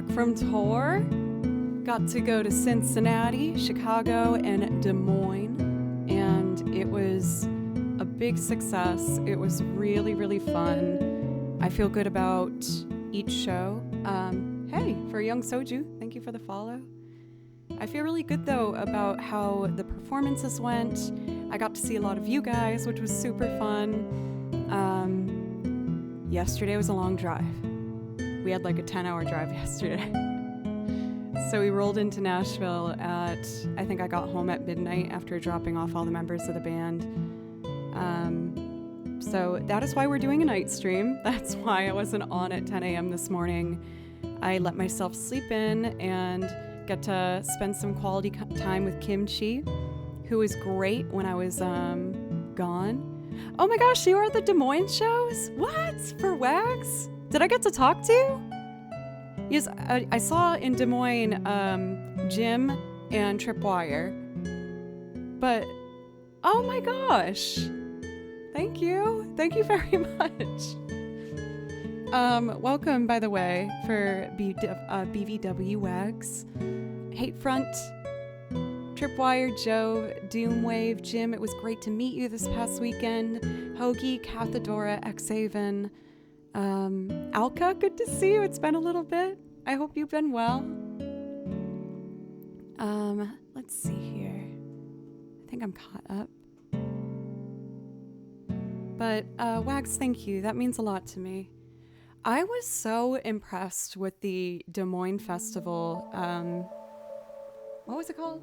back from tour. Got to go to Cincinnati, Chicago, and Des Moines, and it was a big success. It was really, really fun. I feel good about each show. Hey, for Young Soju, thank you for the follow. I feel really good, though, about how the performances went. I got to see a lot of you guys, which was super fun. Yesterday was a long drive. We had like a 10-hour drive yesterday. So we rolled into Nashville at, I think I got home at midnight after dropping off all the members of the band. So that is why we're doing a night stream. That's why I wasn't on at 10 a.m. this morning. I let myself sleep in and get to spend some quality time with Kimchi, who was great when I was gone. Oh my gosh, you were at the Des Moines shows? What? For Wags? Did I get to talk to you? Yes, I saw in Des Moines Jim and Tripwire. But, oh my gosh. Thank you. Thank you very much. Welcome, by the way, for BVW Wags. Hatefront, Tripwire, Joe, Doomwave, Jim, it was great to meet you this past weekend. Hoagie, Cathedora, Xaven, Alka, good to see you. It's been a little bit. I hope you've been well. Let's see here. I think I'm caught up. But, Wags, thank you. That means a lot to me. I was so impressed with the Des Moines Festival. What was it called?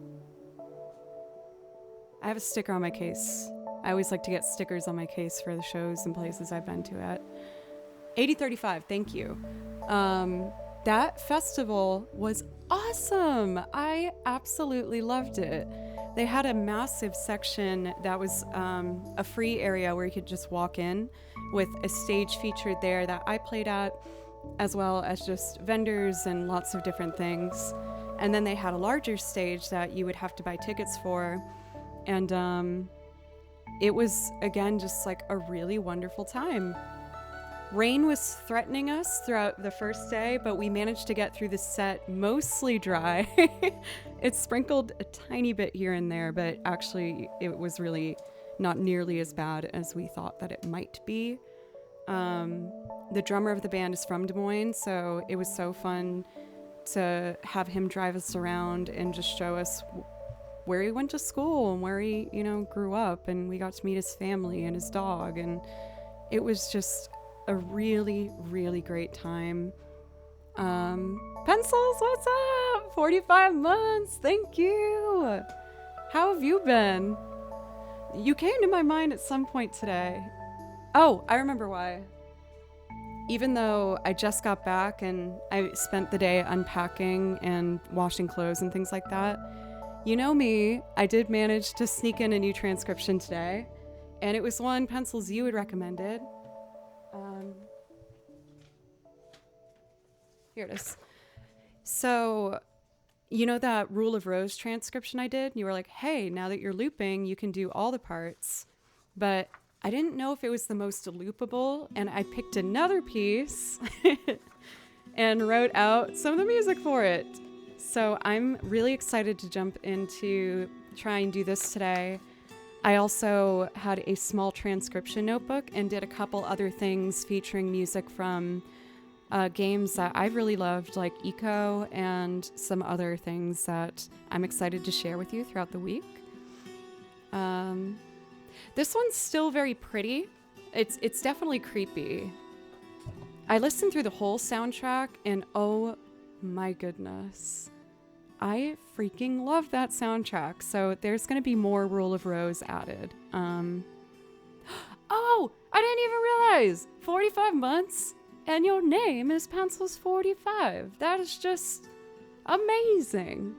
I have a sticker on my case. I always like to get stickers on my case for the shows and places I've been to at. 8035, thank you. That festival was awesome. I absolutely loved it. They had a massive section that was a free area where you could just walk in with a stage featured there that I played at, as well as just vendors and lots of different things. And then they had a larger stage that you would have to buy tickets for. And it was, again, just like a really wonderful time. Rain was threatening us throughout the first day, but we managed to get through the set mostly dry. It sprinkled a tiny bit here and there, but actually it was really not nearly as bad as we thought that it might be. The drummer of the band is from Des Moines, so it was so fun to have him drive us around and just show us where he went to school and where he, grew up, and we got to meet his family and his dog, and it was just a really, really great time. Pencils, what's up? 45 months, thank you. How have you been? You came to my mind at some point today. Oh, I remember why. Even though I just got back and I spent the day unpacking and washing clothes and things like that, you know me, I did manage to sneak in a new transcription today, and it was one, Pencils, you had recommended. Here it is. So, you know that Rule of Rose transcription I did? You were like, hey, now that you're looping, you can do all the parts. But I didn't know if it was the most loopable, and I picked another piece and wrote out some of the music for it. So I'm really excited to jump into try and do this today. I also had a small transcription notebook and did a couple other things featuring music from games that I've really loved, like Eco, and some other things that I'm excited to share with you throughout the week. This one's still very pretty. It's definitely creepy. I listened through the whole soundtrack, and oh my goodness, I freaking love that soundtrack. So there's going to be more Rule of Rose added. Oh, I didn't even realize 45 months and your name is Pencils 45. That is just amazing.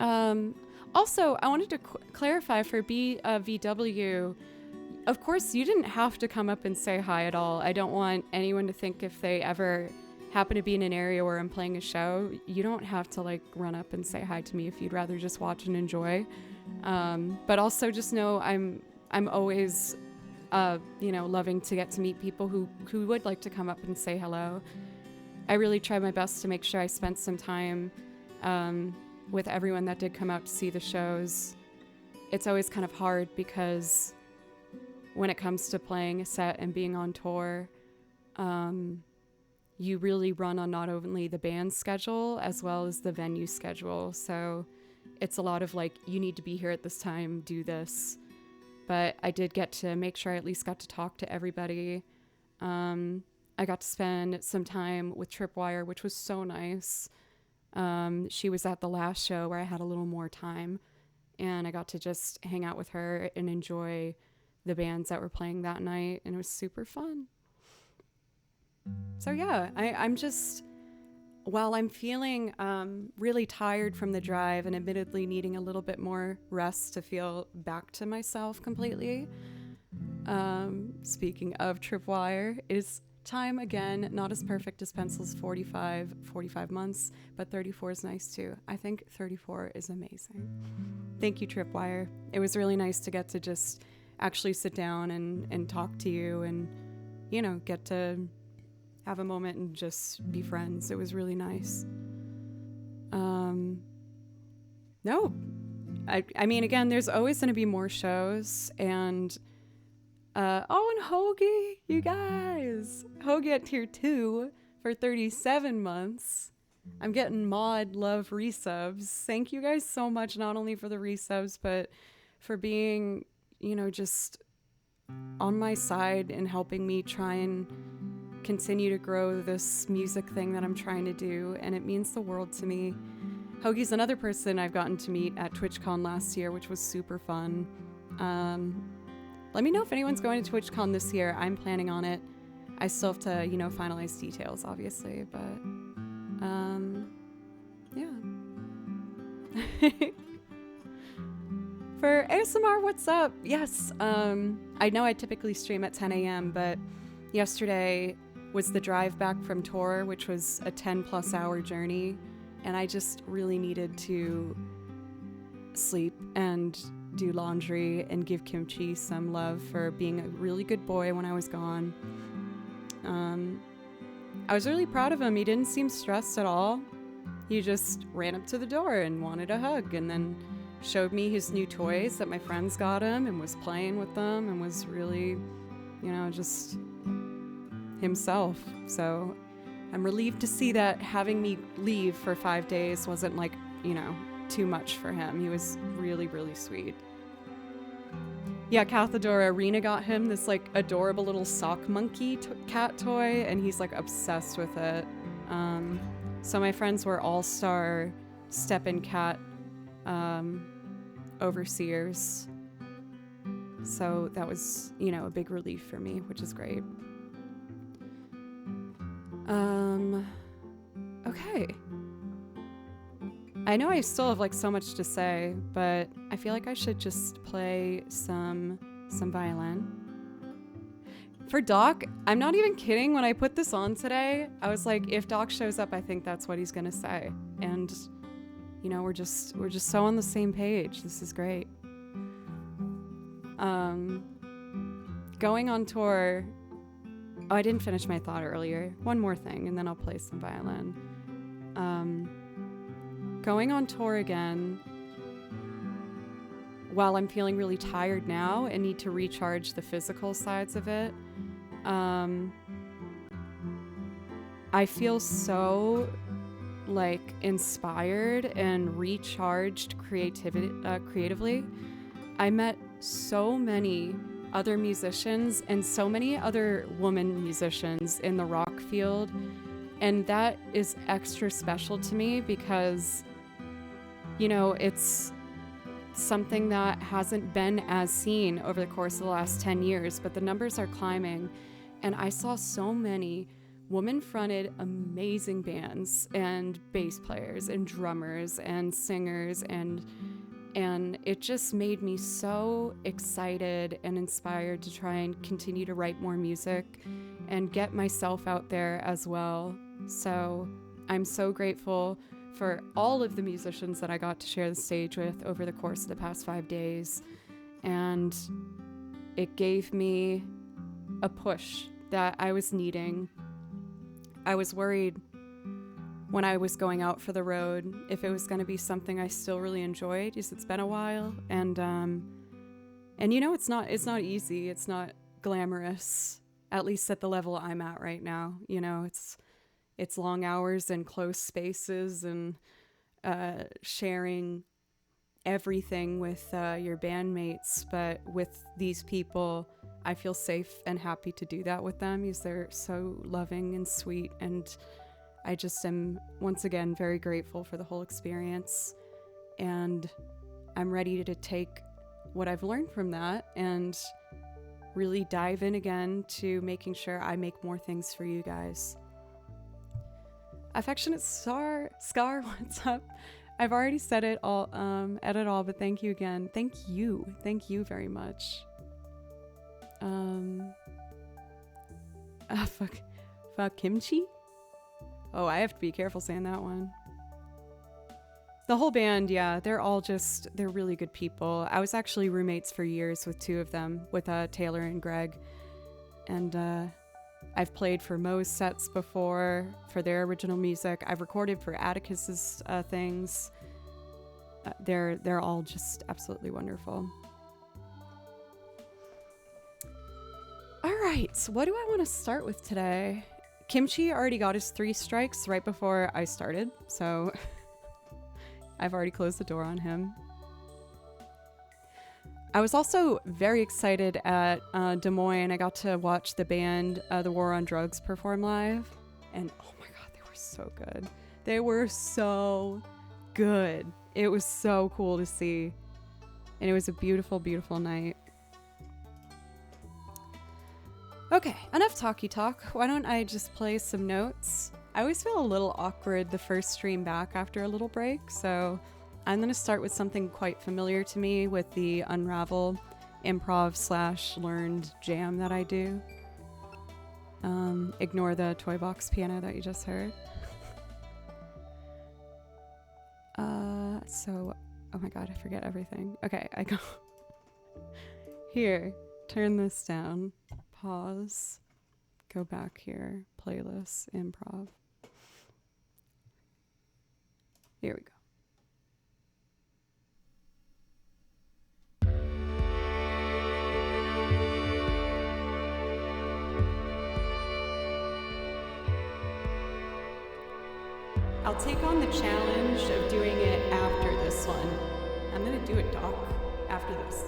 Also, I wanted to clarify for VW, of course, you didn't have to come up and say hi at all. I don't want anyone to think if they ever happen to be in an area where I'm playing a show, you don't have to run up and say hi to me if you'd rather just watch and enjoy. But also just know I'm always loving to get to meet people who would like to come up and say hello. I really tried my best to make sure I spent some time with everyone that did come out to see the shows. It's always kind of hard because when it comes to playing a set and being on tour, you really run on not only the band's schedule as well as the venue schedule. So it's a lot of like, you need to be here at this time, do this. But I did get to make sure I at least got to talk to everybody. I got to spend some time with Tripwire, which was so nice. She was at the last show where I had a little more time, and I got to just hang out with her and enjoy the bands that were playing that night, and it was super fun. So yeah, I'm just, while I'm feeling really tired from the drive and admittedly needing a little bit more rest to feel back to myself completely, speaking of Tripwire, it is time again, not as perfect as Pencil's 45 months, but 34 is nice too. I think 34 is amazing. Thank you, Tripwire. It was really nice to get to just actually sit down and talk to you and, you know, get to have a moment and just be friends. It was really nice. No, I mean, again, there's always going to be more shows, and and Hoagie, you guys, Hoagie at tier 2 for 37 months. I'm getting mod love resubs. Thank you guys so much, not only for the resubs, but for being, you know, just on my side and helping me try and continue to grow this music thing that I'm trying to do, and it means the world to me. Hoagie's another person I've gotten to meet at TwitchCon last year, which was super fun. Let me know if anyone's going to TwitchCon this year. I'm planning on it. I still have to, you know, finalize details, obviously, but yeah. For ASMR, what's up? Yes, I know I typically stream at 10 a.m., but yesterday was the drive back from tour, which was a 10+ hour journey, and I just really needed to sleep and do laundry and give Kimchi some love for being a really good boy when I was gone. I was really proud of him. He didn't seem stressed at all. He just ran up to the door and wanted a hug, and then showed me his new toys that my friends got him and was playing with them and was really, you know, just himself. So I'm relieved to see that having me leave for 5 days wasn't like, you know, too much for him. He was really, really sweet. Yeah, Cathadora Arena got him this like adorable little sock monkey cat toy, and he's like obsessed with it. So my friends were all-star step-in cat overseers. So that was, you know, a big relief for me, which is great. Okay. I know I still have like so much to say, but I feel like I should just play some violin. For Doc, I'm not even kidding. When I put this on today, I was like, if Doc shows up, I think that's what he's gonna say. And you know, we're just so on the same page. This is great. Going on tour. Oh, I didn't finish my thought earlier. One more thing, and then I'll play some violin. Going on tour again, while I'm feeling really tired now and need to recharge the physical sides of it, I feel so like inspired and recharged creatively. I met so many other musicians and so many other women musicians in the rock field, and that is extra special to me because, you know, it's something that hasn't been as seen over the course of the last 10 years, but the numbers are climbing, and I saw so many woman-fronted amazing bands and bass players and drummers and singers, and it just made me so excited and inspired to try and continue to write more music and get myself out there as well. So I'm so grateful for all of the musicians that I got to share the stage with over the course of the past 5 days, and it gave me a push that I was needing. I was worried when I was going out for the road, if it was going to be something I still really enjoyed, because it's been a while, and you know, it's not easy, it's not glamorous, at least at the level I'm at right now. You know, it's long hours and close spaces and sharing everything with your bandmates, but with these people, I feel safe and happy to do that with them because they're so loving and sweet, and I just am once again very grateful for the whole experience, and I'm ready to take what I've learned from that and really dive in again to making sure I make more things for you guys. Affectionate Scar, what's up? I've already said it all, but thank you again. Thank you very much. Fuck kimchi? Oh, I have to be careful saying that one. The whole band, yeah, they're really good people. I was actually roommates for years with two of them, with Taylor and Greg. And I've played for Mo's sets before, for their original music. I've recorded for Atticus's things. They're all just absolutely wonderful. All right, so what do I want to start with today? Kimchi already got his 3 strikes right before I started, so I've already closed the door on him. I was also very excited at Des Moines. I got to watch the band The War on Drugs perform live, and oh my god, they were so good. They were so good. It was so cool to see, and it was a beautiful, beautiful night. Okay, enough talky talk. Why don't I just play some notes? I always feel a little awkward the first stream back after a little break, so I'm going to start with something quite familiar to me with the Unravel improv / learned jam that I do. Ignore the toy box piano that you just heard. Oh my god, I forget everything. Okay, I go here, turn this down, pause, go back here, playlist, improv. Here we go. I'll take on the challenge of doing it after this one. I'm gonna do a doc after this.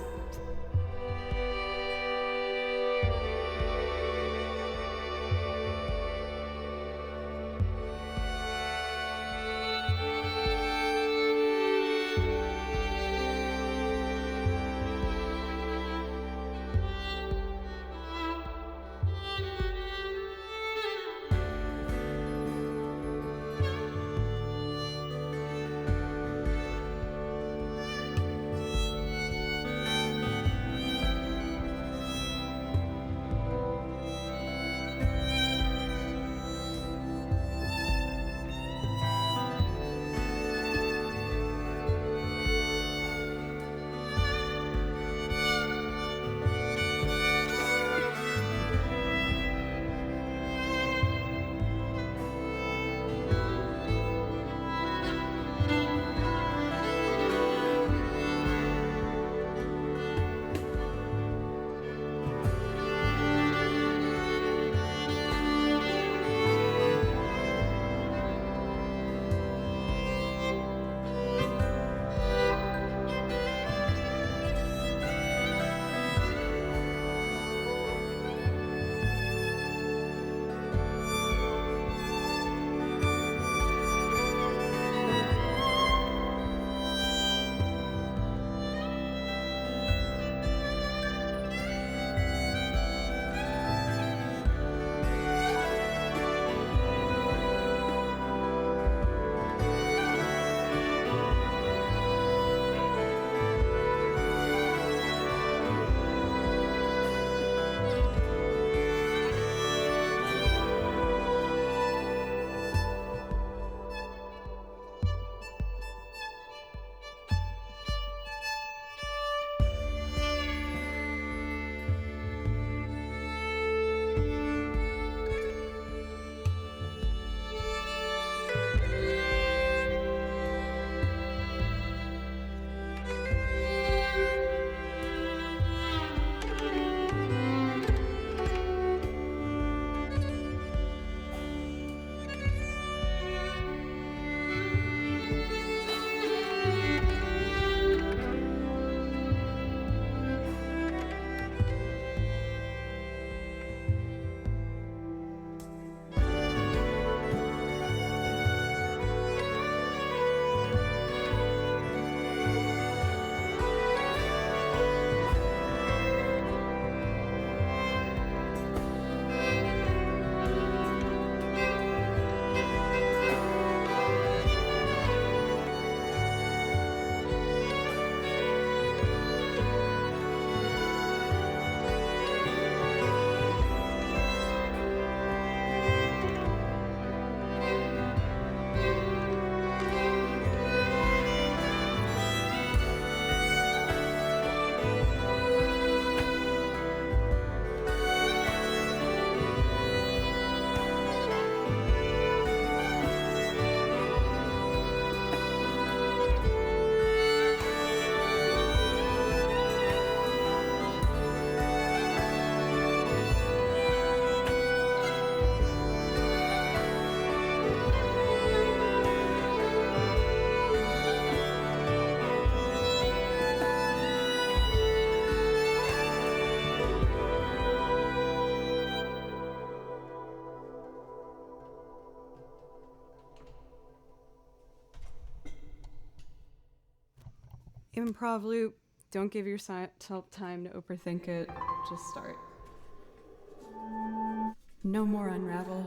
Improv loop. Don't give yourself time to overthink it. Just start. No more unravel.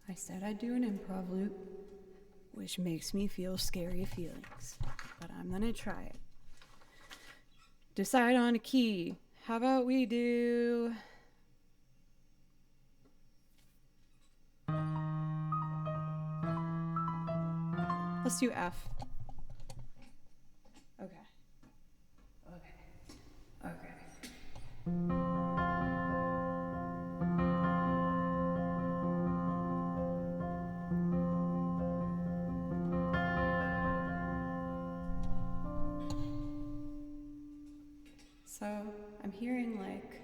I said I'd do an improv loop, which makes me feel scary feelings, but I'm gonna try it. Decide on a key. How about we do... Let's do F. Okay. So I'm hearing like...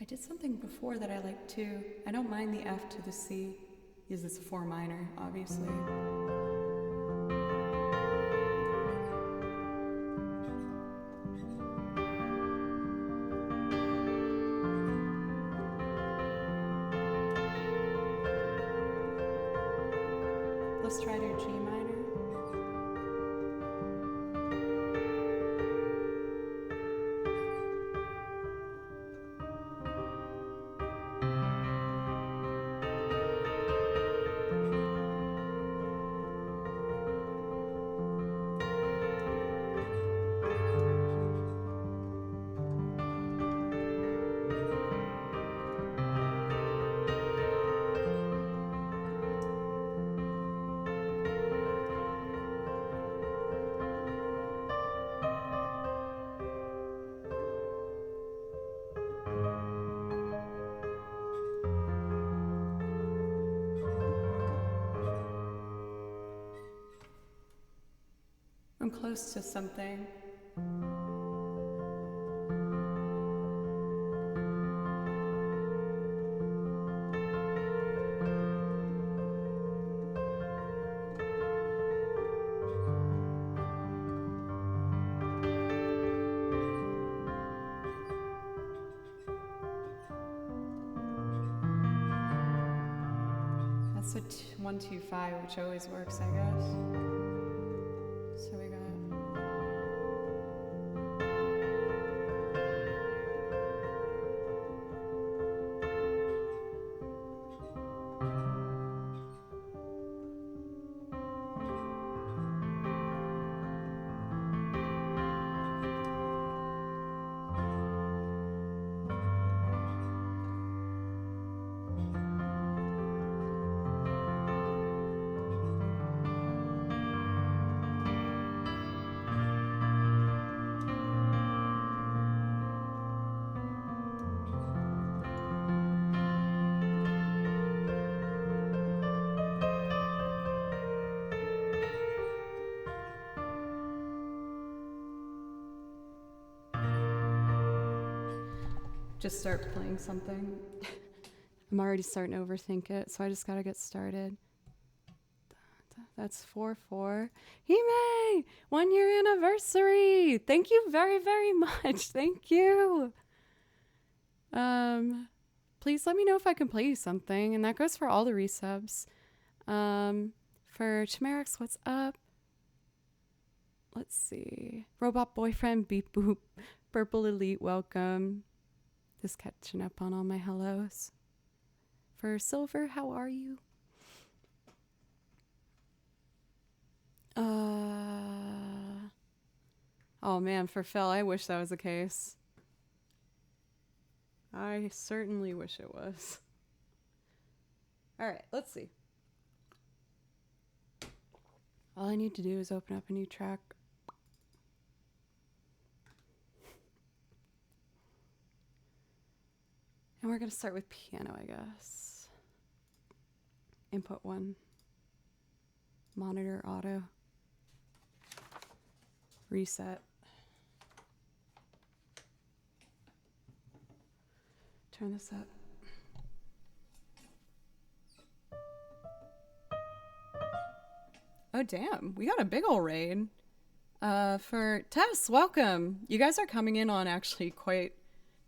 I did something before that I like too. I don't mind the F to the C, because it's a 4 minor, obviously. Let's try to G minor. I'm close to something. That's a 1-2-5, which always works, I guess. So we got... Just start playing something. I'm already starting to overthink it, so I just gotta get started. That's 4-4. Hime! 1 year anniversary! Thank you very, very much. Thank you. Please let me know if I can play you something, and that goes for all the resubs. For Chimerix, what's up? Let's see. Robot Boyfriend, Beep Boop. Purple Elite, welcome. Just catching up on all my hellos. For Silver, how are you? Oh man, for Phil, I wish that was the case. I certainly wish it was. All right, let's see. All I need to do is open up a new track. And we're going to start with piano, I guess. Input 1. Monitor auto. Reset. Turn this up. Oh, damn. We got a big ol' raid. For Tess, welcome. You guys are coming in on actually quite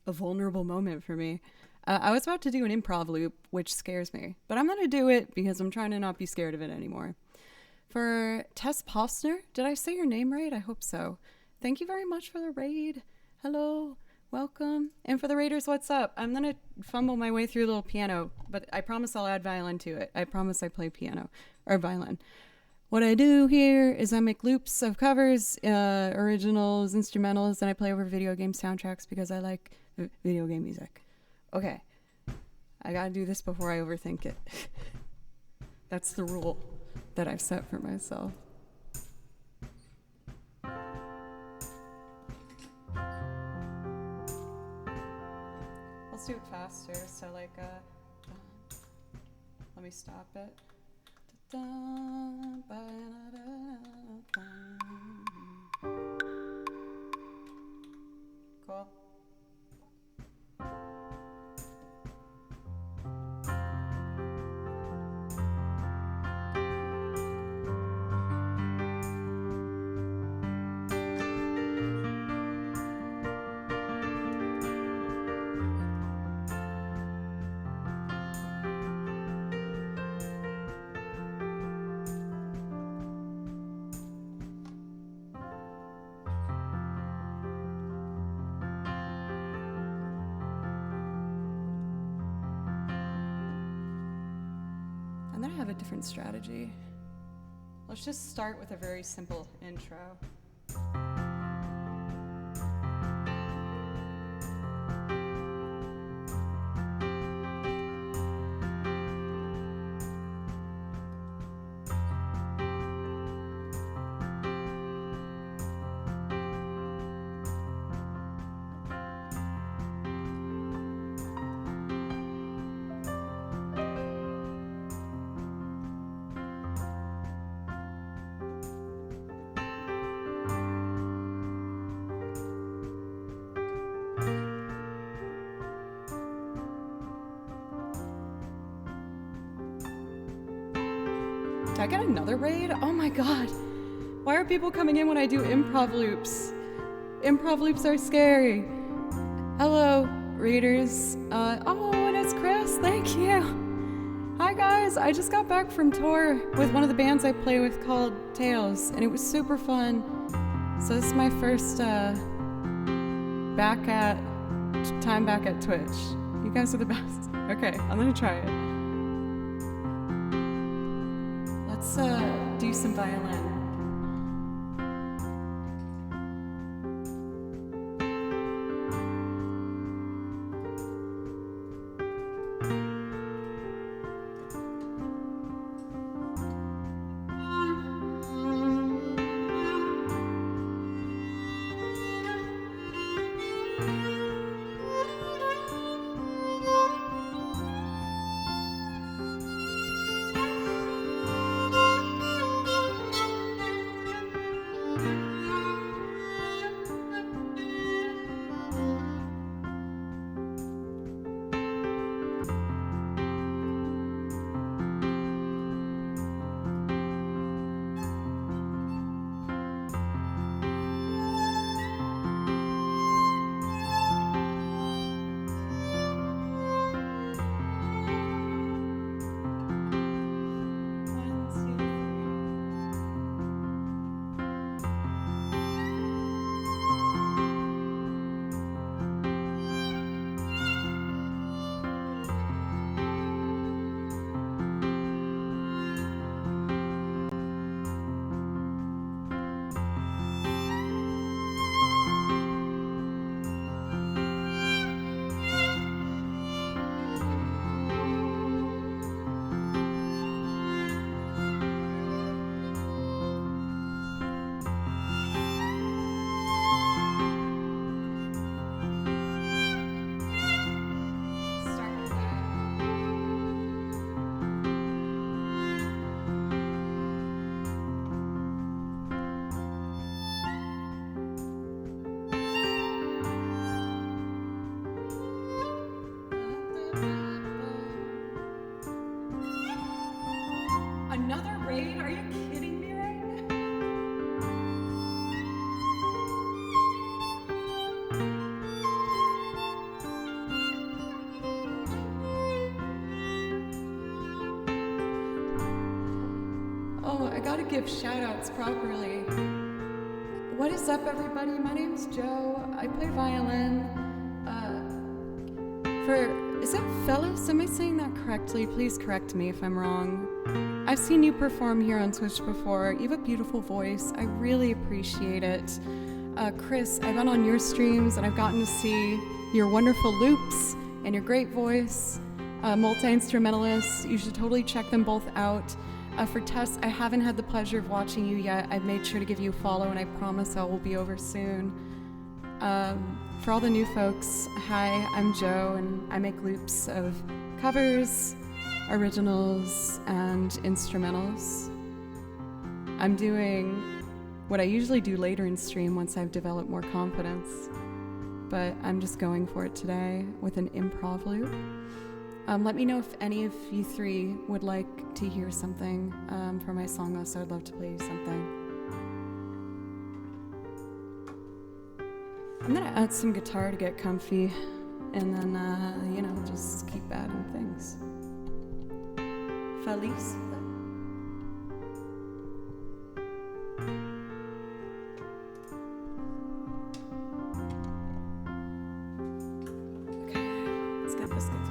a vulnerable moment for me. I was about to do an improv loop, which scares me, but I'm going to do it because I'm trying to not be scared of it anymore. For Tess Postner, did I say your name right? I hope so. Thank you very much for the raid. Hello, welcome. And for the raiders, what's up? I'm going to fumble my way through a little piano, but I promise I'll add violin to it. I promise I play piano or violin. What I do here is I make loops of covers, originals, instrumentals, and I play over video game soundtracks because I like video game music. Okay, I gotta do this before I overthink it. That's the rule that I've set for myself. Let's do it faster, so like, let me stop it. Cool. And then I have a different strategy. Let's just start with a very simple intro. Did I get another raid? Oh my god. Why are people coming in when I do improv loops? Improv loops are scary. Hello, readers. Oh, and it's Chris. Thank you. Hi guys. I just got back from tour with one of the bands I play with called Tales, and it was super fun. So this is my first time back at Twitch. You guys are the best. Okay, I'm gonna try it. Let's do some violin. give shout outs properly. What is up, everybody? My name's Joe. I play violin. Is it Fellas? Am I saying that correctly? Please correct me if I'm wrong. I've seen you perform here on Twitch before. You have a beautiful voice. I really appreciate it. Chris, I've been on your streams and I've gotten to see your wonderful loops and your great voice. Multi-instrumentalists, you should totally check them both out. For Tess, I haven't had the pleasure of watching you yet. I've made sure to give you a follow and I promise I will be over soon. For all the new folks, hi, I'm Joe and I make loops of covers, originals, and instrumentals. I'm doing what I usually do later in stream once I've developed more confidence, but I'm just going for it today with an improv loop. Let me know if any of you three would like to hear something from my song list. I'd love to play you something. I'm gonna add some guitar to get comfy, and then, just keep adding things. Feliz. Okay, let's get this guitar.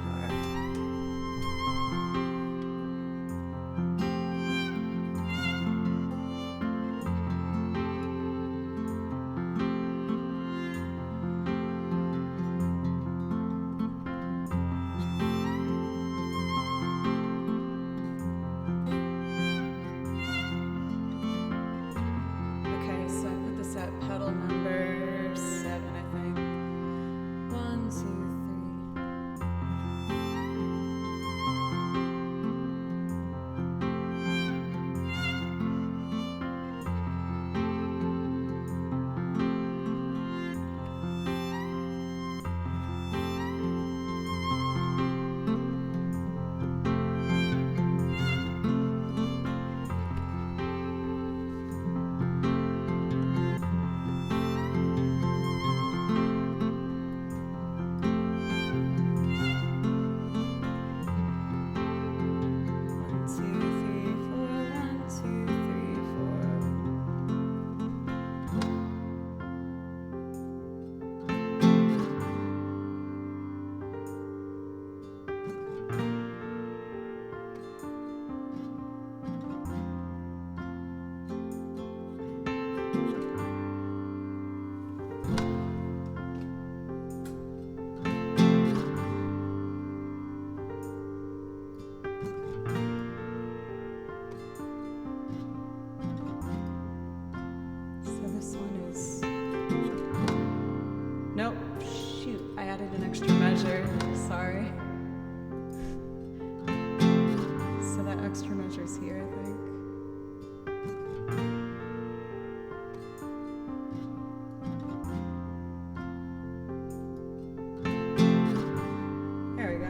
Pedal number 7, I think. 1, 2, nope, shoot, I added an extra measure, sorry. So that extra measure's here, I think. There we go.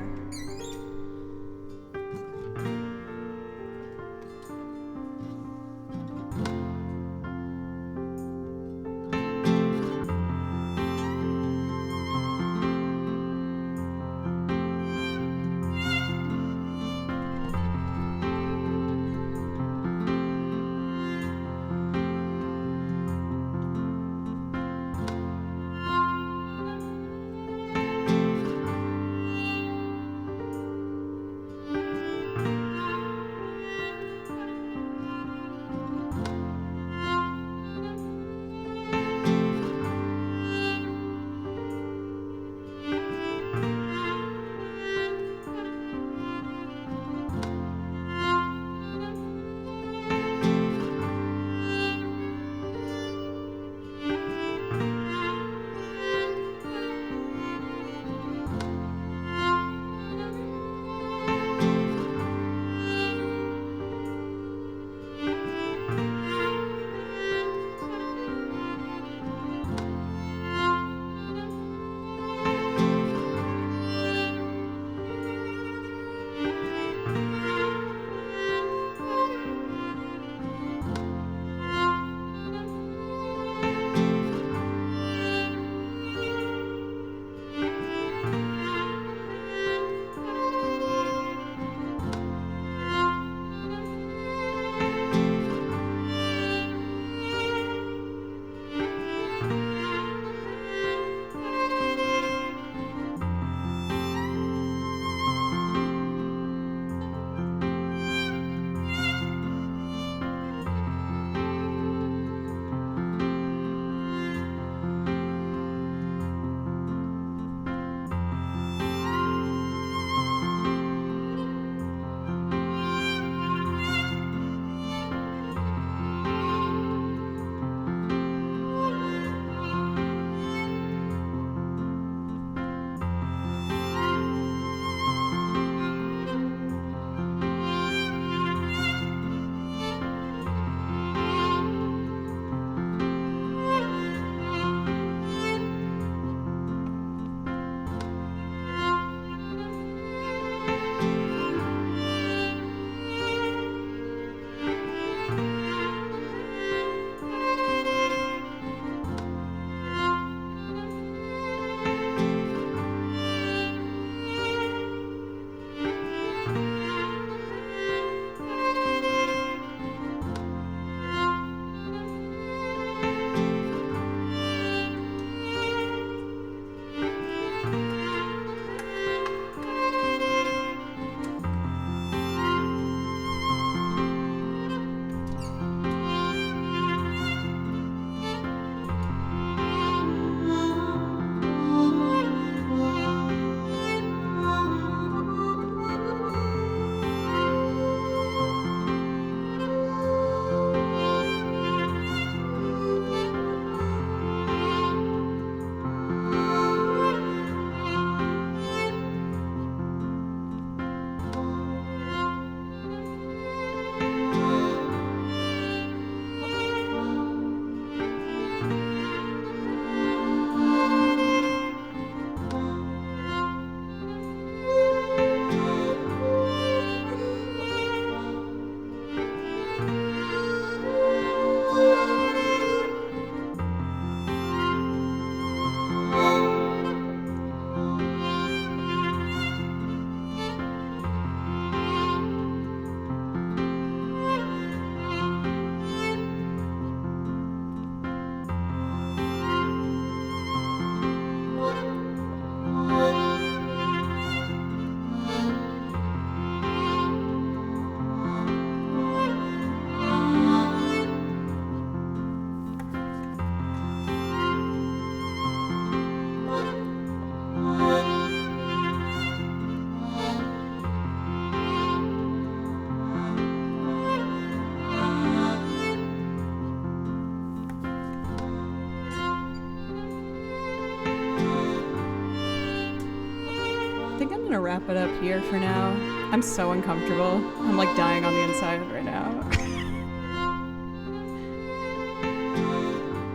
gonna wrap it up here for now. I'm so uncomfortable. I'm like dying on the inside right now.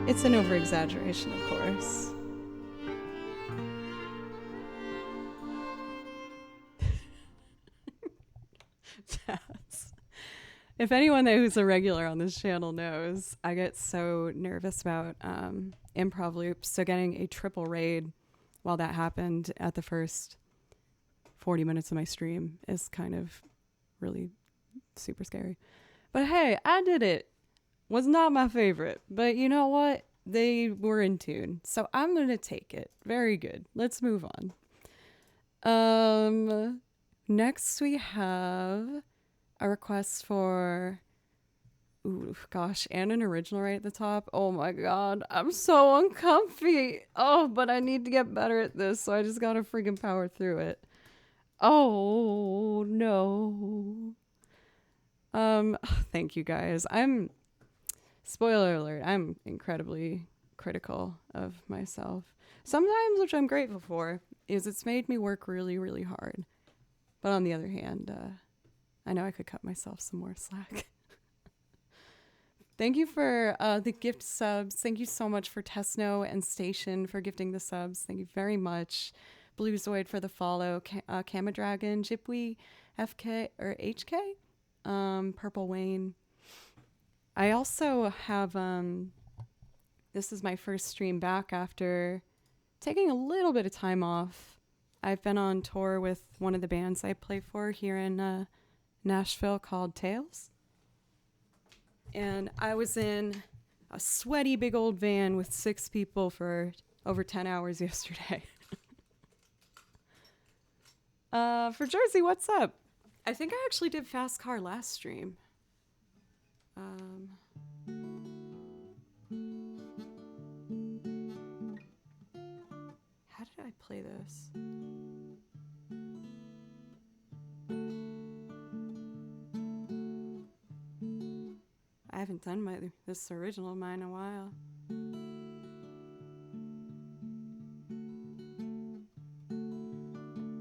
It's an over-exaggeration, of course. If anyone who's a regular on this channel knows, I get so nervous about improv loops. So getting a triple raid while that happened at the first 40 minutes of my stream is kind of really super scary. But hey, I did it. Was not my favorite, but you know what? They were in tune, so I'm gonna take it. Very good. Let's move on. Next we have a request for, ooh, gosh, and an original right at the top. Oh my god, I'm so uncomfy. Oh, but I need to get better at this, so I just gotta freaking power through it. Oh no. Thank you guys. Spoiler alert, I'm incredibly critical of myself. Sometimes, which I'm grateful for, is it's made me work really, really hard. But on the other hand, I know I could cut myself some more slack. Thank you for the gift subs. Thank you so much for Tesno and Station for gifting the subs. Thank you very much. Blue Zoid for the follow. Kama Dragon, Jipwee, FK or HK, Purple Wayne. I also have, this is my first stream back after taking a little bit of time off. I've been on tour with one of the bands I play for here in Nashville called Tails. And I was in a sweaty big old van with 6 people for over 10 hours yesterday. For Jersey, what's up? I think I actually did Fast Car last stream. How did I play this? I haven't done this original of mine in a while.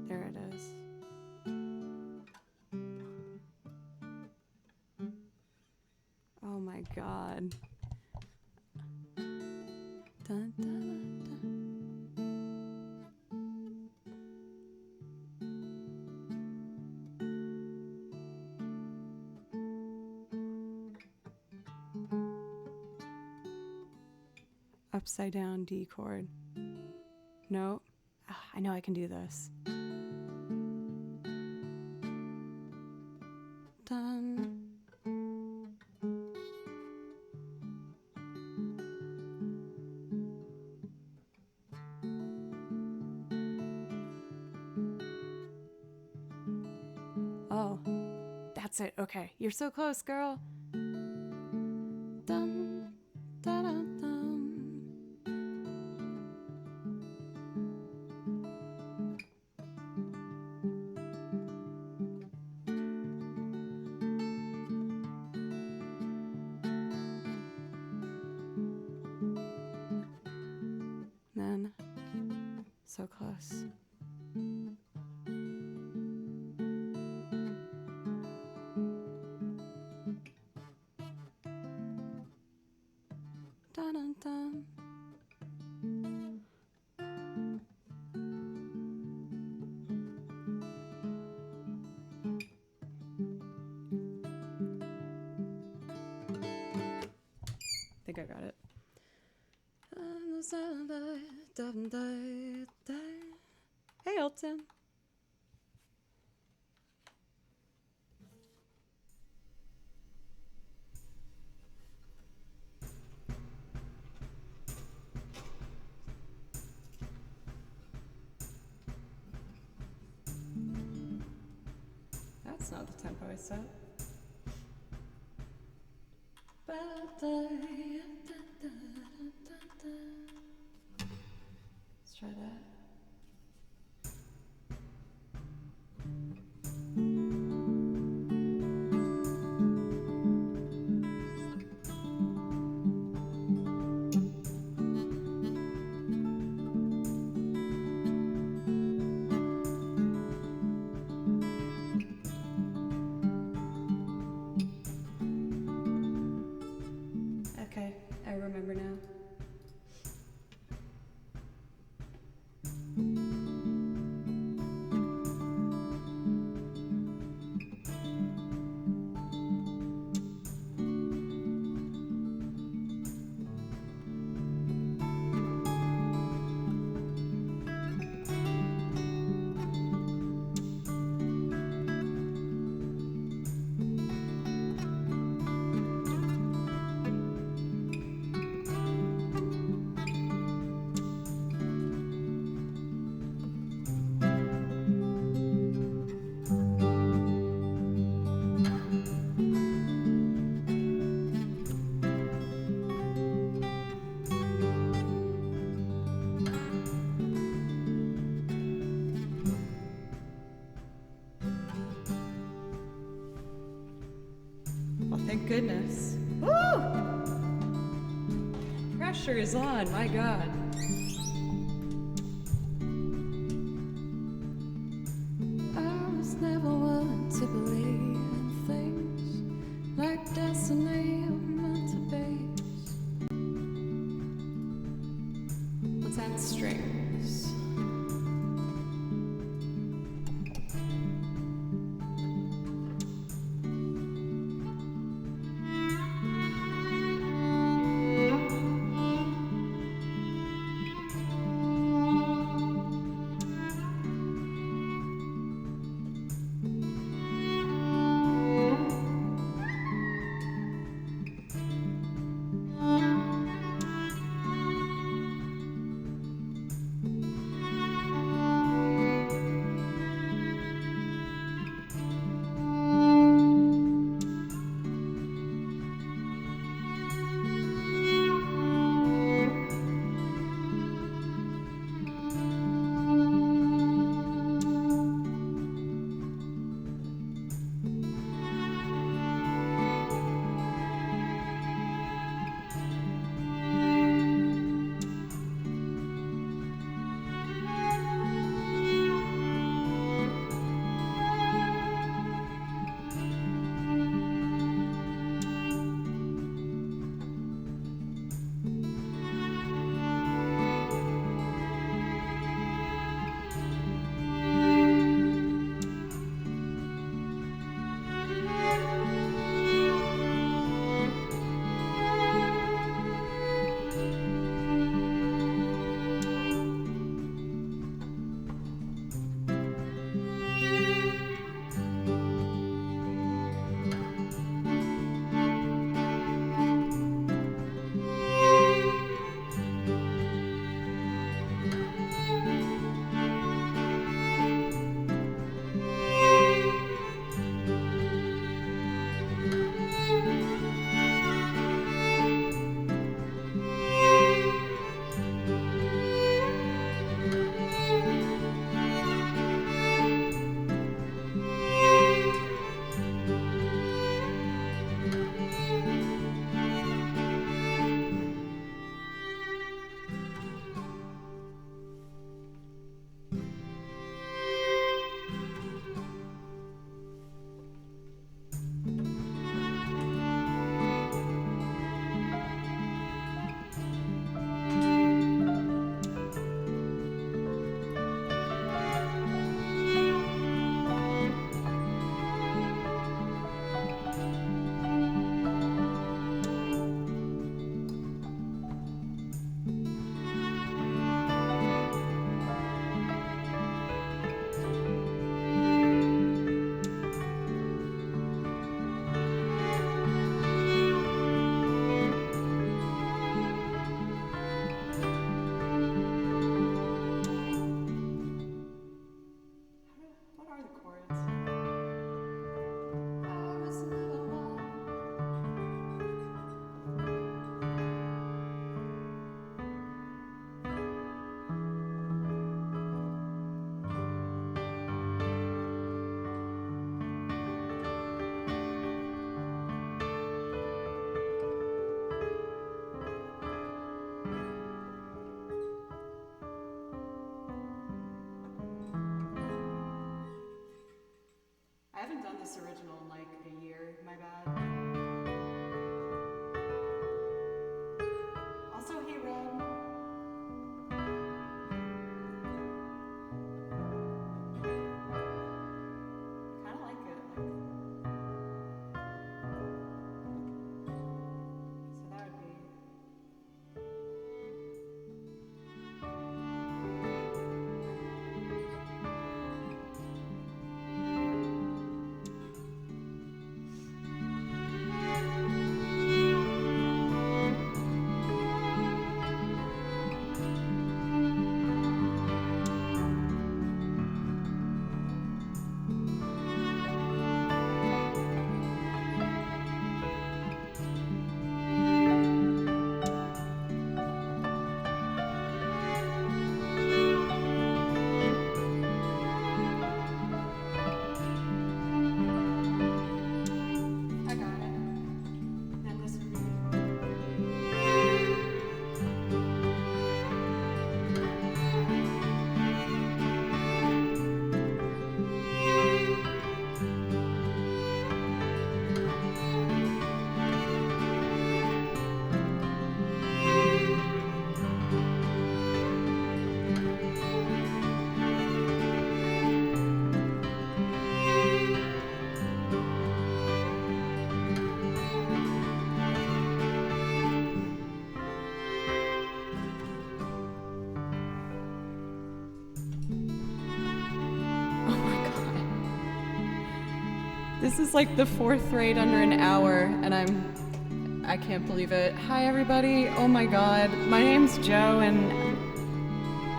There it is. Oh my god. Dun, dun, dun. Upside down D chord. No. I know I can do this. Done. Oh, that's it. Okay, you're so close, girl. Dun, da, da, dun. Man, so close. Dun, dun, dun. I think I got it. Hey, Elton. That's not the tempo I set. Let's try that. Thank goodness. Woo! Pressure is on, my God. I was never one to believe in things like destiny or meant to be. Let's add strings. I haven't done this original in like a year, my bad. Also, hey Rob. I kinda like it. So that would be. This is like the fourth rate under an hour, and I can't believe it. Hi, everybody. Oh my God. My name's Joe, and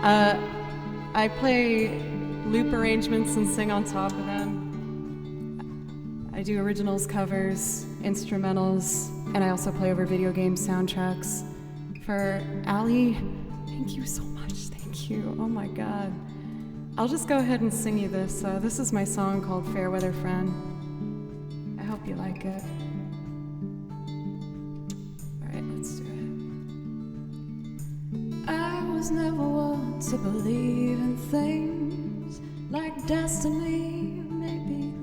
I play loop arrangements and sing on top of them. I do originals, covers, instrumentals, and I also play over video game soundtracks. For Ali, thank you so much. Thank you. Oh my God. I'll just go ahead and sing you this. This is my song called Fairweather Friend. I hope you like it. Alright, let's do it. I was never one to believe in things like destiny, maybe.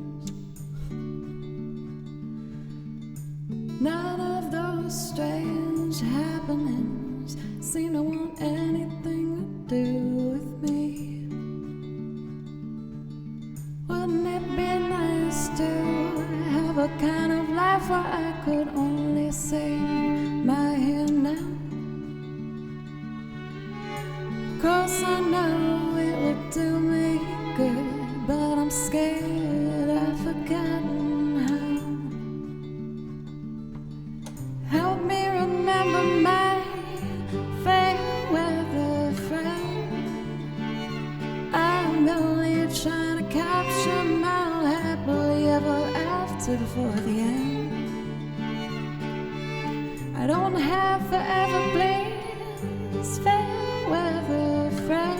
None of those strange happenings seem to want anything to do with me. Wouldn't it be nice to have a kind of life where I could only say my here now? 'Cause I know it would do me good, but I'm scared I've forgotten how. Help me remember my fair weather friend. I'm only trying to capture my happily ever after before the end. I don't have forever bliss, fair weather friend.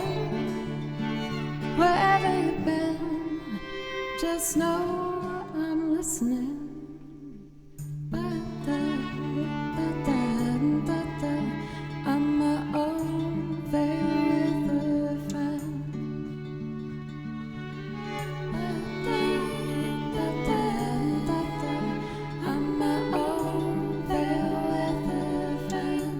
Wherever you've been, just know I'm listening. I'm my own fair weather friend. I'm my own fair weather friend.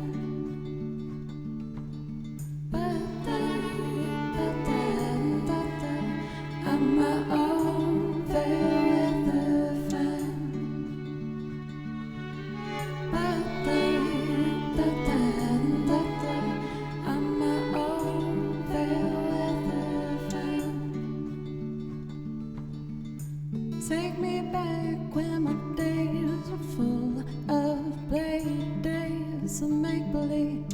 I'm my own fair weather friend. I'm my own fair weather friend. Take me back when my days were full of play, days of make-believe.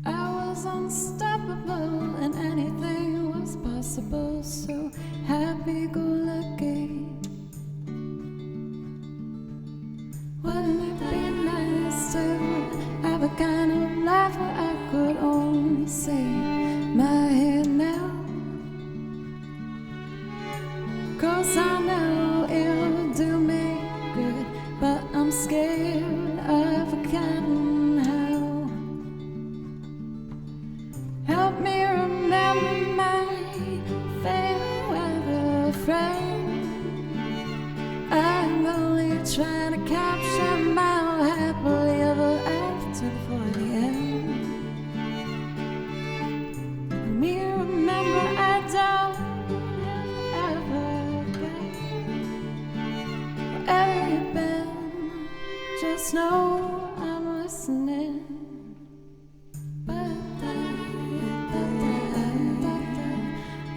I was unstoppable and anything was possible, so happy-go-lucky. Wouldn't it be nice to have a kind of life where I could only say my here now? 'Cause I know it'll do me good, but I'm scared I've forgotten how. Help me remember my fair weather friend. I'm only trying to capture my happily ever after before the end. Let me remember I don't have ever got. Wherever you've been, just know I'm listening.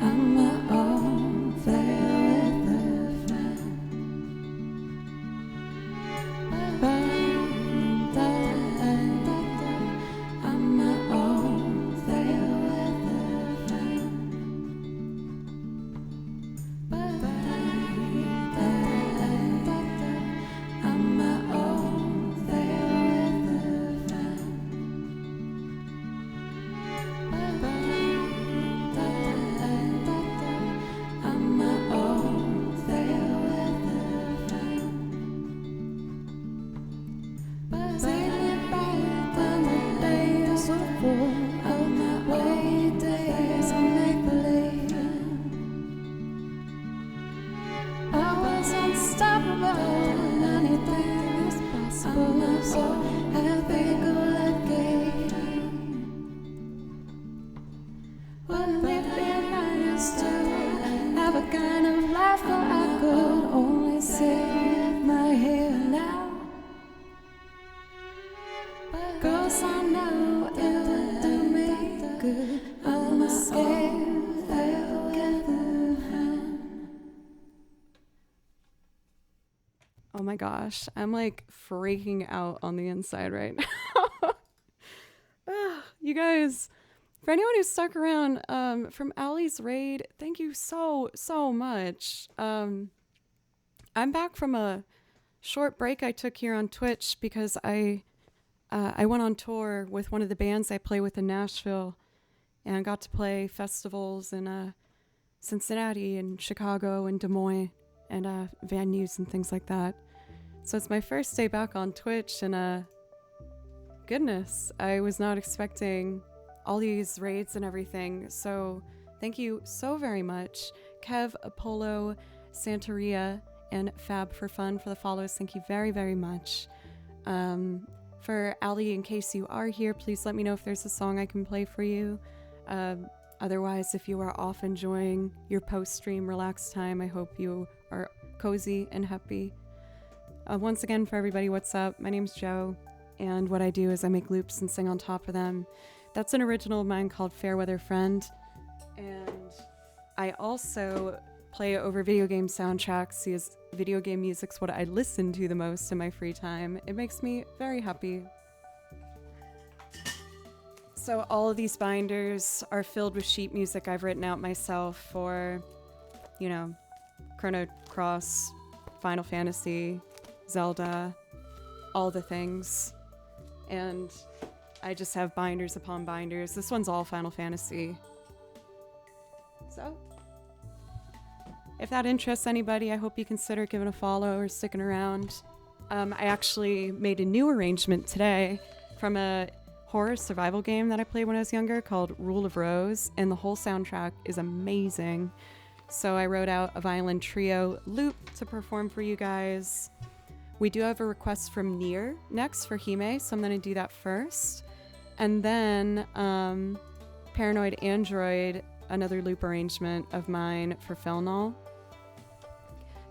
I'm my own fair weather friend. I'm my own fair weather friend. I'm my own fair my gosh. I'm like freaking out on the inside right now. You guys, for anyone who's stuck around from Allie's raid, thank you so, so much. I'm back from a short break I took here on Twitch because I went on tour with one of the bands I play with in Nashville and got to play festivals in Cincinnati and Chicago and Des Moines and venues and things like that. So it's my first day back on Twitch, and goodness, I was not expecting all these raids and everything. So thank you so very much, Kev, Apollo, Santeria, and Fab for Fun for the follows. Thank you very, very much. For Ali, in case you are here, please let me know if there's a song I can play for you. Otherwise, if you are off enjoying your post-stream relaxed time, I hope you are cozy and happy. Once again, for everybody, what's up? My name's Joe, and what I do is I make loops and sing on top of them. That's an original of mine called Fairweather Friend, and I also play over video game soundtracks because video game music's what I listen to the most in my free time. It makes me very happy. So all of these binders are filled with sheet music I've written out myself for, you know, Chrono Cross, Final Fantasy, Zelda, all the things. And I just have binders upon binders. This one's all Final Fantasy. So, if that interests anybody, I hope you consider giving a follow or sticking around. I actually made a new arrangement today from a horror survival game that I played when I was younger called Rule of Rose, and the whole soundtrack is amazing. So I wrote out a violin trio loop to perform for you guys. We do have a request from Nier next for Hime, so I'm going to do that first. And then Paranoid Android, another loop arrangement of mine for Felnal.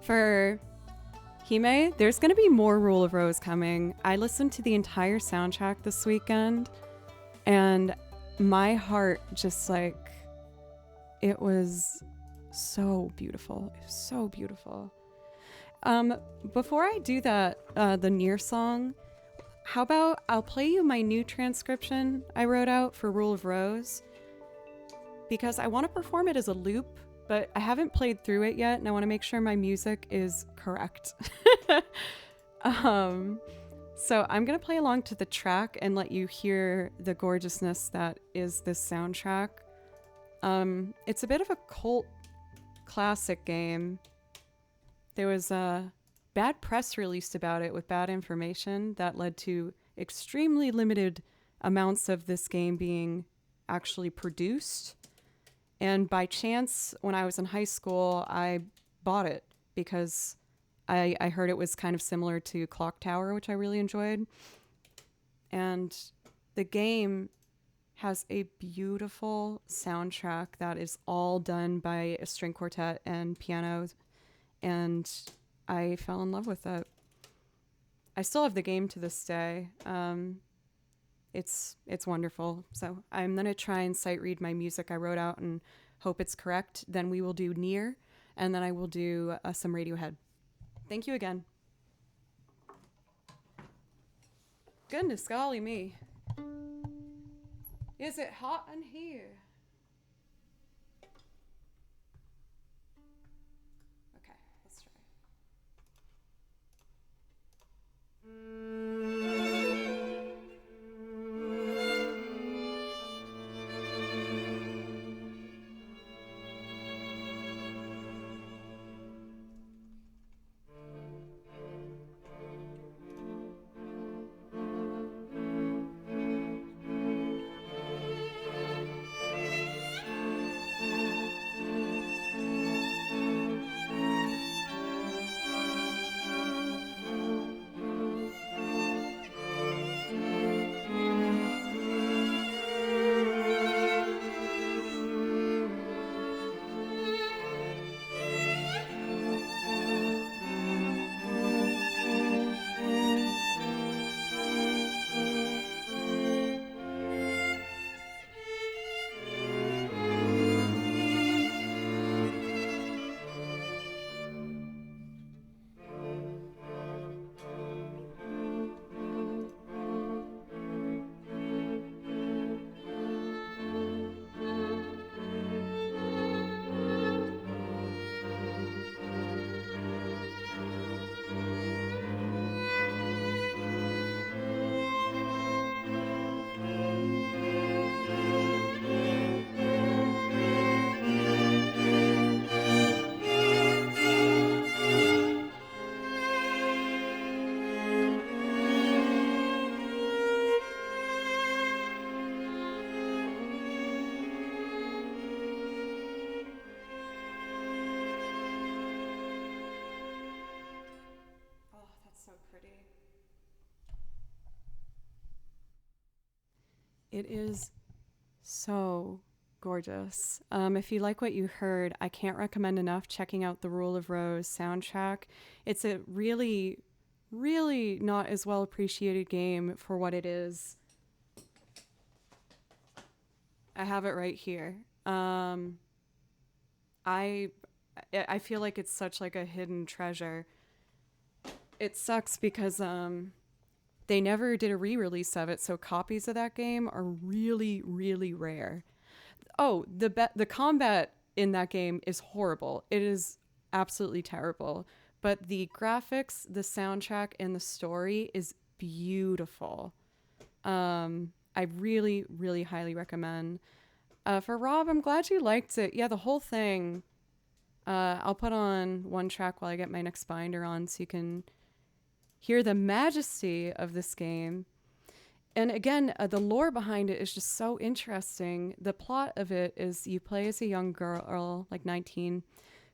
For Hime, there's going to be more Rule of Rose coming. I listened to the entire soundtrack this weekend, and my heart just like, it was so beautiful. It was so beautiful. Before I do that, the Nier song, how about I'll play you my new transcription I wrote out for Rule of Rose, because I want to perform it as a loop, but I haven't played through it yet, and I want to make sure my music is correct. So I'm going to play along to the track and let you hear the gorgeousness that is this soundtrack. It's a bit of a cult classic game. There was a bad press released about it with bad information that led to extremely limited amounts of this game being actually produced. And by chance, when I was in high school, I bought it because I heard it was kind of similar to Clock Tower, which I really enjoyed. And the game has a beautiful soundtrack that is all done by a string quartet and piano, and I fell in love with it. I still have the game to this day. It's wonderful. So I'm going to try and sight read my music I wrote out and hope it's correct. Then we will do Nier, and then I will do some Radiohead. Thank you again. Goodness golly me. Is it hot in here? Okay, let's try. It is so gorgeous. If you like what you heard, I can't recommend enough checking out the Rule of Rose soundtrack. It's a really, really not as well appreciated game for what it is. I have it right here. I feel like it's such like a hidden treasure. It sucks because they never did a re-release of it, so copies of that game are really, really rare. Oh, the combat in that game is horrible. It is absolutely terrible. But the graphics, the soundtrack, and the story is beautiful. I really, really highly recommend. For Rob, I'm glad you liked it. Yeah, the whole thing. I'll put on one track while I get my next binder on so you can hear the majesty of this game. And again, the lore behind it is just so interesting. The plot of it is you play as a young girl, like 19,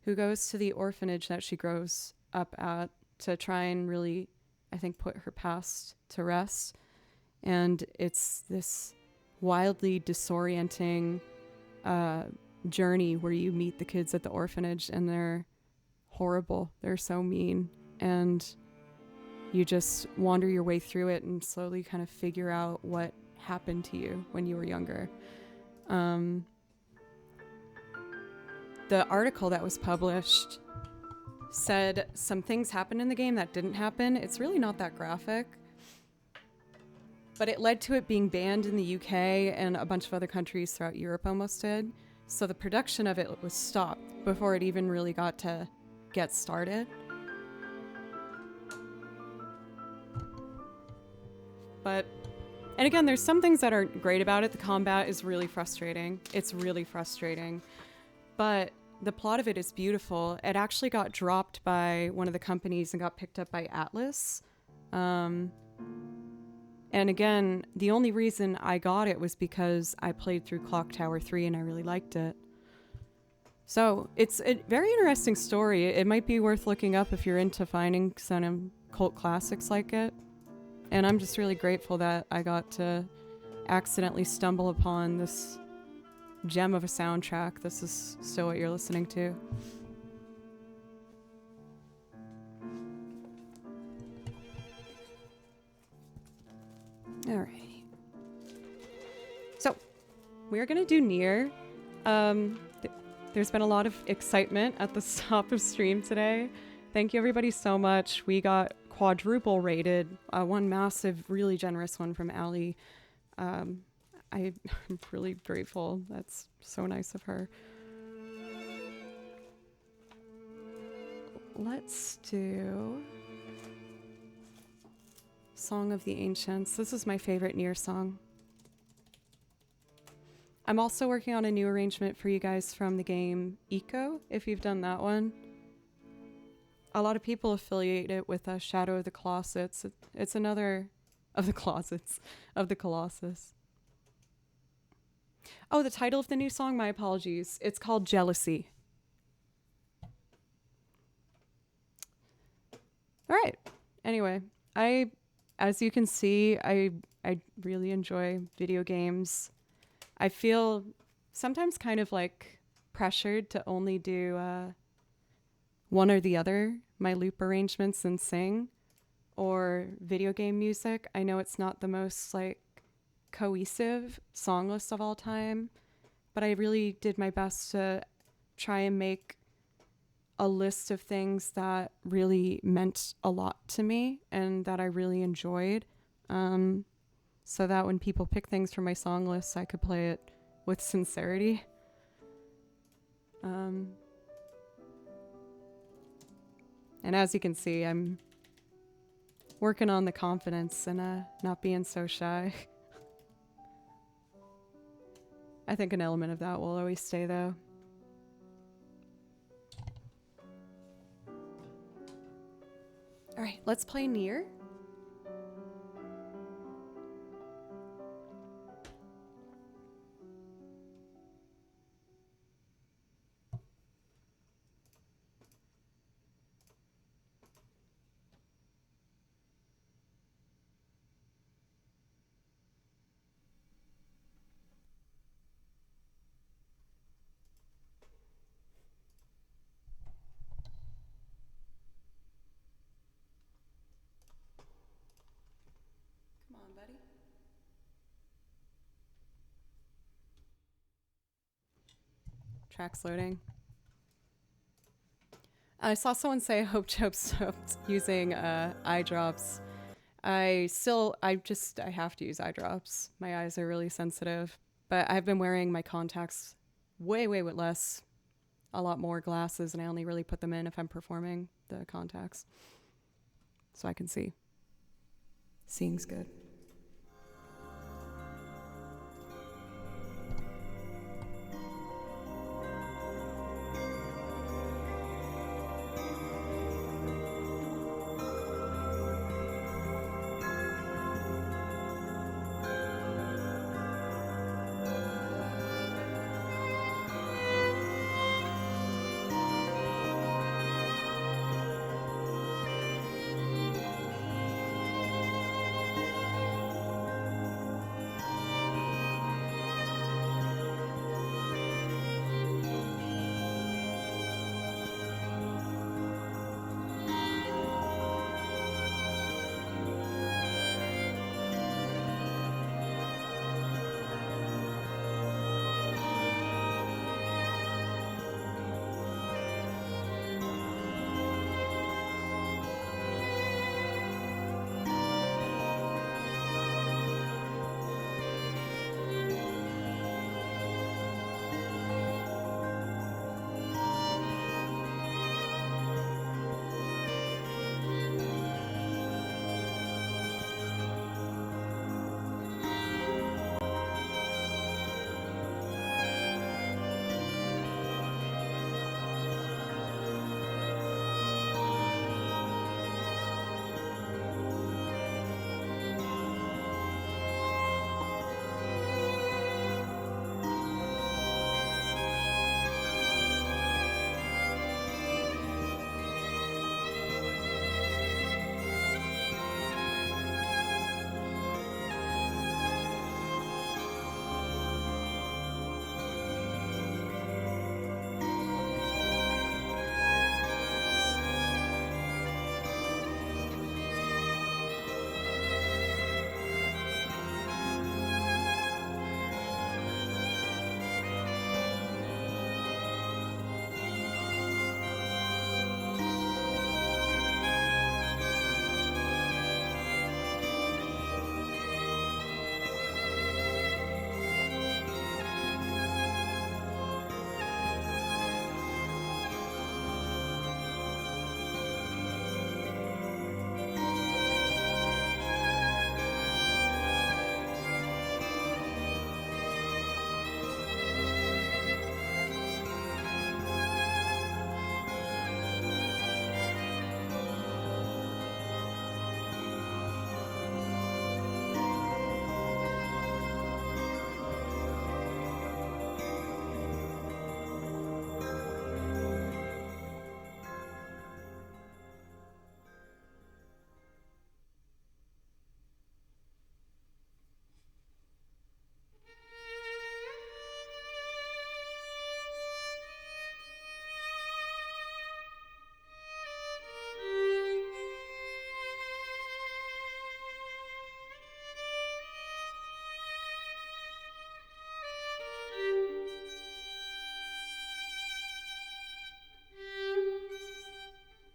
who goes to the orphanage that she grows up at to try and really, I think, put her past to rest. And it's this wildly disorienting journey where you meet the kids at the orphanage, and they're horrible. They're so mean. And you just wander your way through it and slowly kind of figure out what happened to you when you were younger. The article that was published said some things happened in the game that didn't happen. It's really not that graphic, but it led to it being banned in the UK, and a bunch of other countries throughout Europe almost did. So the production of it was stopped before it even really got to get started. But, and again, there's some things that are great about it. The combat is really frustrating. It's really frustrating. But the plot of it is beautiful. It actually got dropped by one of the companies and got picked up by Atlas. And again, the only reason I got it was because I played through Clock Tower 3 and I really liked it. So it's a very interesting story. It might be worth looking up if you're into finding some cult classics like it. And I'm just really grateful that I got to accidentally stumble upon this gem of a soundtrack. This is still what you're listening to. Alrighty. So, we're gonna do Nier. There's been a lot of excitement at the top of stream today. Thank you everybody so much. We got quadruple rated, one massive, really generous one from Allie. I'm really grateful. That's so nice of her. Let's do Song of the Ancients. This is my favorite Nier song. I'm also working on a new arrangement for you guys from the game Eco, if you've done that one. A lot of people affiliate it with Shadow of the Colossus. It's another of the closets of the Colossus. Oh, the title of the new song, my apologies. It's called Jealousy. All right. Anyway, as you can see, I really enjoy video games. I feel sometimes kind of like pressured to only do one or the other, my loop arrangements and sing, or video game music. I know it's not the most like cohesive song list of all time, but I really did my best to try and make a list of things that really meant a lot to me and that I really enjoyed, so that when people pick things from my song list, I could play it with sincerity. And as you can see, I'm working on the confidence and not being so shy. I think an element of that will always stay, though. All right, let's play Nier. Tracks loading. I saw someone say, I hope Job stopped using eye drops. I have to use eye drops. My eyes are really sensitive. But I've been wearing my contacts way less, a lot more glasses, and I only really put them in if I'm performing the contacts. So I can see. Seeing's good.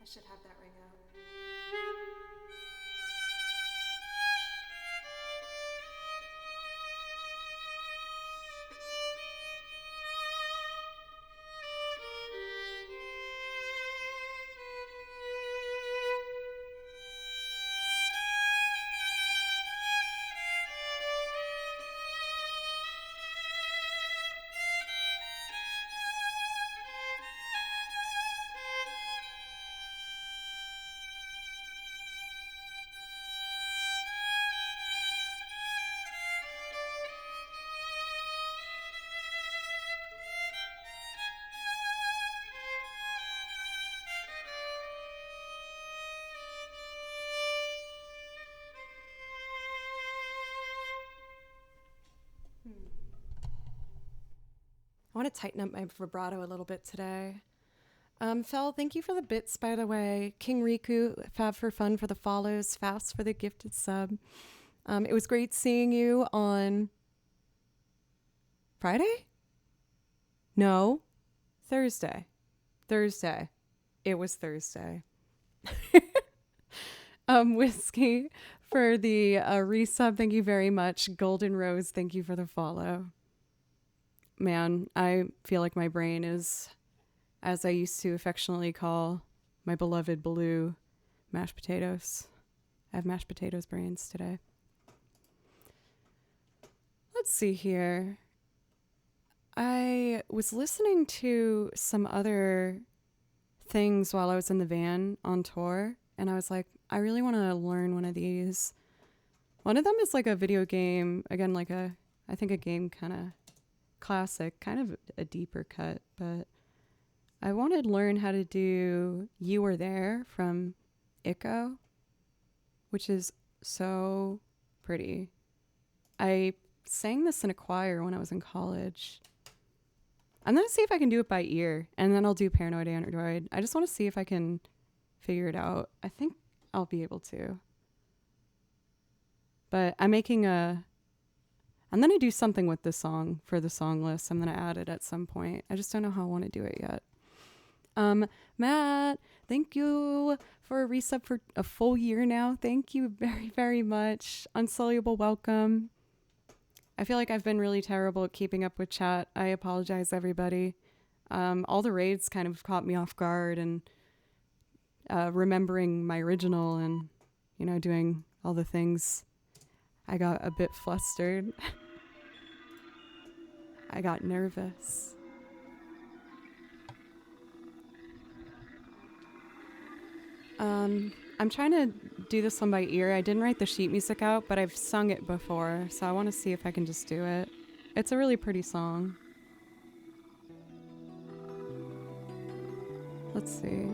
Should have that ring out. I want to tighten up my vibrato a little bit today. Fel, thank you for the bits, by the way. King Riku, Fab for Fun for the follows, Fast for the gifted sub. It was great seeing you on Friday? No. Thursday. Thursday. It was Thursday. Whiskey for the resub. Thank you very much. Golden Rose, thank you for the follow. Man, I feel like my brain is, as I used to affectionately call my beloved blue, mashed potatoes. I have mashed potatoes brains today. Let's see here. I was listening to some other things while I was in the van on tour, and I was like, I really want to learn one of these. One of them is like a video game, again, like I think a game kind of classic, kind of a deeper cut, but I wanted to learn how to do You Were There from Ico, which is so pretty. I sang this in a choir when I was in college. I'm going to see if I can do it by ear, and then I'll do Paranoid Android. I just want to see if I can figure it out. I think I'll be able to. But I'm going to do something with this song for the song list. I'm going to add it at some point. I just don't know how I want to do it yet. Matt, thank you for a resub for a full year now. Thank you very, very much. Unsoluble welcome. I feel like I've been really terrible at keeping up with chat. I apologize, everybody. All the raids kind of caught me off guard, and remembering my original and, doing all the things, I got a bit flustered. I got nervous. I'm trying to do this one by ear. I didn't write the sheet music out, but I've sung it before, so I want to see if I can just do it. It's a really pretty song. Let's see.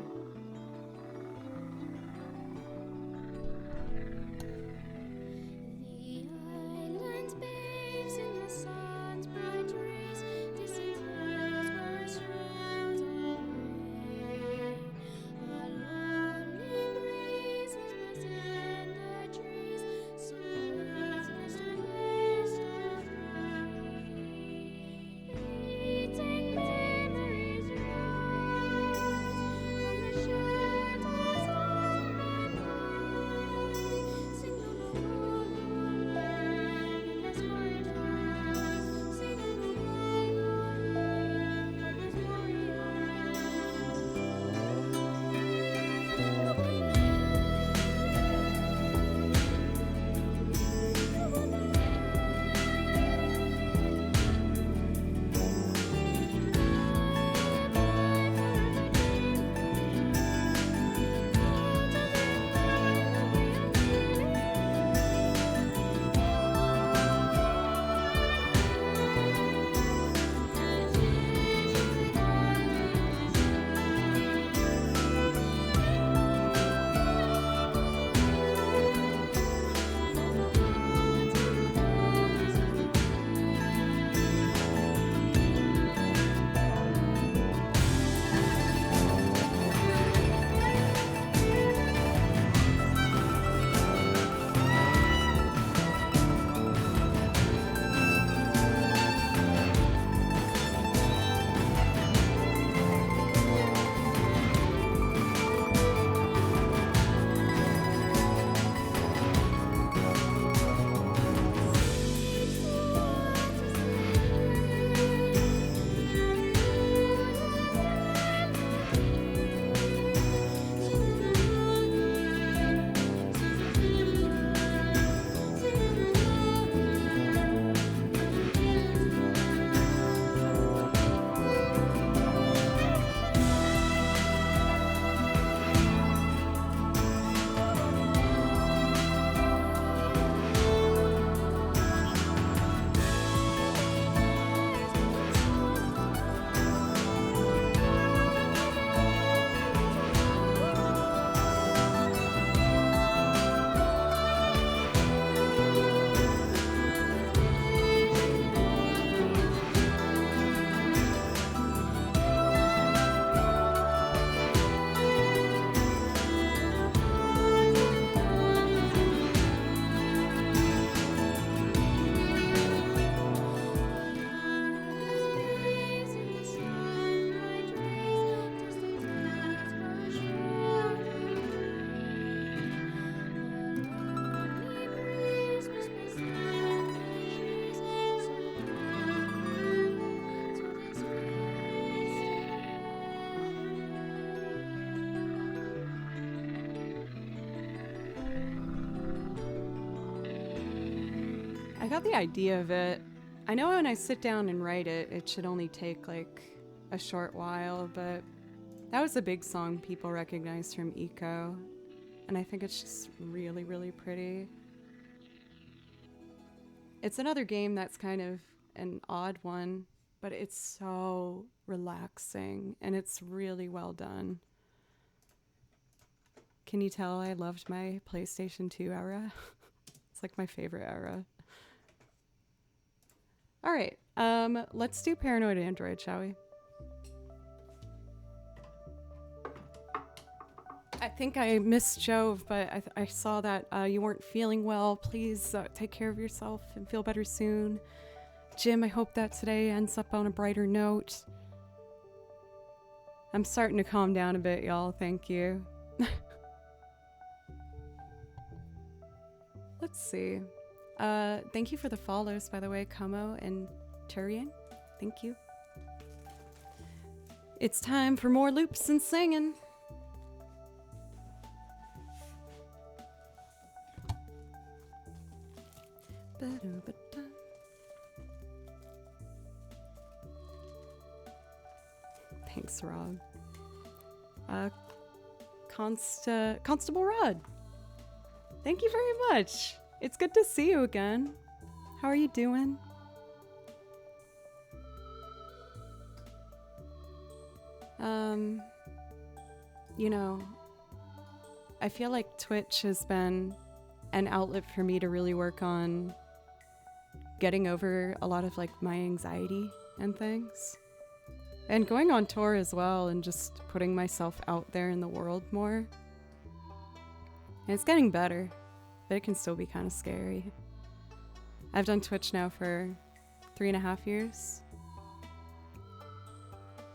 got the idea of it. I know when I sit down and write it, it should only take like a short while, but that was a big song people recognize from Eco, and I think it's just really, really pretty. It's another game that's kind of an odd one, but it's so relaxing and it's really well done. Can you tell I loved my PlayStation 2 era? It's like my favorite era. All right, let's do Paranoid Android, shall we? I think I missed Jove, but I saw that you weren't feeling well. Please take care of yourself and feel better soon. Jim, I hope that today ends up on a brighter note. I'm starting to calm down a bit, y'all. Thank you. Let's see. Thank you for the follows, by the way, Como and Turian. Thank you. It's time for more loops and singing. Thanks, Rob. Constable Rod. Thank you very much. It's good to see you again. How are you doing? You know, I feel like Twitch has been an outlet for me to really work on getting over a lot of like my anxiety and things. And going on tour as well and just putting myself out there in the world more. And it's getting better, but it can still be kind of scary. I've done Twitch now for 3.5 years.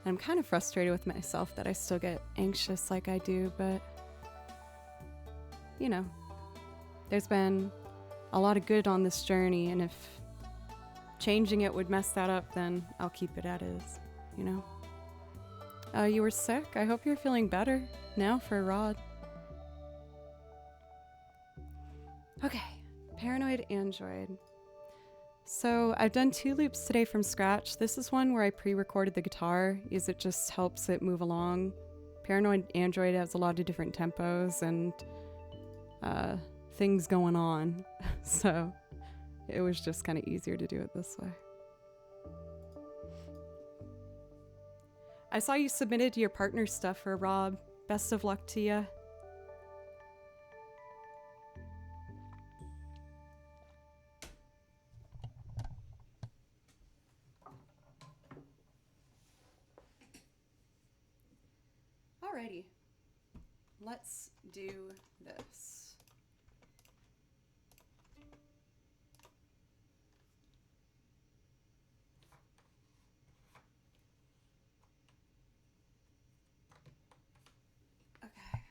And I'm kind of frustrated with myself that I still get anxious like I do, but you know, there's been a lot of good on this journey, and if changing it would mess that up, then I'll keep it as is, you know? You were sick? I hope you're feeling better now for Rod. Okay, Paranoid Android. So I've done 2 loops today from scratch. This is one where I pre-recorded the guitar, as it just helps it move along. Paranoid Android has a lot of different tempos and things going on, so it was just kind of easier to do it this way. I saw you submitted your partner stuff for Rob. Best of luck to you. Alrighty, let's do this. Okay.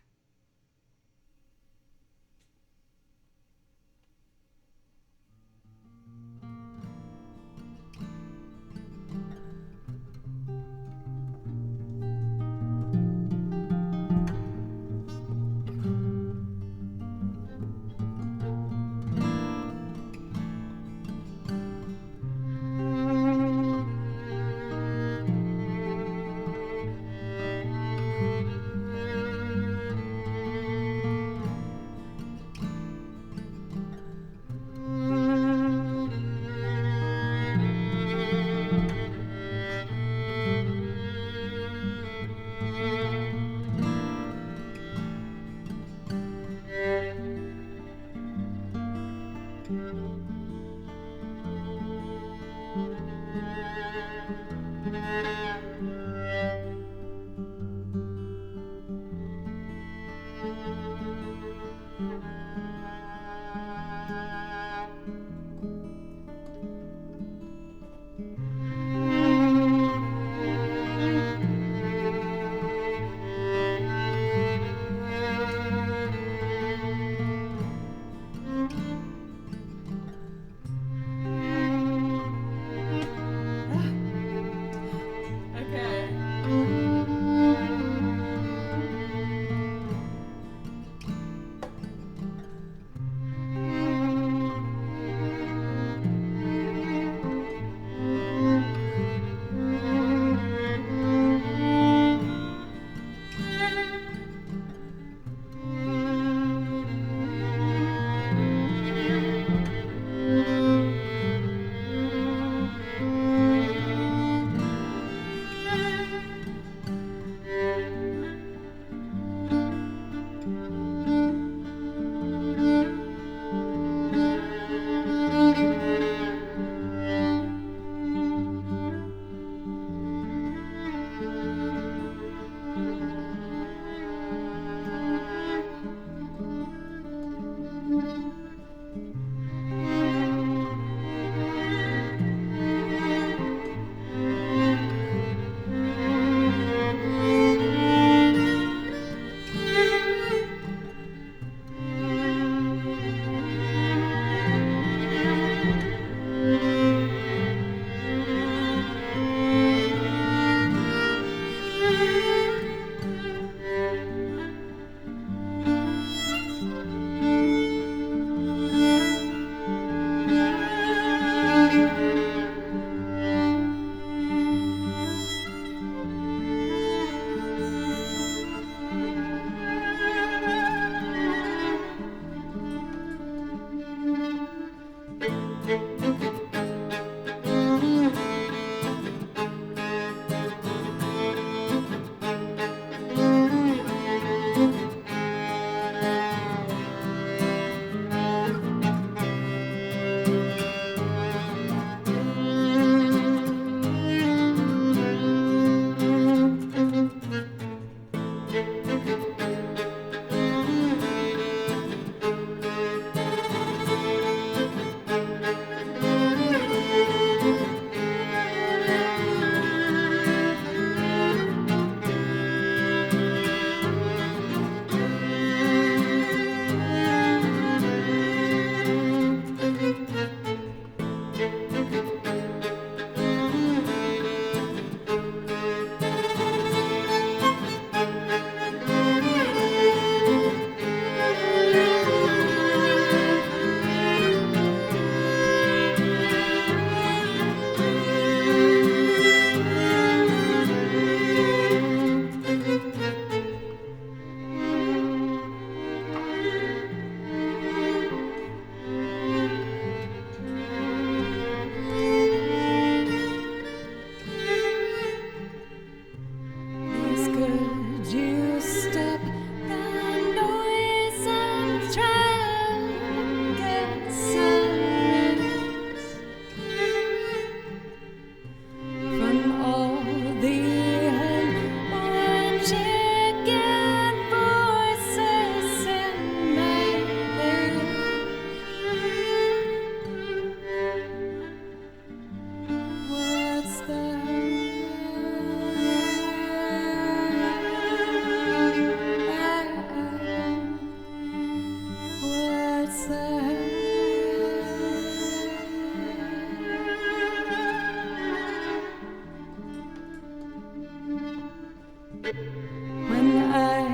When I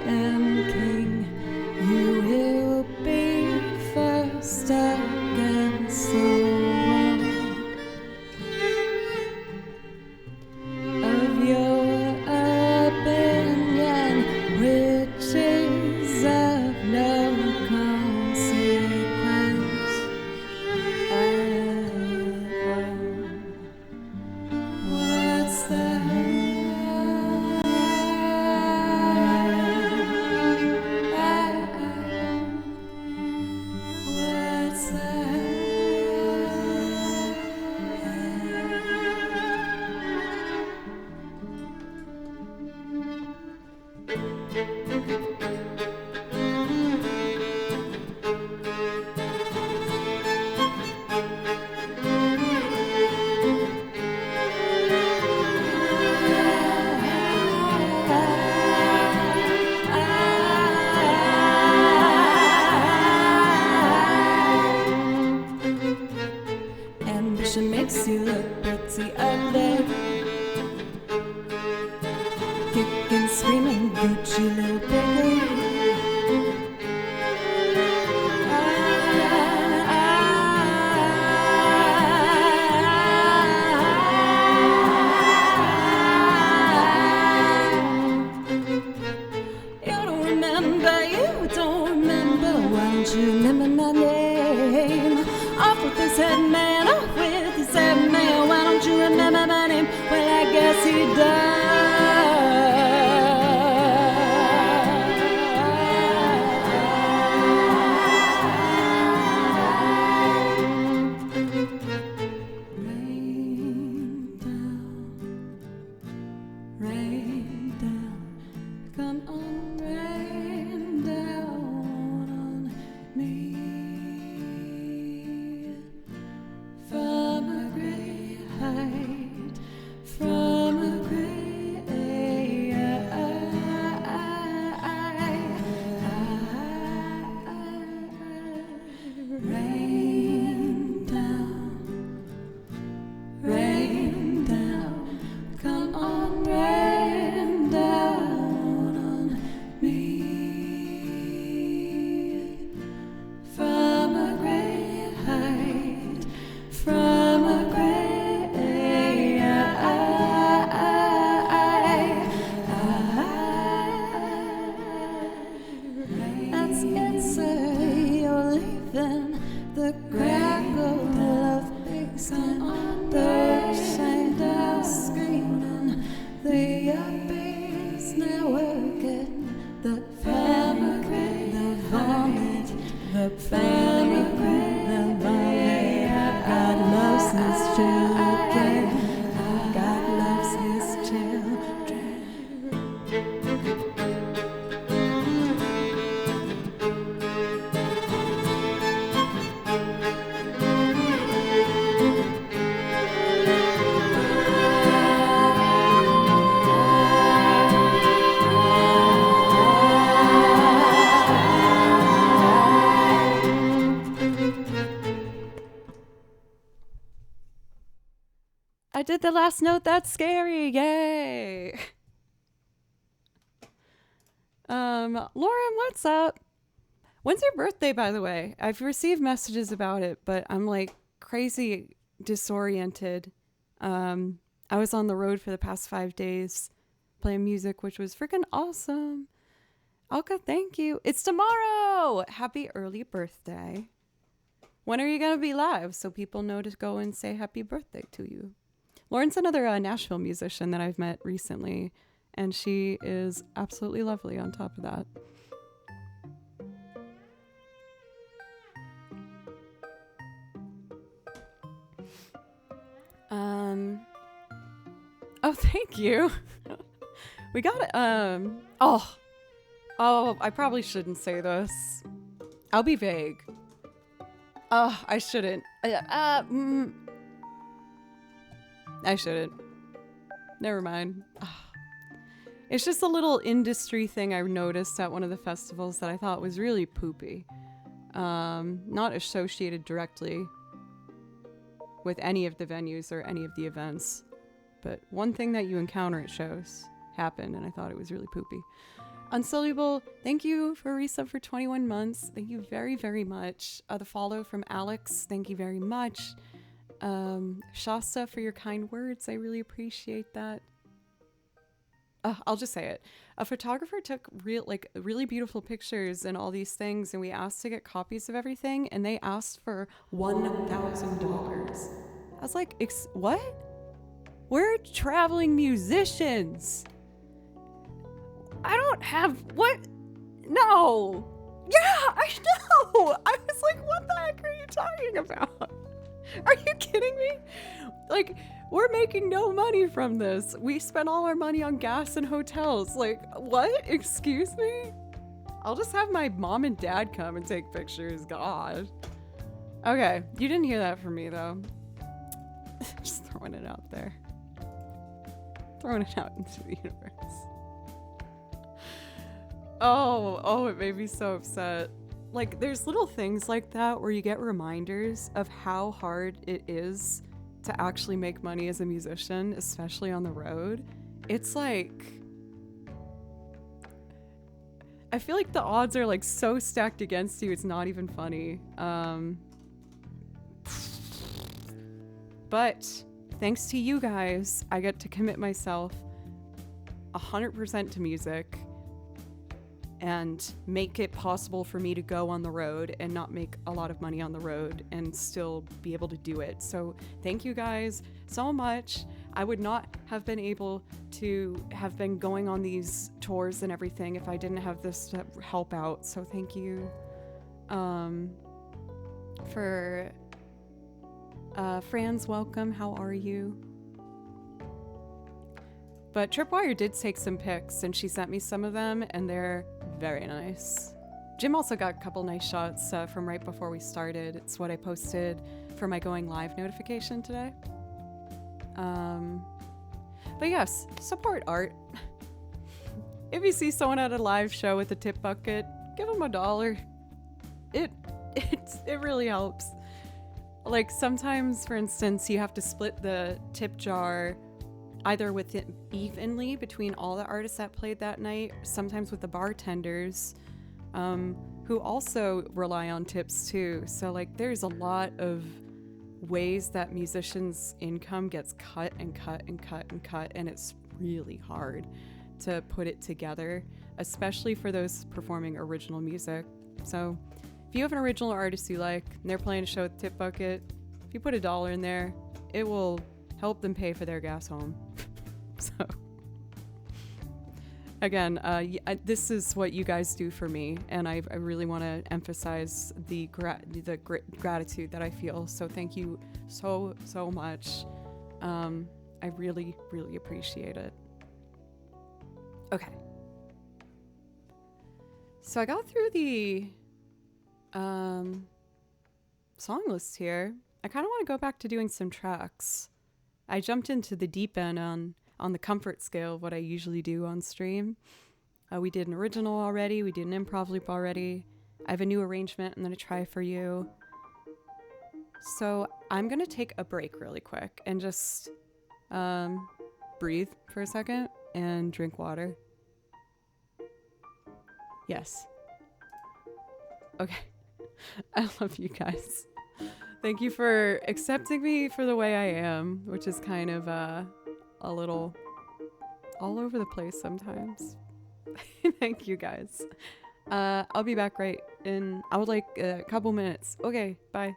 am king, you will be first against the wall of your opinion, which is of no consequence at all. What's that? What's that? Ambition makes you look pretty ugly. Kicking, screaming, Gucci little piggy. You don't remember, why don't you remember my name? Off with this head man, off with this head man, why don't you remember my name? Well, I guess he Rain down, come on, rain down on me from a great height, from a great rain down, come on, rain down on me from a great height, from a great that's it, sir, you're leaving the crackle of bacon, the shine down screaming, the yuppies now working, the family, the vomit, the family, the vomit. God loves his children. God loves his children. I did the last note. That's scary. Yay. Lauren, what's up? When's your birthday, by the way? I've received messages about it, but I'm like crazy disoriented. I was on the road for the past 5 days playing music, which was freaking awesome. Alka, thank you. It's tomorrow. Happy early birthday. When are you going to be live so people know to go and say happy birthday to you? Lauren's another Nashville musician that I've met recently, and she is absolutely lovely on top of that. Oh, thank you. We got it. Oh, I probably shouldn't say this. I'll be vague. Oh, I shouldn't. I shouldn't. Never mind. It's just a little industry thing I noticed at one of the festivals that I thought was really poopy. Not associated directly with any of the venues or any of the events, but one thing that you encounter at shows happened, and I thought it was really poopy. Unsoluble, thank you for a resub for 21 months. Thank you very, very much. The follow from Alex, thank you very much. Shasta, for your kind words. I really appreciate that. I'll just say it. A photographer took really beautiful pictures and all these things, and we asked to get copies of everything, and they asked for $1,000. I was like, what? We're traveling musicians. I don't have what? No. Yeah, I know. I was like, what the heck are you talking about? Are you kidding me? Like, we're making no money from this. We spent all our money on gas and hotels. Like, what? Excuse me? I'll just have my mom and dad come and take pictures. God. Okay, you didn't hear that from me, though. Just throwing it out there. Throwing it out into the universe. Oh, it made me so upset. Like, there's little things like that where you get reminders of how hard it is to actually make money as a musician, especially on the road. It's like, I feel like the odds are like so stacked against you, it's not even funny. But thanks to you guys, I get to commit myself 100% to music and make it possible for me to go on the road and not make a lot of money on the road and still be able to do it. So thank you guys so much. I would not have been able to have been going on these tours and everything if I didn't have this to help out. So thank you. For Franz, welcome. How are you? But Tripwire did take some pics, and she sent me some of them, and they're very nice. Jim also got a couple nice shots from right before we started. It's what I posted for my going live notification today. But yes, support art. If you see someone at a live show with a tip bucket, give them $1. It really helps. Like sometimes, for instance, you have to split the tip jar either with it evenly between all the artists that played that night, sometimes with the bartenders, who also rely on tips too. So like there's a lot of ways that musicians' income gets cut and cut and cut and cut, and it's really hard to put it together, especially for those performing original music. So if you have an original artist you like and they're playing a show with Tip Bucket, if you put $1 in there, it will help them pay for their gas home. So again, this is what you guys do for me, and I really want to emphasize the gratitude that I feel. So thank you so much. I really appreciate it. Okay, so I got through the song list here. I kind of want to go back to doing some tracks. I jumped into the deep end on the comfort scale of what I usually do on stream. We did an original already. We did an improv loop already. I have a new arrangement I'm going to try for you. So I'm going to take a break really quick and just breathe for a second and drink water. Yes. Okay. I love you guys. Thank you for accepting me for the way I am, which is kind of a little all over the place sometimes. Thank you guys. I'll be back right in, I would like a couple minutes. Okay, bye.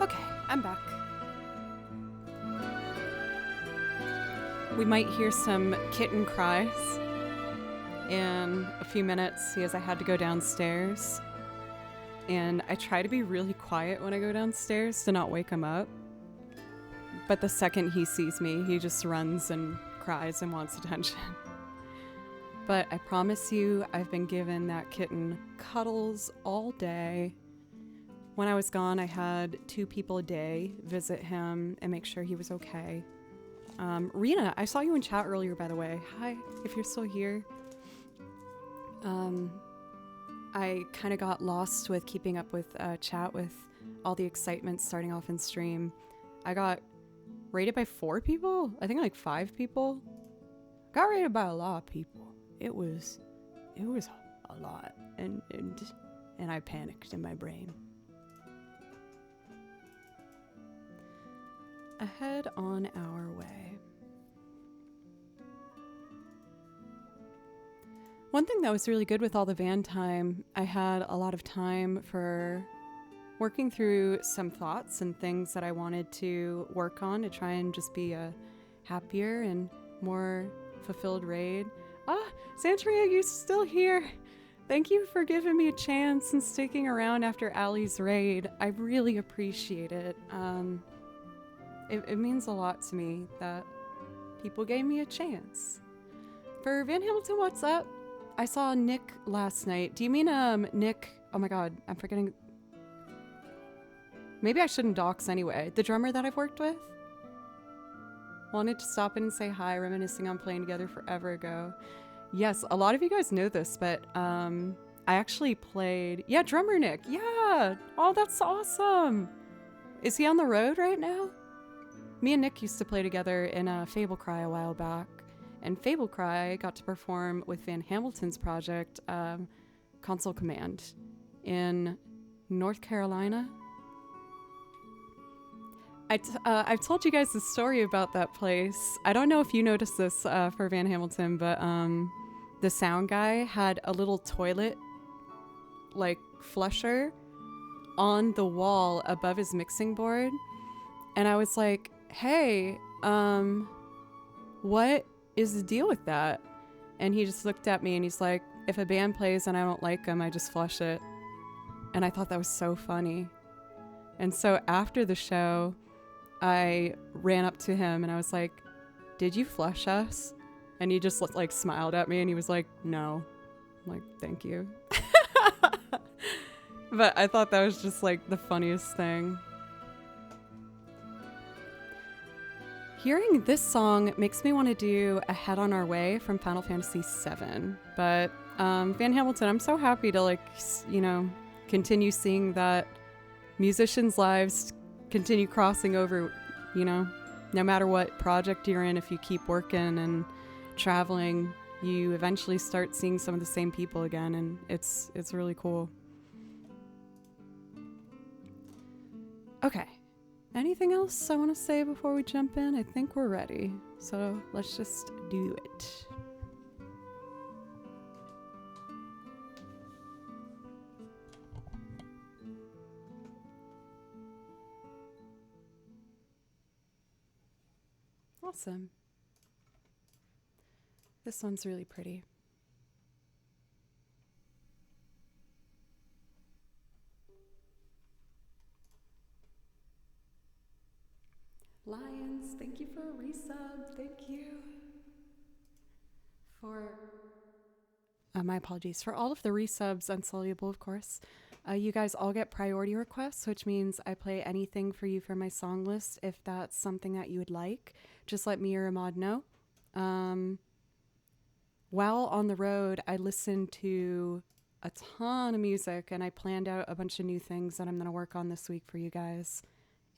Okay, I'm back. We might hear some kitten cries in a few minutes because I had to go downstairs. And I try to be really quiet when I go downstairs to not wake him up. But the second he sees me, he just runs and cries and wants attention. But I promise you, I've been giving that kitten cuddles all day. When I was gone, I had 2 people a day visit him and make sure he was okay. Rena, I saw you in chat earlier, by the way. Hi, if you're still here. I kind of got lost with keeping up with chat with all the excitement starting off in stream. I got rated by 4 people? I think like 5 people. Got rated by a lot of people. It was a lot, and I panicked in my brain. Ahead on our way. One thing that was really good with all the van time, I had a lot of time for working through some thoughts and things that I wanted to work on to try and just be a happier and more fulfilled raid. Santria, you still here? Thank you for giving me a chance and sticking around after Allie's raid. I really appreciate it. It means a lot to me that people gave me a chance. For Van Hamilton, what's up? I saw Nick last night. Do you mean Nick? Oh my god, I'm forgetting. Maybe I shouldn't dox anyway. The drummer that I've worked with? Wanted to stop in and say hi, reminiscing on playing together forever ago. Yes, a lot of you guys know this, but I actually played... Yeah, drummer Nick. Yeah! Oh, that's awesome! Is he on the road right now? Me and Nick used to play together in Fable Cry a while back, and Fable Cry got to perform with Van Hamilton's project, Console Command, in North Carolina. I've told you guys the story about that place. I don't know if you noticed this for Van Hamilton, but the sound guy had a little toilet, like, flusher on the wall above his mixing board, and I was like, hey, what is the deal with that? And he just looked at me and he's like, if a band plays and I don't like them, I just flush it. And I thought that was so funny. And so after the show, I ran up to him and I was like, "Did you flush us?" And he just like smiled at me and he was like, "No." I'm like, "Thank you." But I thought that was just like the funniest thing. Hearing this song makes me want to do A Head on Our Way from Final Fantasy VII. But Van Hamilton, I'm so happy to continue seeing that musicians' lives continue crossing over, no matter what project you're in. If you keep working and traveling, you eventually start seeing some of the same people again, and it's really cool. Okay. Anything else I want to say before we jump in? I think we're ready. So let's just do it. Awesome. This one's really pretty. Lions, thank you for a resub. Thank you for my apologies for all of the resubs. Unsoluble, of course. You guys all get priority requests, which means I play anything for you from my song list. If that's something that you would like, just let me or Ahmad know. While on the road, I listened to a ton of music and I planned out a bunch of new things that I'm going to work on this week for you guys.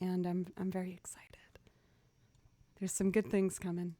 And I'm very excited. There's some good things coming.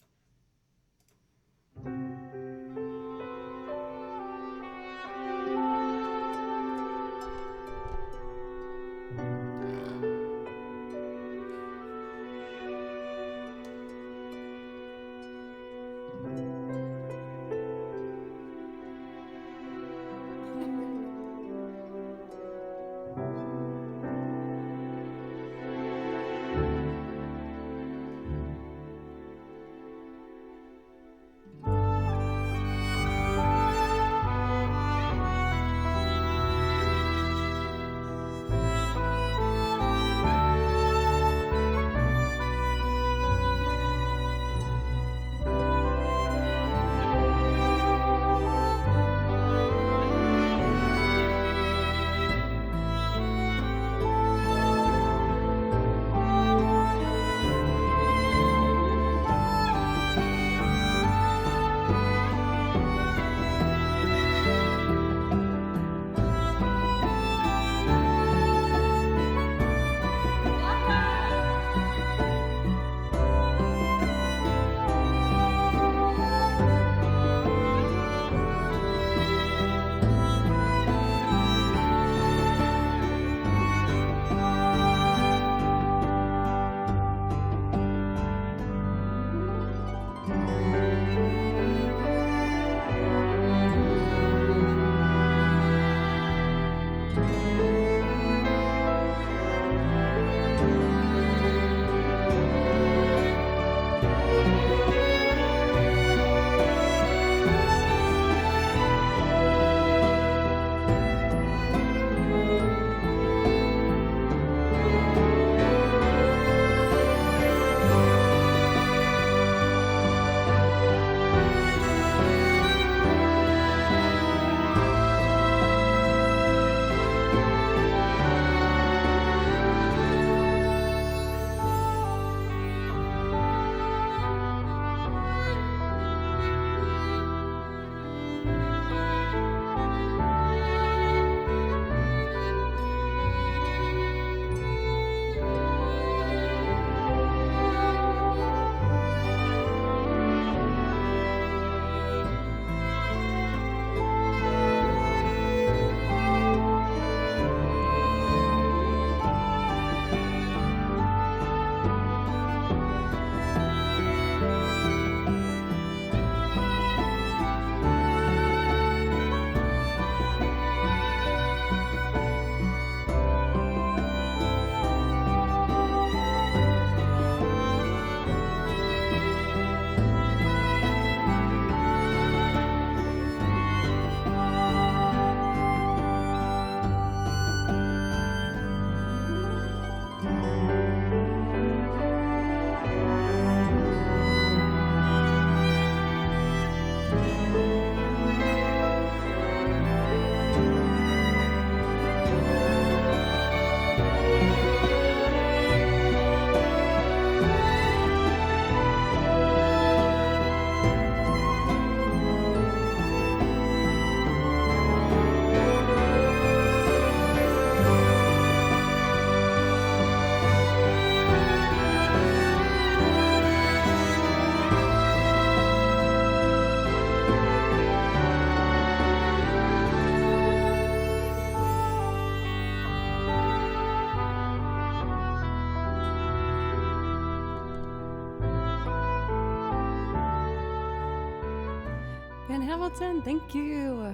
Hamilton, thank you.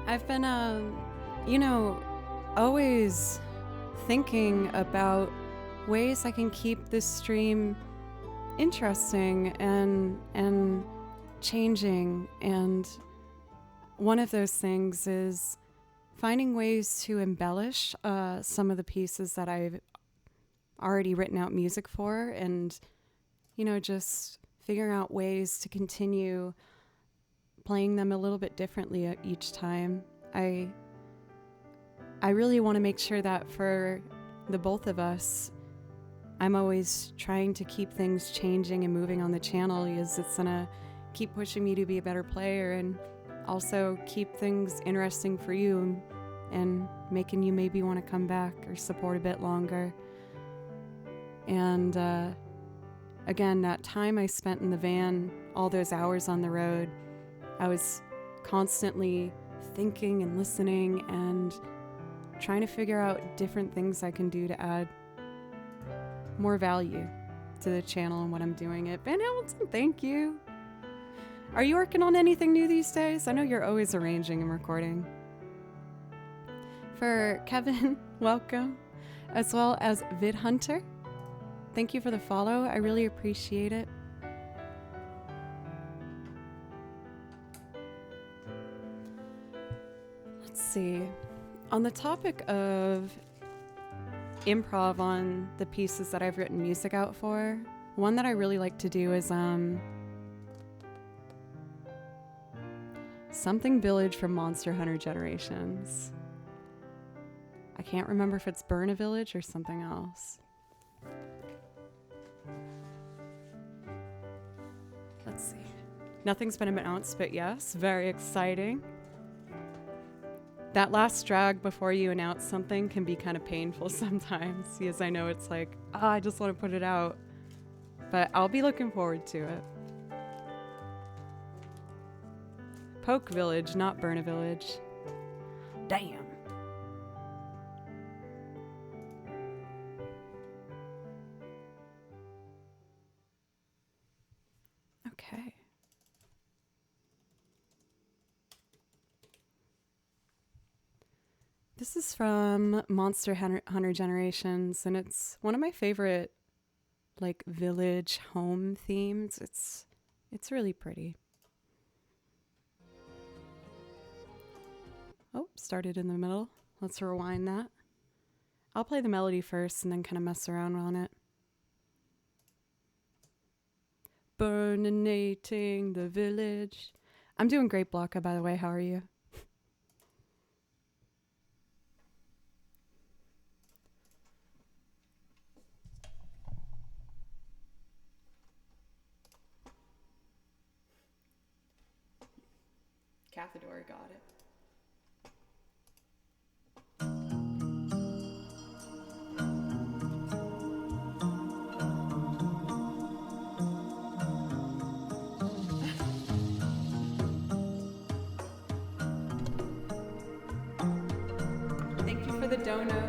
I've been, always thinking about ways I can keep this stream interesting and changing, and one of those things is finding ways to embellish some of the pieces that I've already written out music for, and just figuring out ways to continue playing them a little bit differently each time. I really want to make sure that for the both of us, I'm always trying to keep things changing and moving on the channel, because it's gonna keep pushing me to be a better player, and also keep things interesting for you and making you maybe want to come back or support a bit longer. And again, that time I spent in the van, all those hours on the road, I was constantly thinking and listening and trying to figure out different things I can do to add more value to the channel and what I'm doing. At Van Hamilton, thank you. Are you working on anything new these days? I know you're always arranging and recording. For Kevin, welcome, as well as Vid Hunter. Thank you for the follow. I really appreciate it. Let's see. On the topic of improv on the pieces that I've written music out for, one that I really like to do is Something Village from Monster Hunter Generations. I can't remember if it's Burn a Village or something else. Let's see. Nothing's been announced, but yes, very exciting. That last drag before you announce something can be kind of painful sometimes, because I know it's like, I just want to put it out. But I'll be looking forward to it. Poke Village, not Burn a Village. Damn. Okay. This is from Monster Hunter Generations, and it's one of my favorite, like, village home themes. It's really pretty. Oh, started in the middle. Let's rewind that. I'll play the melody first and then kind of mess around on it. Burninating the village. I'm doing great, Blanca, by the way. How are you? Cathedor got it. Thank you for the dono.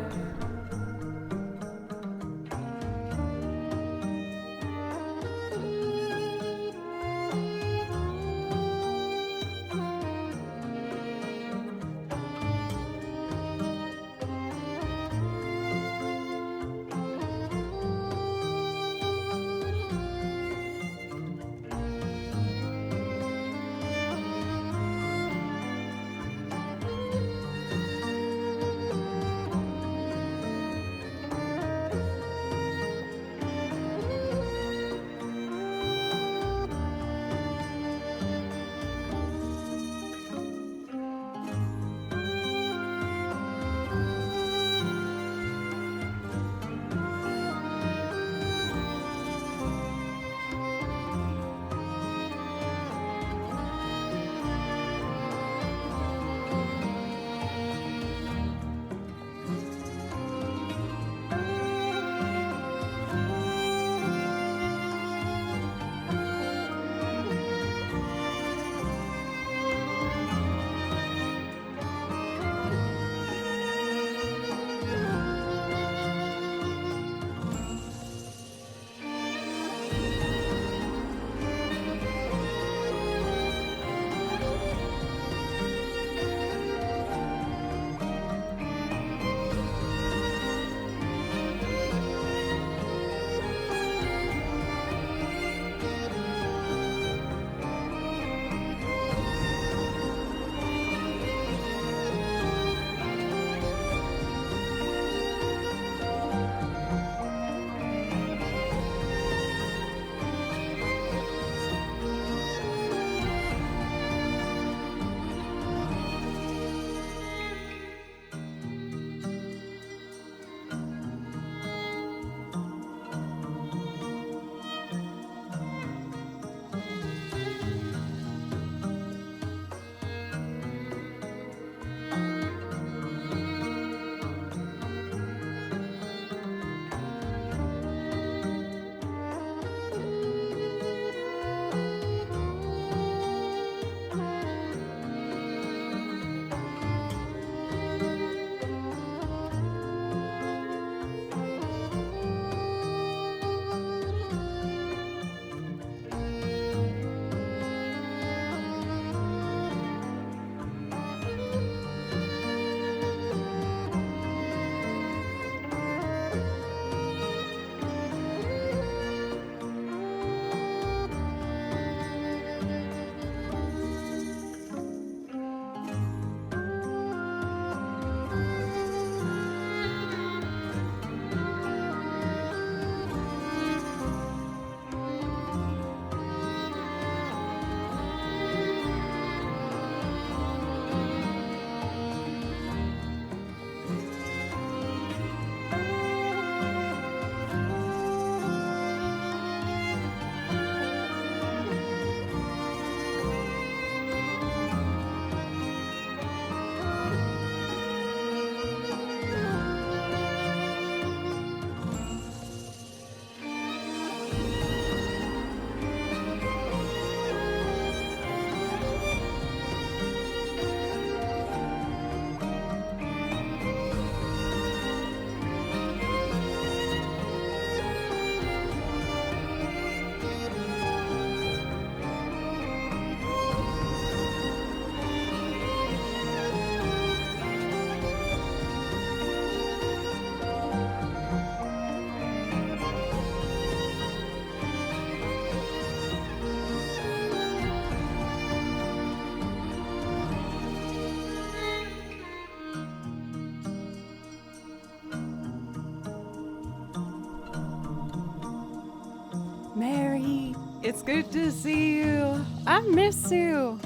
Mary, it's good to see you. I miss you.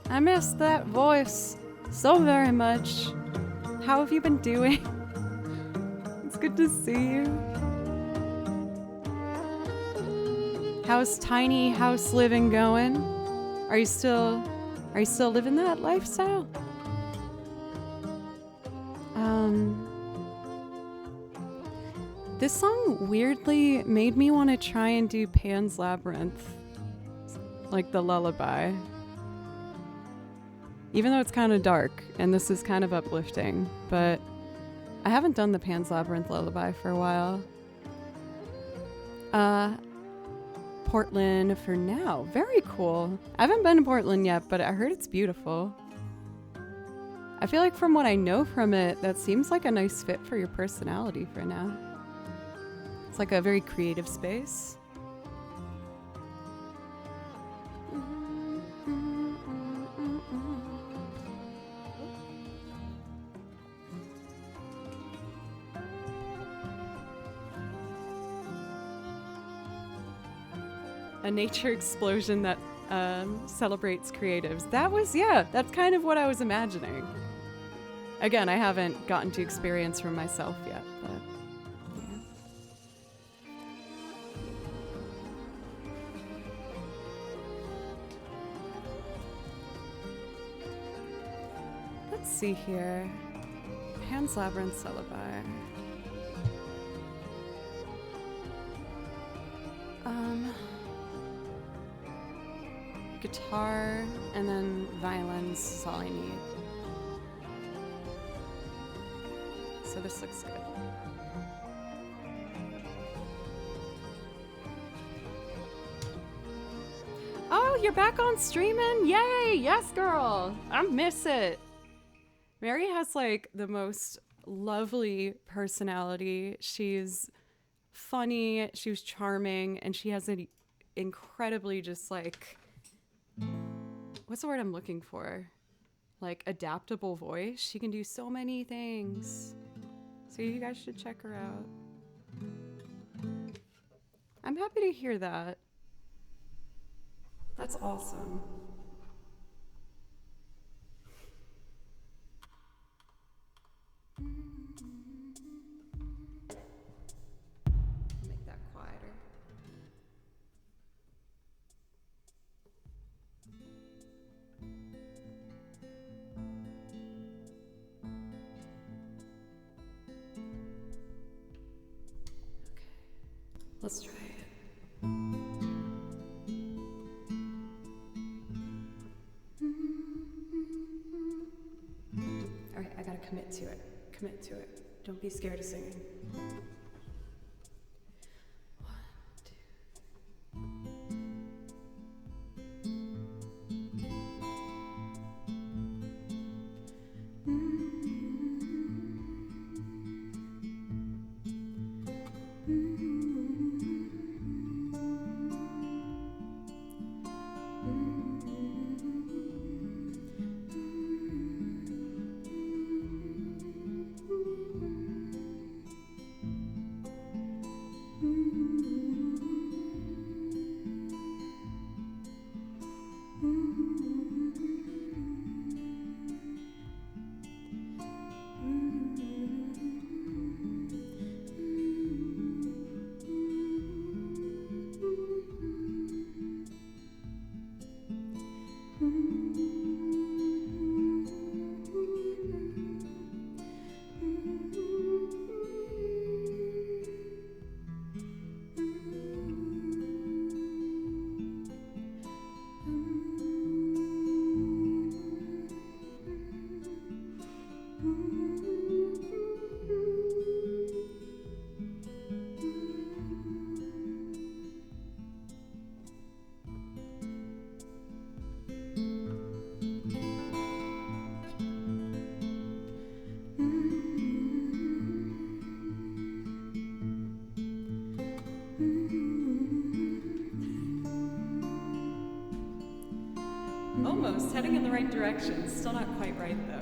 I miss that voice so very much. How have you been doing? It's good to see you. How's tiny house living going? Are you still living that lifestyle? This song weirdly made me want to try and do Pan's Labyrinth, like the lullaby. Even though it's kind of dark and this is kind of uplifting, but I haven't done the Pan's Labyrinth lullaby for a while. Portland for now. Very cool. I haven't been to Portland yet, but I heard it's beautiful. I feel like from what I know from it, that seems like a nice fit for your personality for now. It's like a very creative space. A nature explosion that celebrates creatives. That's kind of what I was imagining. Again, I haven't gotten to experience for myself yet, but yeah. Let's see here. Pan's Labyrinth lullaby. Guitar and then violins is all I need. So this looks good. Oh, you're back on streaming? Yay! Yes, girl! I miss it. Mary has like the most lovely personality. She's funny, she was charming, and she has an incredibly just like, what's the word I'm looking for? Like adaptable voice. She can do so many things. So you guys should check her out. I'm happy to hear that. That's awesome. Make that quieter. Let's try it. All right, I gotta commit to it. Commit to it. Don't be scared of singing. Almost heading in the right direction. Still not quite right though.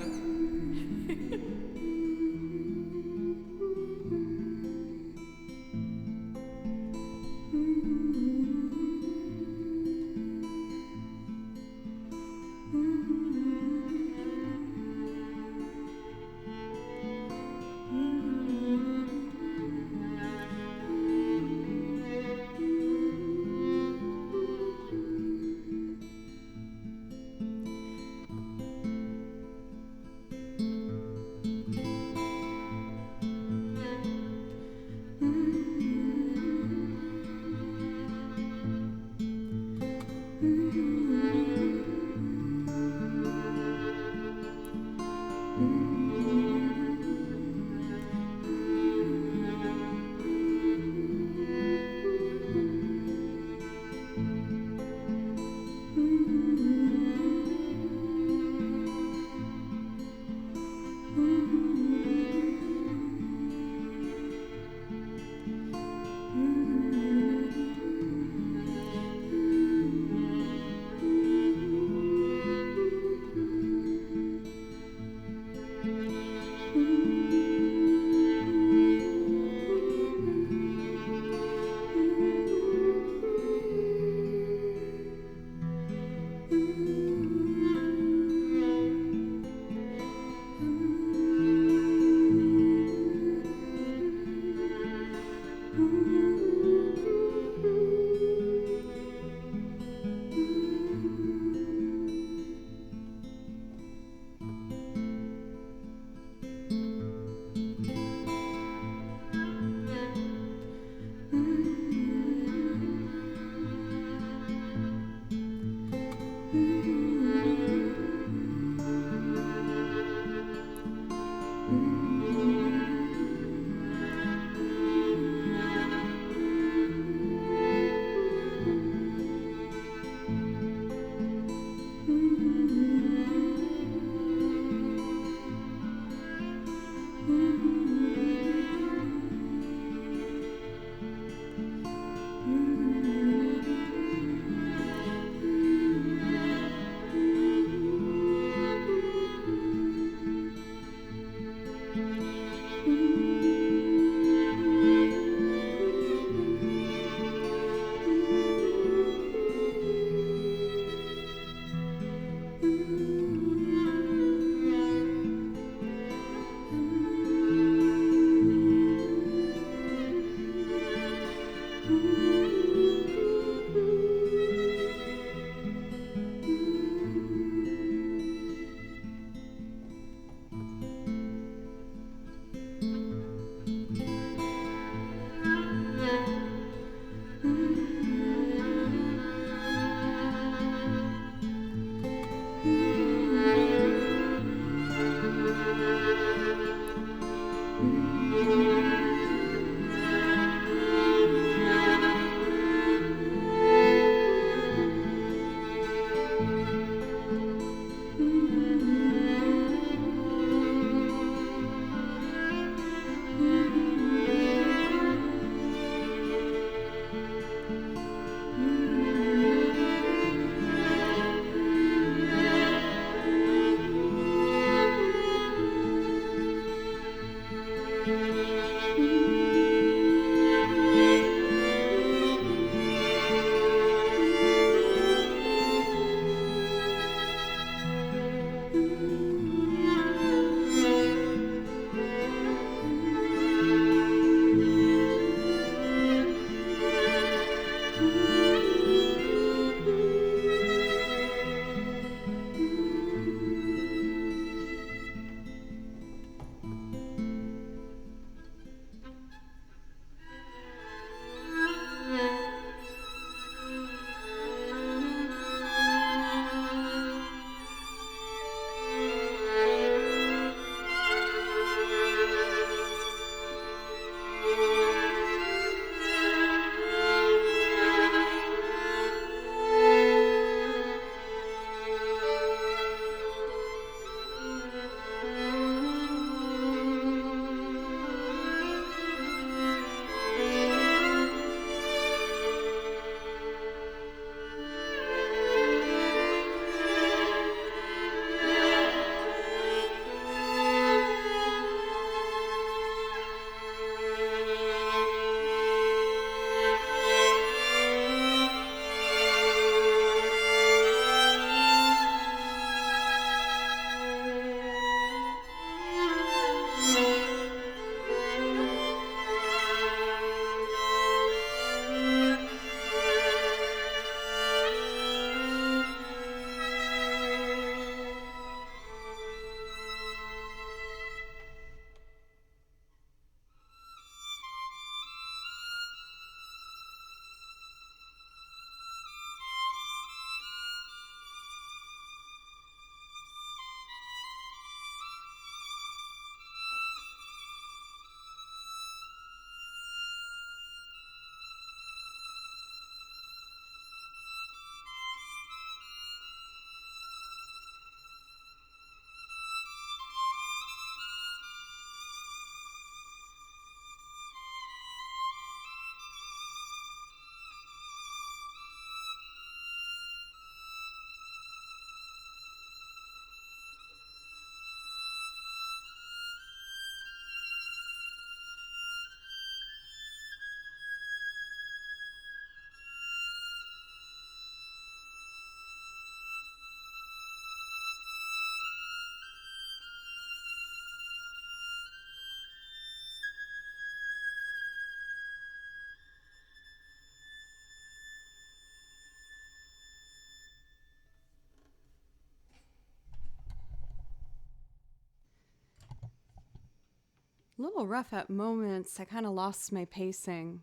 A little rough at moments. I kind of lost my pacing.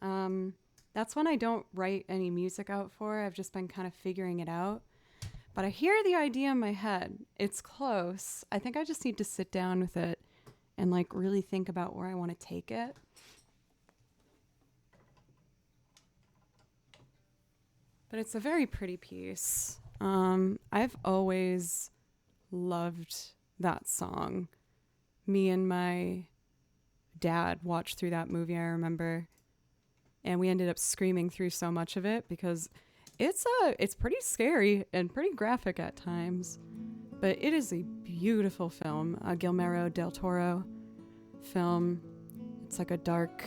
That's when I don't write any music out for. I've just been kind of figuring it out. But I hear the idea in my head. It's close. I think I just need to sit down with it and like really think about where I want to take it. But it's a very pretty piece. I've always loved that song. Me and my dad watched through that movie, I remember. And we ended up screaming through so much of it because it's pretty scary and pretty graphic at times. But it is a beautiful film, a Guillermo del Toro film. It's like a dark,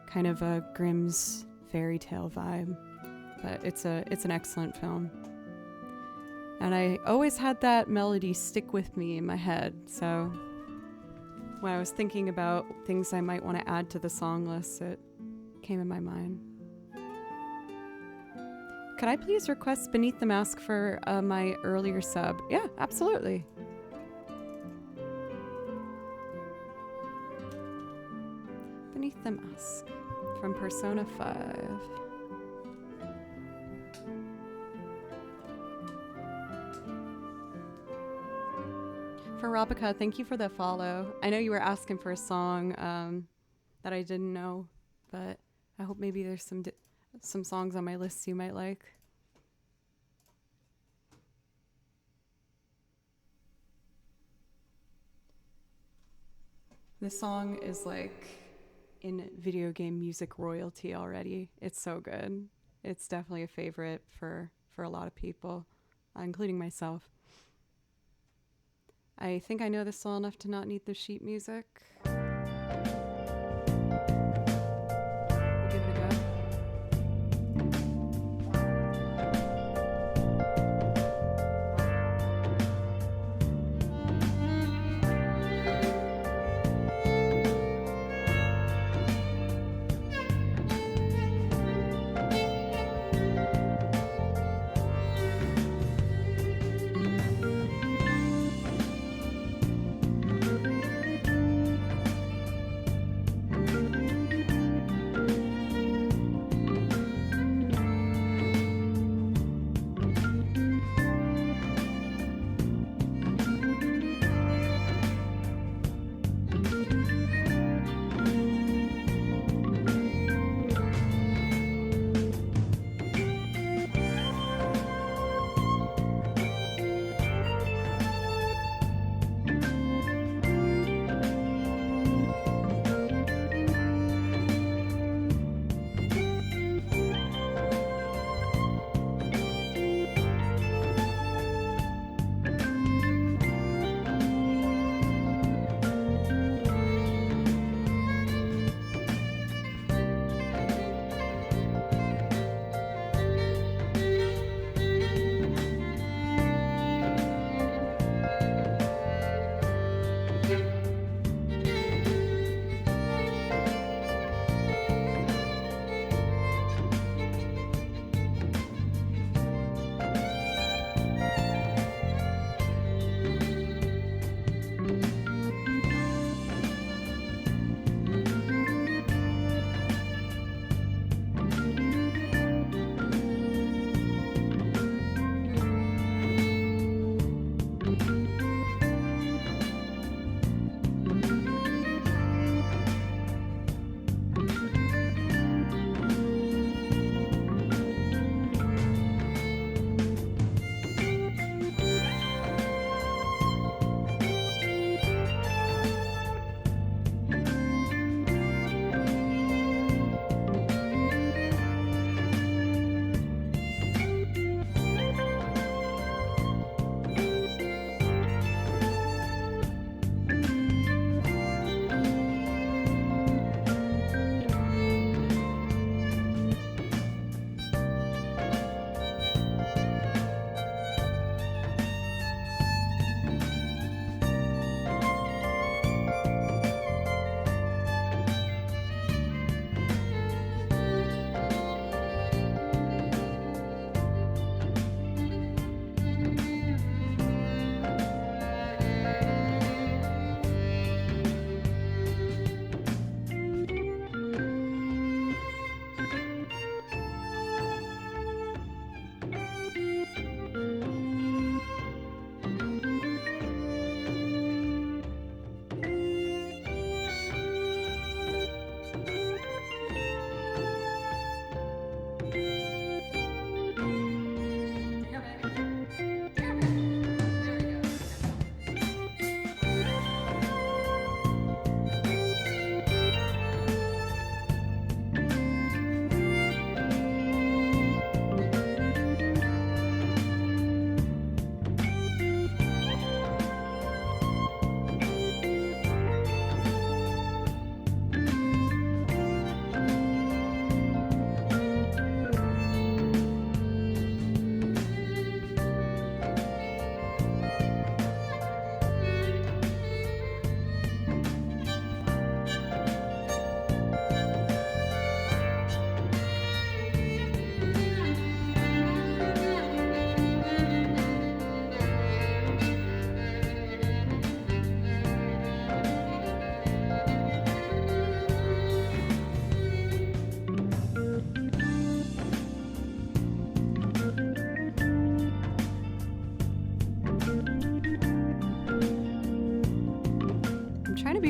kind of a Grimm's fairy tale vibe. But it's an excellent film. And I always had that melody stick with me in my head. So when I was thinking about things I might want to add to the song list, it came in my mind. Could I please request Beneath the Mask for my earlier sub? Yeah, absolutely. Beneath the Mask from Persona 5. For Robika, thank you for the follow. I know you were asking for a song that I didn't know, but I hope maybe there's some songs on my list you might like. This song is like in video game music royalty already. It's so good. It's definitely a favorite for a lot of people, including myself. I think I know this well enough to not need the sheet music. We'll give it a go.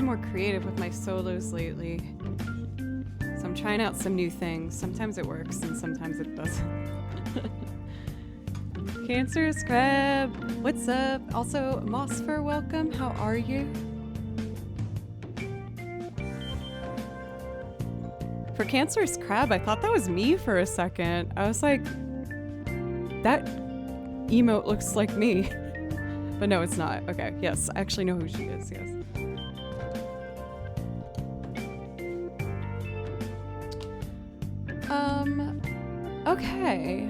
more creative with my solos lately. So I'm trying out some new things. Sometimes it works and sometimes it doesn't. Cancerous Crab, what's up? Also, Mossfur, welcome. How are you? For Cancerous Crab, I thought that was me for a second. I was like, that emote looks like me. But no, it's not. Okay, yes, I actually know who she is, yes. Okay.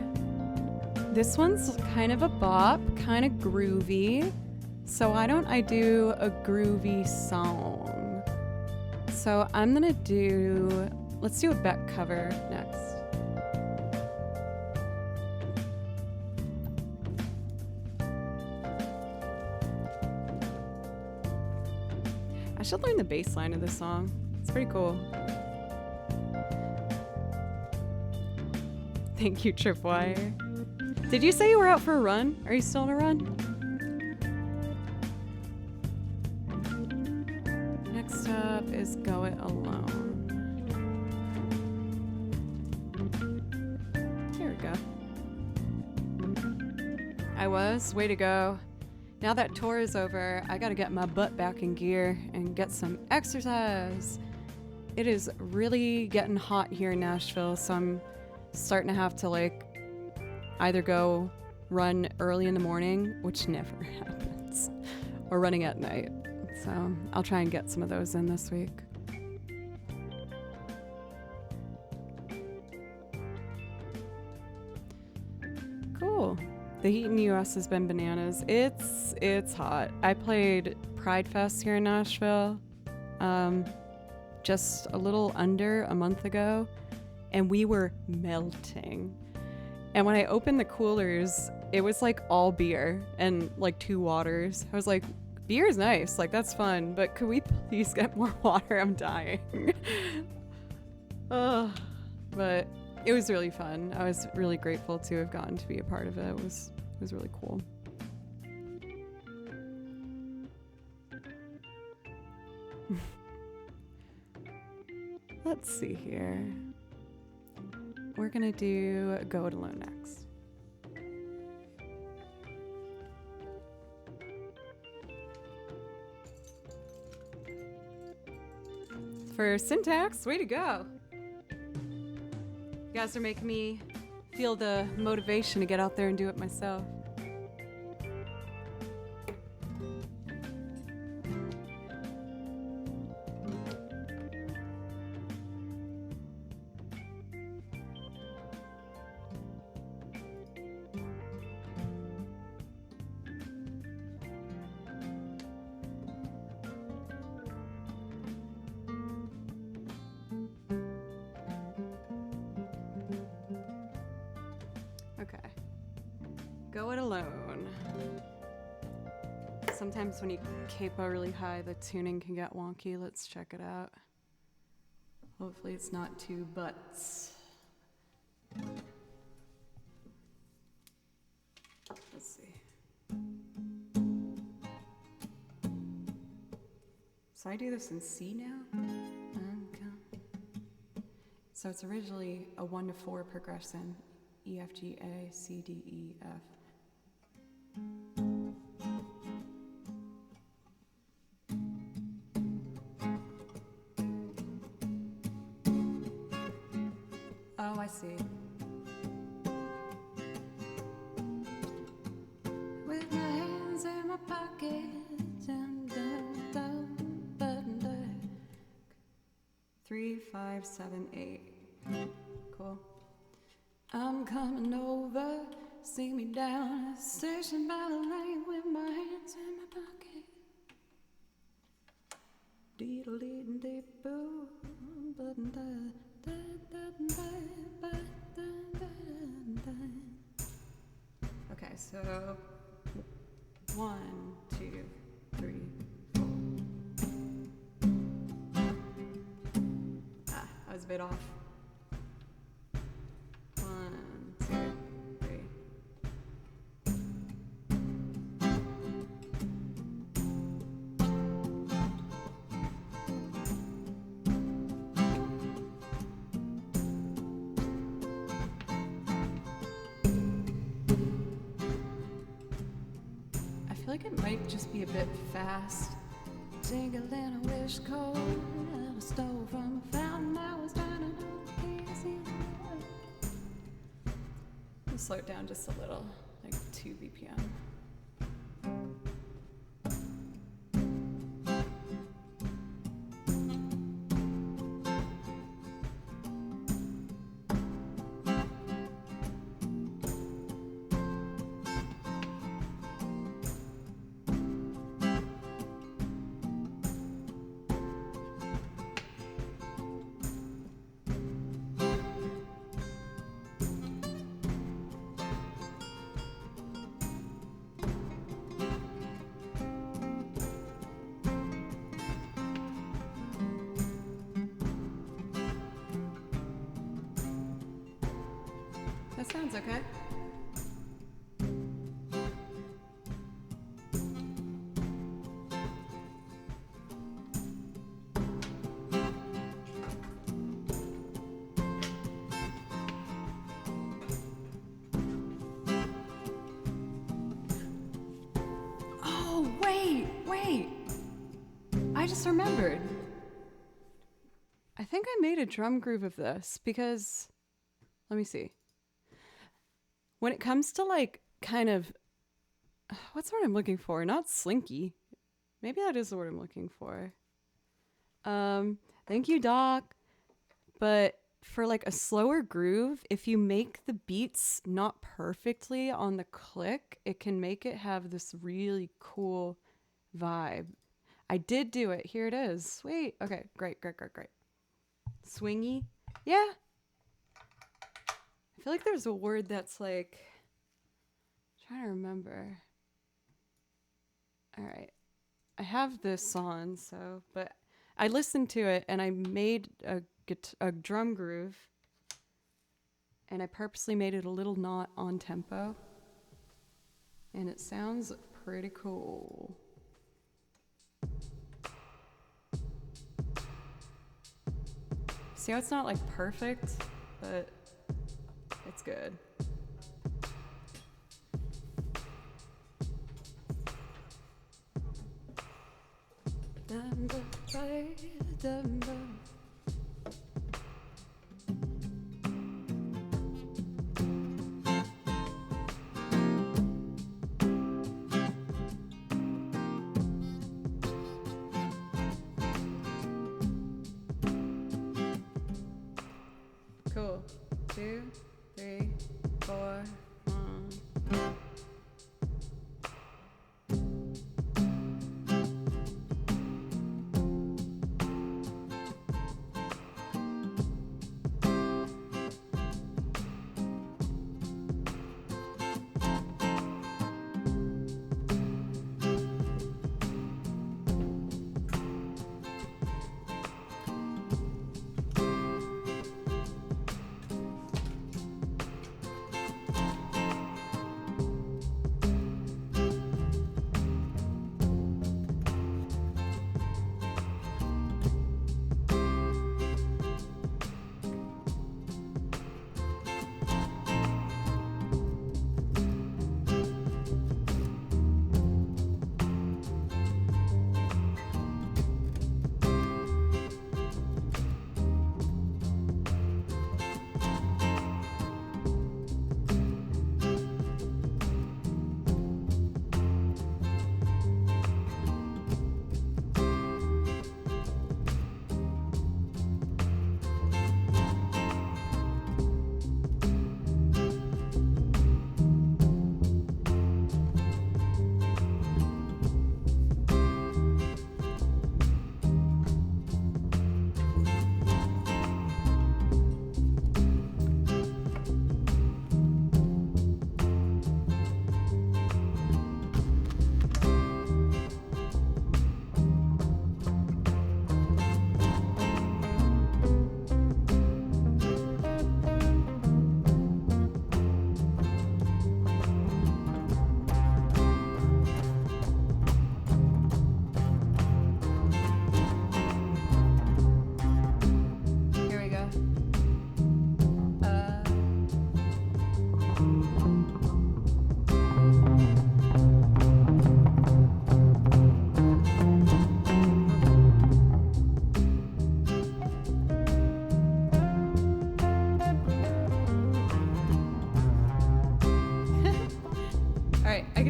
This one's kind of a bop, kind of groovy. So why don't I do a groovy song? So I'm gonna do, let's do a Beck cover next. I should learn the bass line of this song. It's pretty cool. Thank you, Tripwire. Did you say you were out for a run? Are you still on a run? Next up is Go It Alone. Here we go. I was. Way to go. Now that tour is over, I gotta get my butt back in gear and get some exercise. It is really getting hot here in Nashville, so I'm starting to have to like either go run early in the morning, which never happens, or running at night. So I'll try and get some of those in this week. Cool. The heat in the US has been bananas. It's hot. I played Pride Fest here in Nashville just a little under a month ago, and we were melting. And when I opened the coolers, it was like all beer and like 2 waters. I was like, beer is nice, like that's fun, but could we please get more water? I'm dying. But it was really fun. I was really grateful to have gotten to be a part of it. It was really cool. Let's see here. We're gonna do Go It Alone next. For Syntax, way to go. You guys are making me feel the motivation to get out there and do it myself. Go It Alone. Sometimes when you capo really high, the tuning can get wonky. Let's check it out. Hopefully it's not too butts. Let's see. So I do this in C now. So it's originally a 1-4 progression. E, F, G, A, C, D, E, F. Oh, I see. With my hands in my pockets and down, 3, 5, 7, 8. Cool. I'm coming over, see me down at the station by the lane with my hands in my pocket. Deedle-dee-dee-boo, okay, so 1, 2, 3, 4. I was a bit off. 1, 2, 3. it might just be a bit fast. Tingling a wish cold and I stole from a fountain. I was trying to know the easy way. I'll slow it down just a little, like 2 BPM. That sounds okay. Oh, wait. I just remembered. I think I made a drum groove of this because, let me see. When it comes to like kind of, what's the word I'm looking for? Not slinky. Maybe that is the word I'm looking for. Thank you, Doc. But for like a slower groove, if you make the beats not perfectly on the click, it can make it have this really cool vibe. I did do it. Here it is. Sweet. Okay, great. Swingy. Yeah. I feel like there's a word that's like, I'm trying to remember. All right. I have this on, so, but I listened to it and I made a drum groove and I purposely made it a little not on tempo. And it sounds pretty cool. See how it's not like perfect, but it's good. Cool. 2, 3, 4.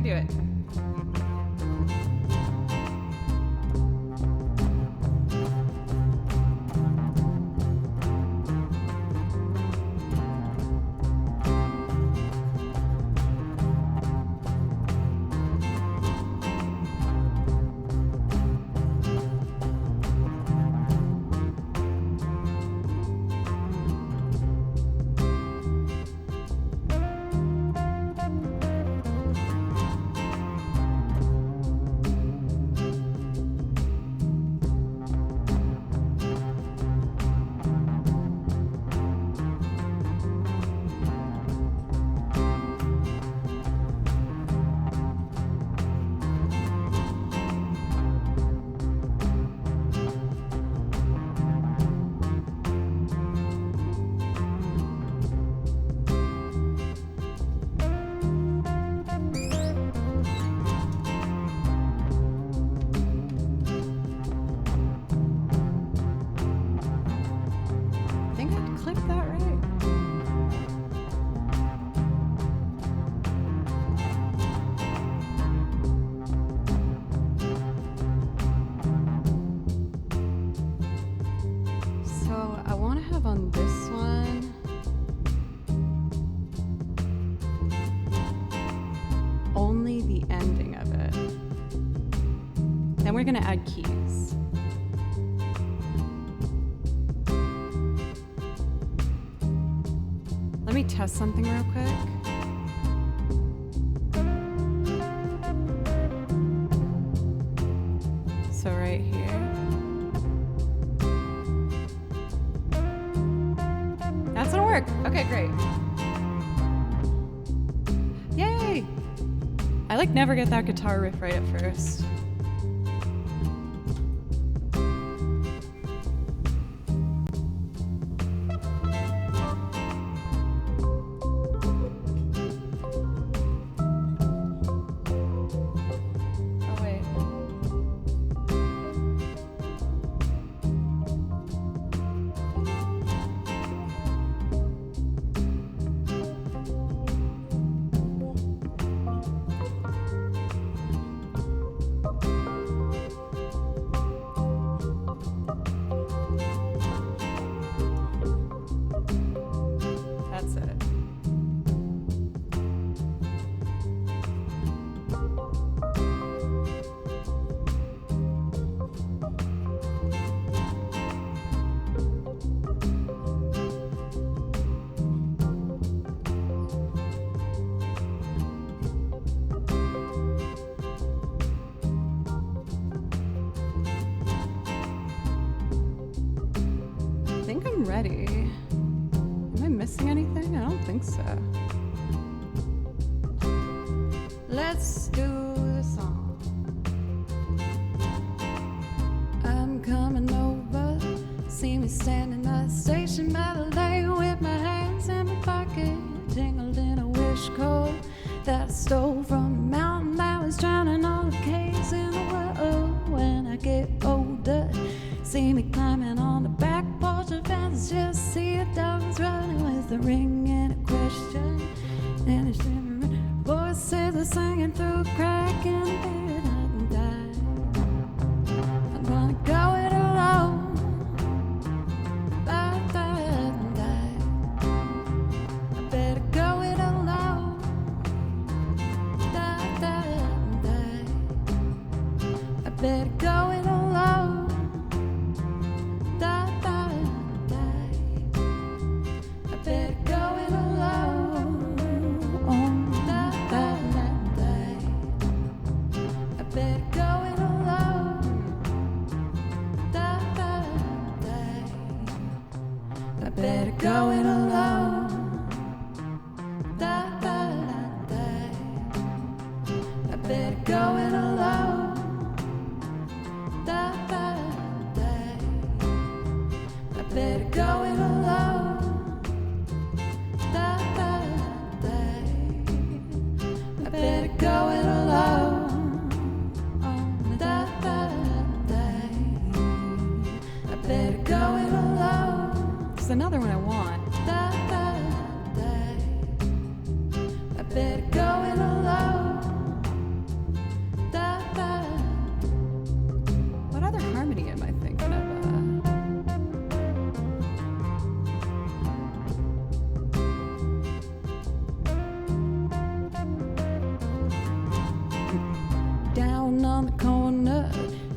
do it. On this one, only the ending of it. Then we're gonna add keys. Let me test something real quick. So right here. That's gonna work. Okay, great. Yay! I like never get that guitar riff right at first. Oh wait. That's it. I think I'm ready. Am I missing anything? I don't think so. Let's do the song. I'm coming over. See me standing at the station by the lake with my hands in my pocket, jingled in a wish cord that I stole from a mountain that was drowning all the caves in the world. When I get older, see me climbing on the back porch of fence, just see a dog's running with a ring and a question and a shimmering voices are singing through a crack in the bed and die. I'm gonna go it alone. I better go it alone. I better go it alone. I better go it alone. I better go it alone. I better go it alone. I better go it alone. I better go it alone. I better go it alone. I better go it alone. There's another one I want. I better go it alone.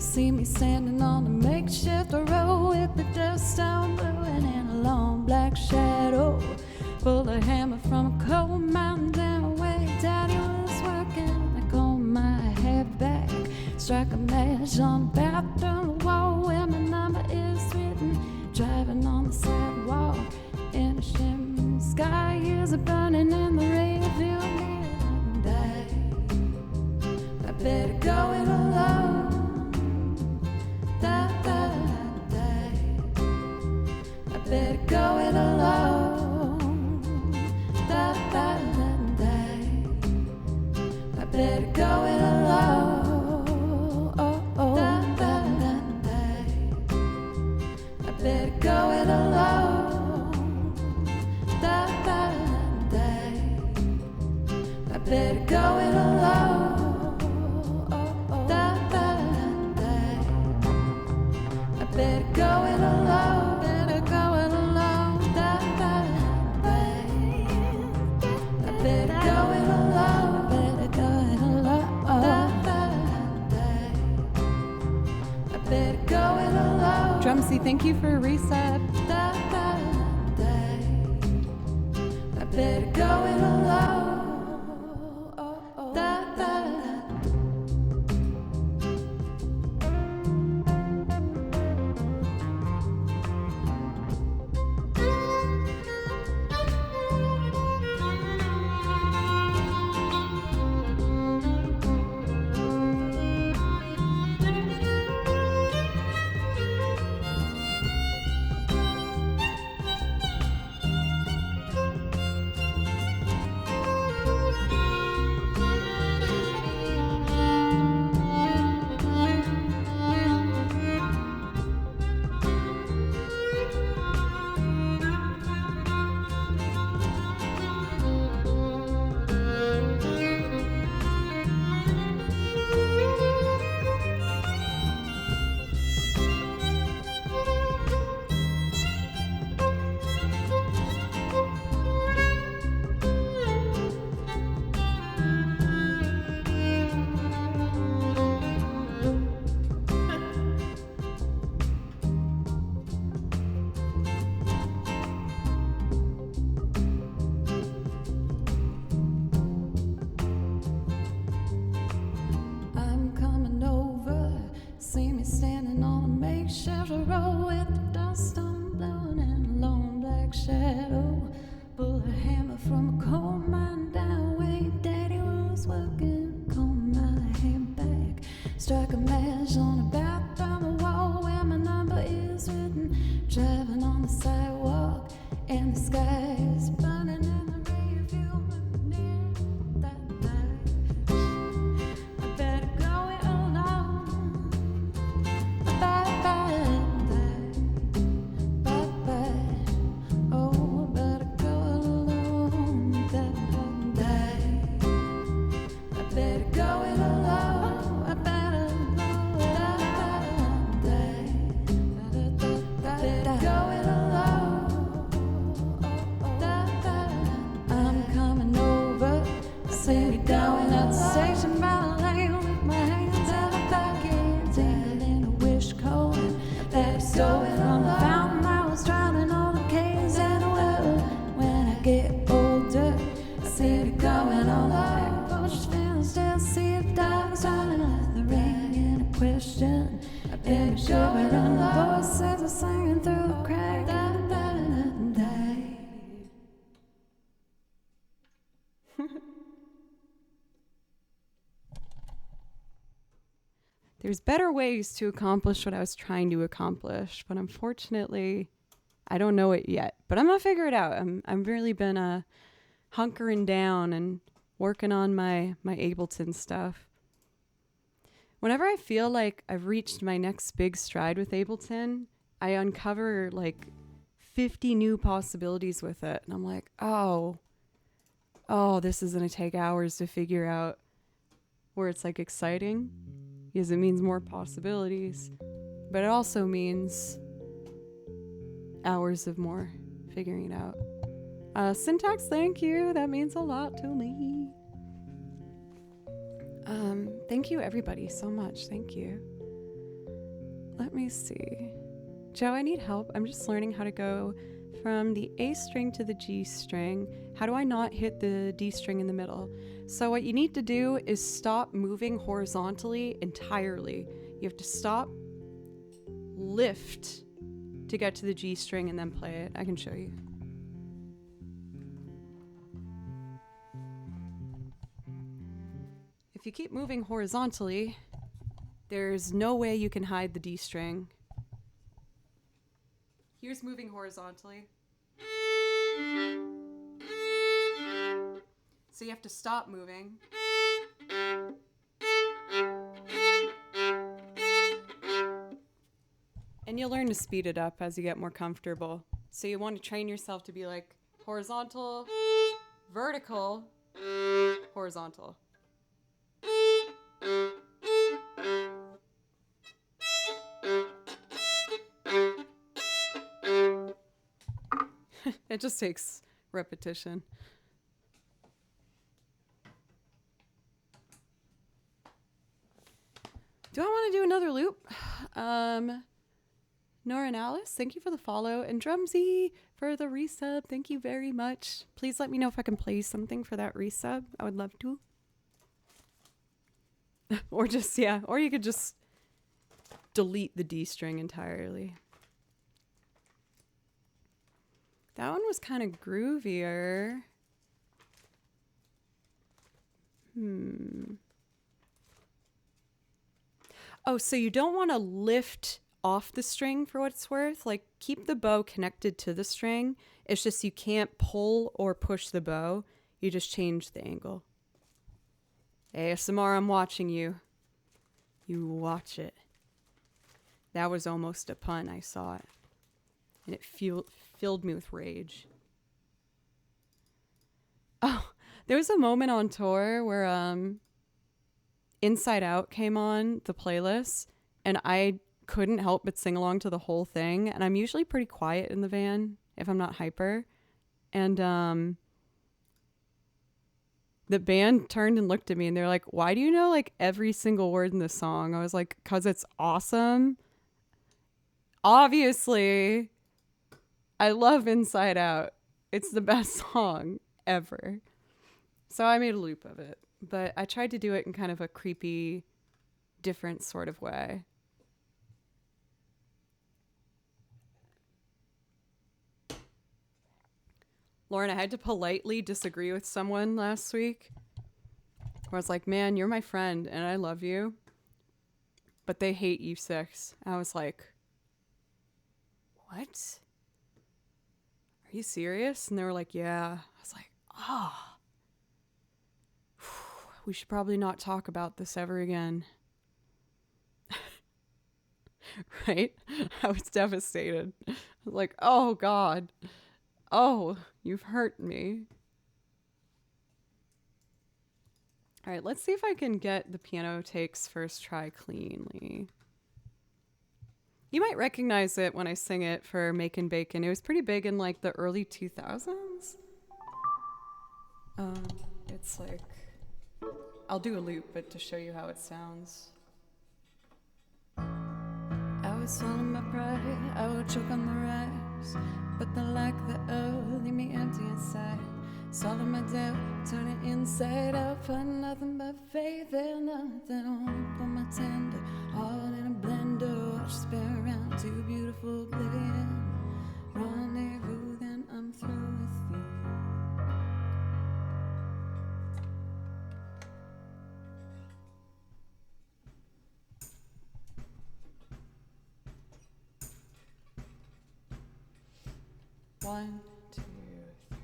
See me standing on a makeshift road with the dust on blowing in a long black shadow. Pull a hammer from a cold mountain down away. Daddy was working. I comb my hair back. Strike a match on the bathroom wall where my number is written. Driving on the sidewalk in a shimmering sky. Is a burning in the rearview mirror. I better go it alone. I better go it alone. I better go it alone. I better go it alone. I better go it alone. I better go it alone. Better go it alone. I better go it alone. Better go it alone. I better go it alone. Drumsy, thank you for a reset. I better go it alone. I'm coming over. See me standing on a makeshift road with the dust on blowing in a long black shadow. Pull a hammer from a coal mine down where Daddy was working. Comb my hair back. Strike a match on a bathroom wall where my number is written. Driving on the sidewalk and the sky is burning in the rearview mirror. I better go it alone. Oh, I better go it alone. I better go it alone. I better go it alone. I'm coming over. See me going at the station by the lane with my hands in the pockets, dangling a wish coin that is going on the fountain. I was drowning all the K's in the world. When I get older, I see it going on like bush feels. Still see the dogs running like the rain in a question. I've been shivering and the voices are singing through the crack. There's better ways to accomplish what I was trying to accomplish, but unfortunately, I don't know it yet. But I'm gonna figure it out. I've really been hunkering down and working on my Ableton stuff. Whenever I feel like I've reached my next big stride with Ableton, I uncover like 50 new possibilities with it, and I'm like, oh, this is gonna take hours to figure out. Where it's like exciting, because it means more possibilities, but it also means hours of more figuring it out. Syntax, thank you. That means a lot to me. Thank you everybody so much. Thank you. let me see. Joe, I need help. I'm just learning how to go from the A string to the G string. How do I not hit the D string in the middle? So what you need to do is stop moving horizontally entirely. You have to stop, lift to get to the G string, and then play it. I can show you. If you keep moving horizontally, there's no way you can hide the D string. Here's moving horizontally. So you have to stop moving. And you'll learn to speed it up as you get more comfortable. So you want to train yourself to be like horizontal, vertical, horizontal. It just takes repetition. Do I want to do another loop? Nora and Alice, thank you for the follow. And Drumsy for the resub. Thank you very much. Please let me know if I can play something for that resub. I would love to. Or just, yeah. Or you could just delete the D string entirely. That one was kind of groovier. Oh, so you don't want to lift off the string for what it's worth. Like, keep the bow connected to the string. It's just you can't pull or push the bow. You just change the angle. ASMR, I'm watching you. You watch it. That was almost a pun. I saw it. And it filled me with rage. Oh, there was a moment on tour where Inside Out came on the playlist, and I couldn't help but sing along to the whole thing. And I'm usually pretty quiet in the van if I'm not hyper. And the band turned and looked at me, and they're like, "Why do you know like every single word in this song?" I was like, "'Cause it's awesome. Obviously, I love Inside Out. It's the best song ever." So I made a loop of it, but I tried to do it in kind of a creepy, different sort of way. Lauren, I had to politely disagree with someone last week where I was like, "Man, you're my friend and I love you, but they hate U6. I was like, "What? Are you serious?" And they were like, "Yeah." I was like, "Ah, we should probably not talk about this ever again." Right? I was devastated. I was like, "Oh God. Oh, you've hurt me." All right, let's see if I can get the piano takes first try cleanly. You might recognize it when I sing it for Makin' Bacon. It was pretty big in like the early 2000s. It's like, I'll do a loop, but to show you how it sounds. I would swallow my pride, I would choke on the rise, but the lack thereof leave me empty inside. Swallow my doubt, turn it inside out, find nothing but faith and nothing on. Put my tender heart in a blender, watch spin around to beautiful oblivion. Rendezvous, then I'm through with you. One, two, three.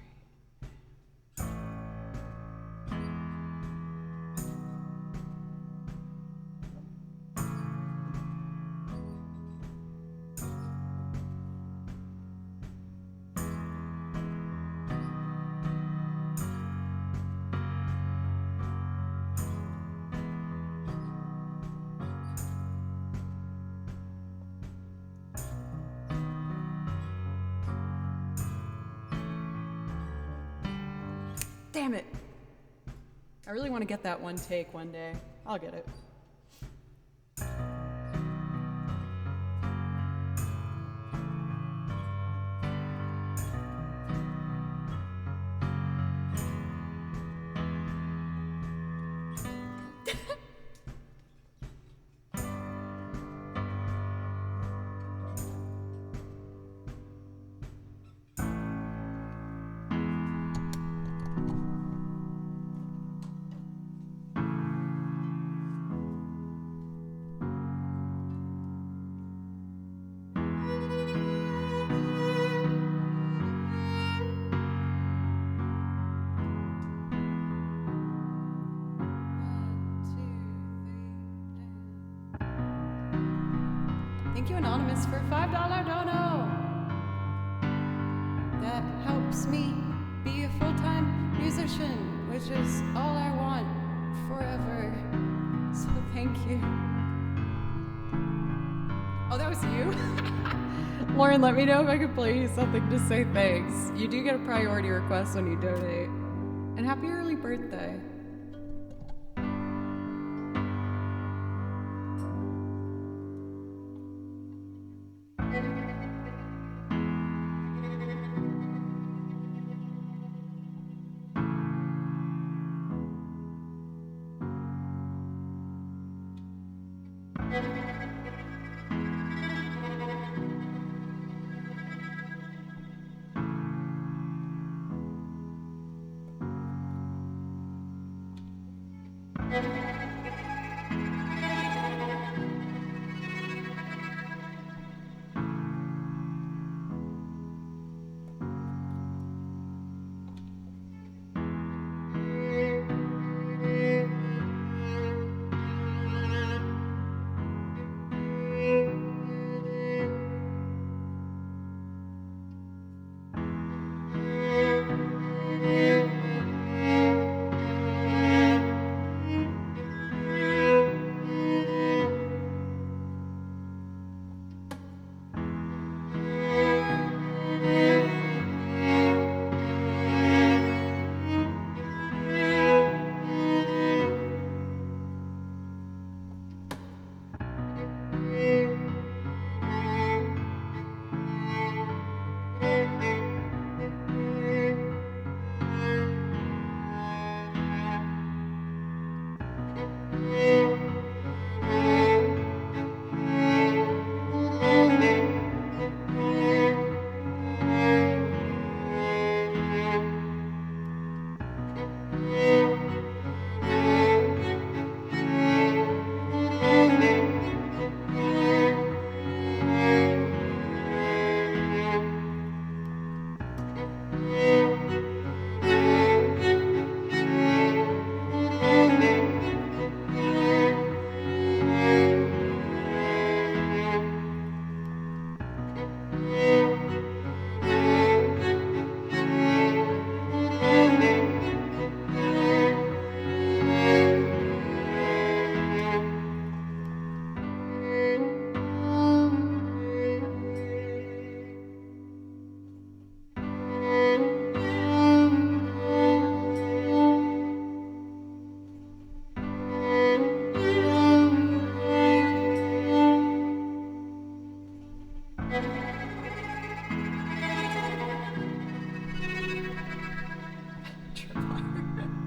Damn it. I really want to get that one take one day. I'll get it. Thank you, Anonymous, for $5 dono. That helps me be a full-time musician, which is all I want forever. So thank you. Oh, that was you? Lauren, let me know if I could play you something to say thanks. You do get a priority request when you donate. And happy early birthday.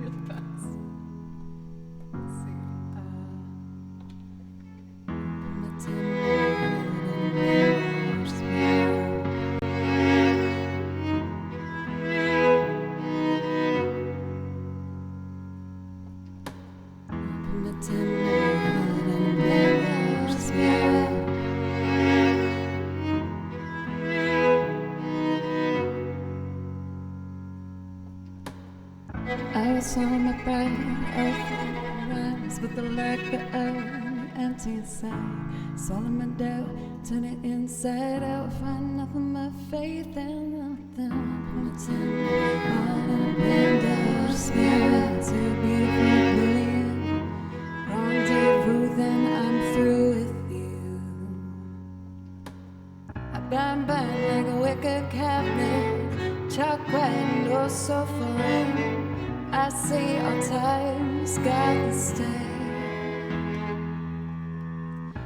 You're the best. Let's see. I was on my pride, open rhymes, but the lack of empty inside. Swallow my doubt, turn it inside out, find nothing but faith and nothing. I'm a tender heart and a band of spirit, too beautiful, brilliant. Rendezvous, then I'm through with you. I bang bang like a wicked cabinet, chalk white and oh so foreign. I see our time's got to stay.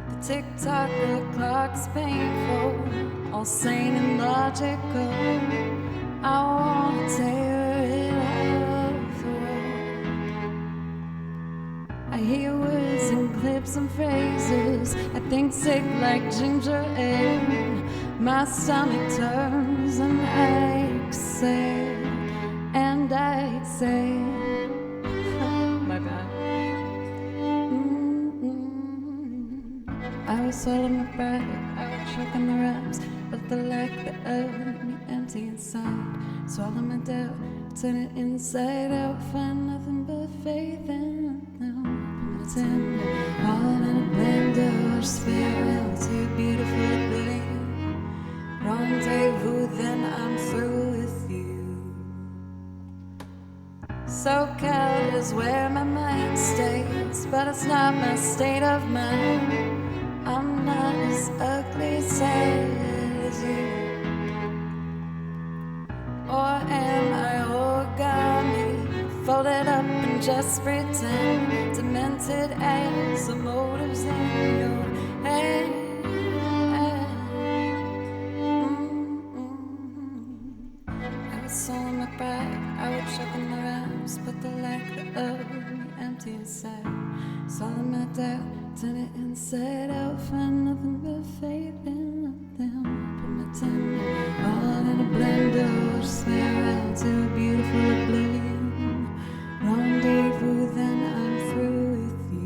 The tick-tock, the clock's painful, all sane and logical. I wanna tear it out of the wall. I hear words and clips and phrases, I think sick like ginger ale. My stomach turns and I exhale. And I say, My bad. I was all in my pride, I was choking the rhymes, but the lack of me empty inside. Swallow my doubt, turn it inside out, find nothing but faith and nothing. I'm a tender heart and a blend of spirit, too beautiful. Rendezvous, then I'm through with you. SoCal is where my mind stays, but it's not my state of mind. I'm not as ugly sad as you. Or am I origami, folded up and just pretend, demented as the motives in your head? I would soil my pride, I would choke on my rhymes, but the lack of me empty inside. Swallow my doubt, turn it inside out, find nothing but faith in them. Put my tender all in a blender, just spare out to a beautiful oblivion. Rendezvous, then I'm through with you.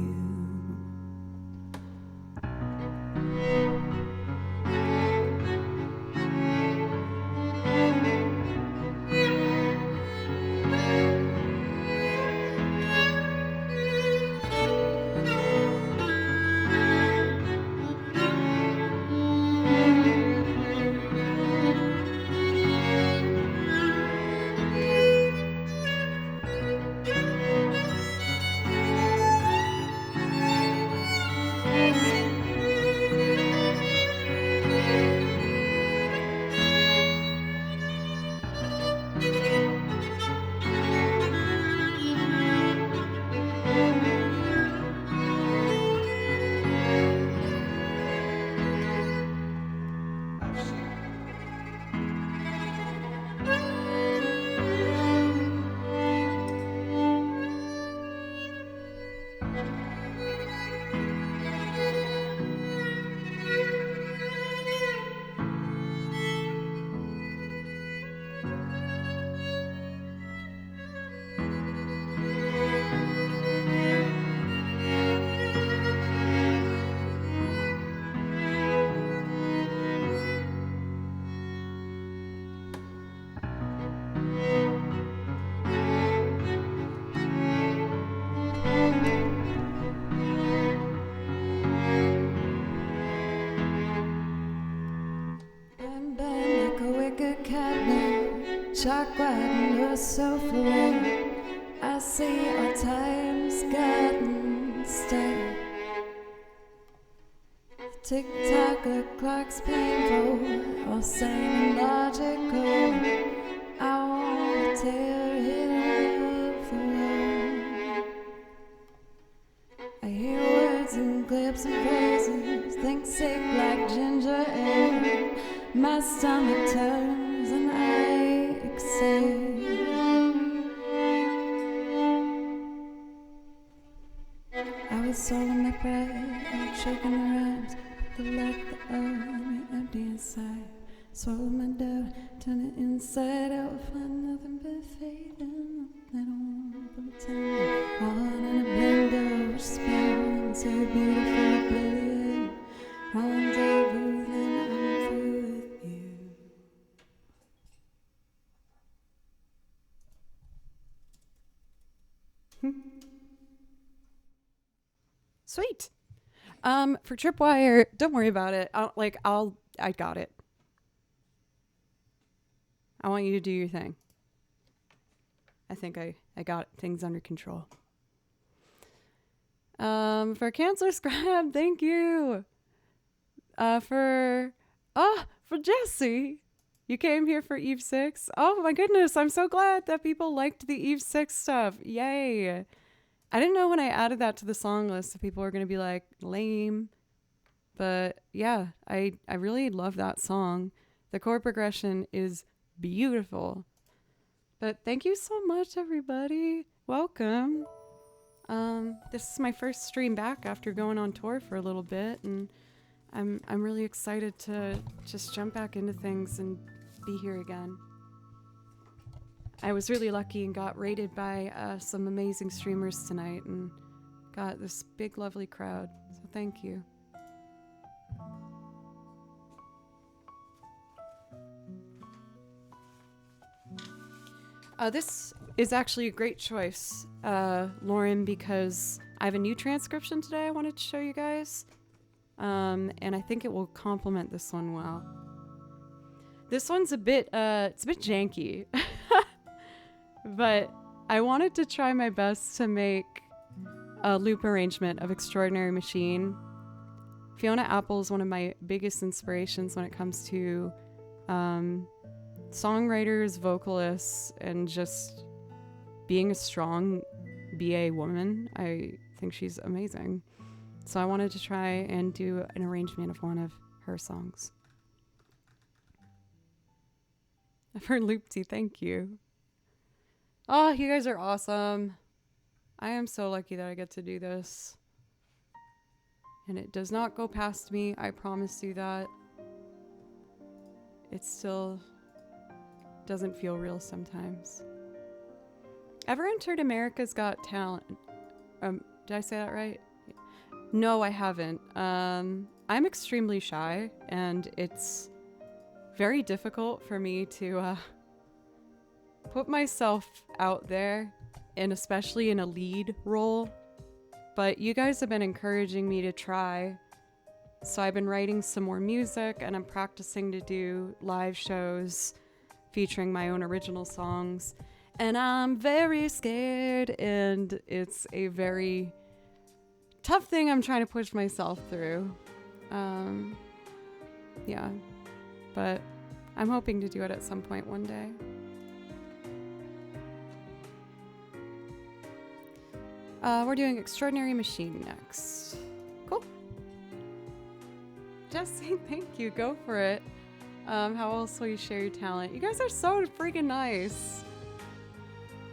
Chalk white and you're so forever. I see our time's gotten stale. Tick-tock, the clock's painful, all sane and logical. I wanna tear it up for you. I hear words and clips and phrases, think sick like ginger ale. My stomach turns and I exhale. I was swallowing my pride, I was choking the rhymes, but the lack of me empty inside. Swallow my doubt, turn it inside out, find nothing but fate and I don't want to pretend. All in a blender, which spins so beautiful oblivion. Rendezvous, then I'm through with you. Sweet. For Tripwire, don't worry about it. I got it. I want you to do your thing. I think I got things under control. For Cancer Scribe, thank you. For Jesse, you came here for Eve 6. Oh my goodness, I'm so glad that people liked the Eve 6 stuff. Yay. I didn't know when I added that to the song list if people were going to be like, lame. But yeah, I really love that song. The chord progression is beautiful. But thank you so much, everybody. Welcome. This is my first stream back after going on tour for a little bit, and I'm really excited to just jump back into things and be here again. I was really lucky and got rated by some amazing streamers tonight and got this big, lovely crowd. So thank you. This is actually a great choice, Lauren, because I have a new transcription today I wanted to show you guys. And I think it will complement this one well. This one's it's a bit janky. But I wanted to try my best to make a loop arrangement of Extraordinary Machine. Fiona Apple is one of my biggest inspirations when it comes to songwriters, vocalists, and just being a strong BA woman. I think she's amazing. So I wanted to try and do an arrangement of one of her songs. I've heard Loopty, thank you. Oh, you guys are awesome. I am so lucky that I get to do this. And it does not go past me, I promise you that. It still doesn't feel real sometimes. Ever entered America's Got Talent? Did I say that right? No, I haven't. I'm extremely shy, and it's very difficult for me to put myself out there, and especially in a lead role. But you guys have been encouraging me to try. So I've been writing some more music, and I'm practicing to do live shows featuring my own original songs. And I'm very scared, and it's a very tough thing I'm trying to push myself through. Yeah, but I'm hoping to do it at some point one day. We're doing Extraordinary Machine next. Cool. Jesse, thank you. Go for it. How else will you share your talent? You guys are so freaking nice.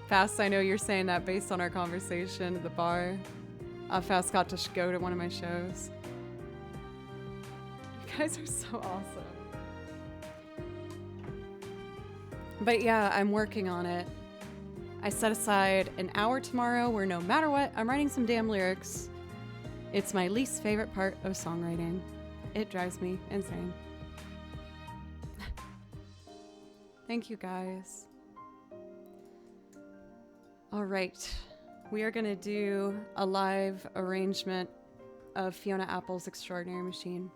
Fast, I know you're saying that based on our conversation at the bar. Fast got to go to one of my shows. You guys are so awesome. But yeah, I'm working on it. I set aside an hour tomorrow where no matter what, I'm writing some damn lyrics. It's my least favorite part of songwriting. It drives me insane. Thank you, guys. All right, we are gonna do a live arrangement of Fiona Apple's Extraordinary Machine.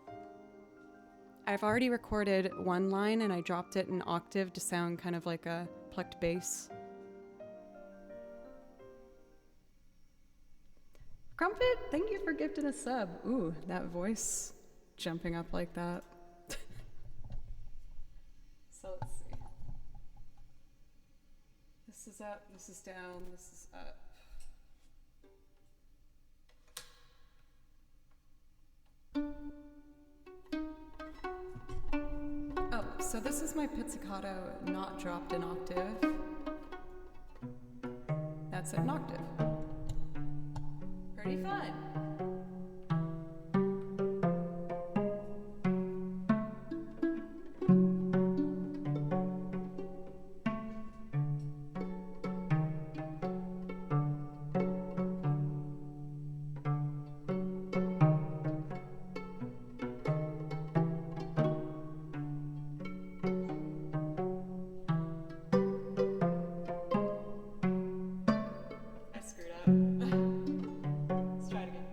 I've already recorded one line and I dropped it an octave to sound kind of like a plucked bass. Crumpet, thank you for gifting a sub. Ooh, that voice jumping up like that. So let's see. This is up, this is down, this is up. Oh, so this is my pizzicato not dropped an octave. That's an octave. Pretty fun. I screwed up. Let's try it again.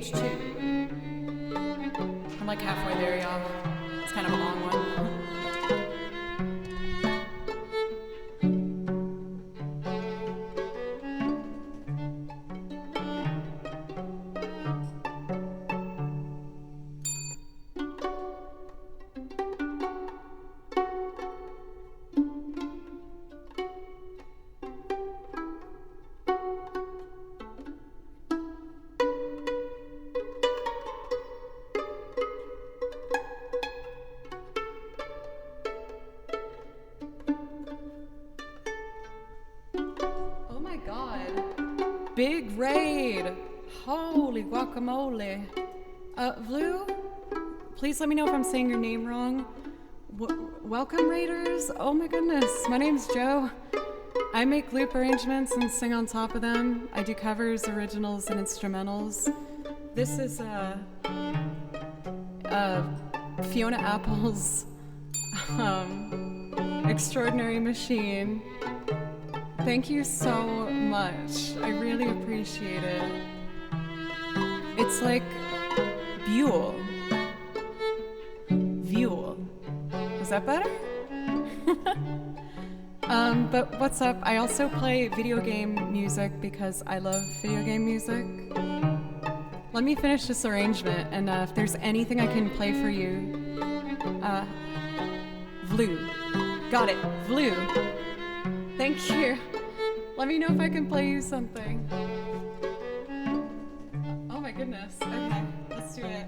Page 2. I'm like halfway there, y'all. It's kind of a long one. Oh my god. Big raid. Holy guacamole. Vlu, please let me know if I'm saying your name wrong. Welcome, Raiders. Oh my goodness. My name's Joe. I make loop arrangements and sing on top of them. I do covers, originals, and instrumentals. This is Fiona Apple's Extraordinary Machine. Thank you so much. I really appreciate it. It's like Buell. Buell. Is that better? But what's up? I also play video game music because I love video game music. Let me finish this arrangement, and if there's anything I can play for you, Vlu. Got it, Vlu. Thank you. Let me know if I can play you something. Oh my goodness. Okay, let's do it.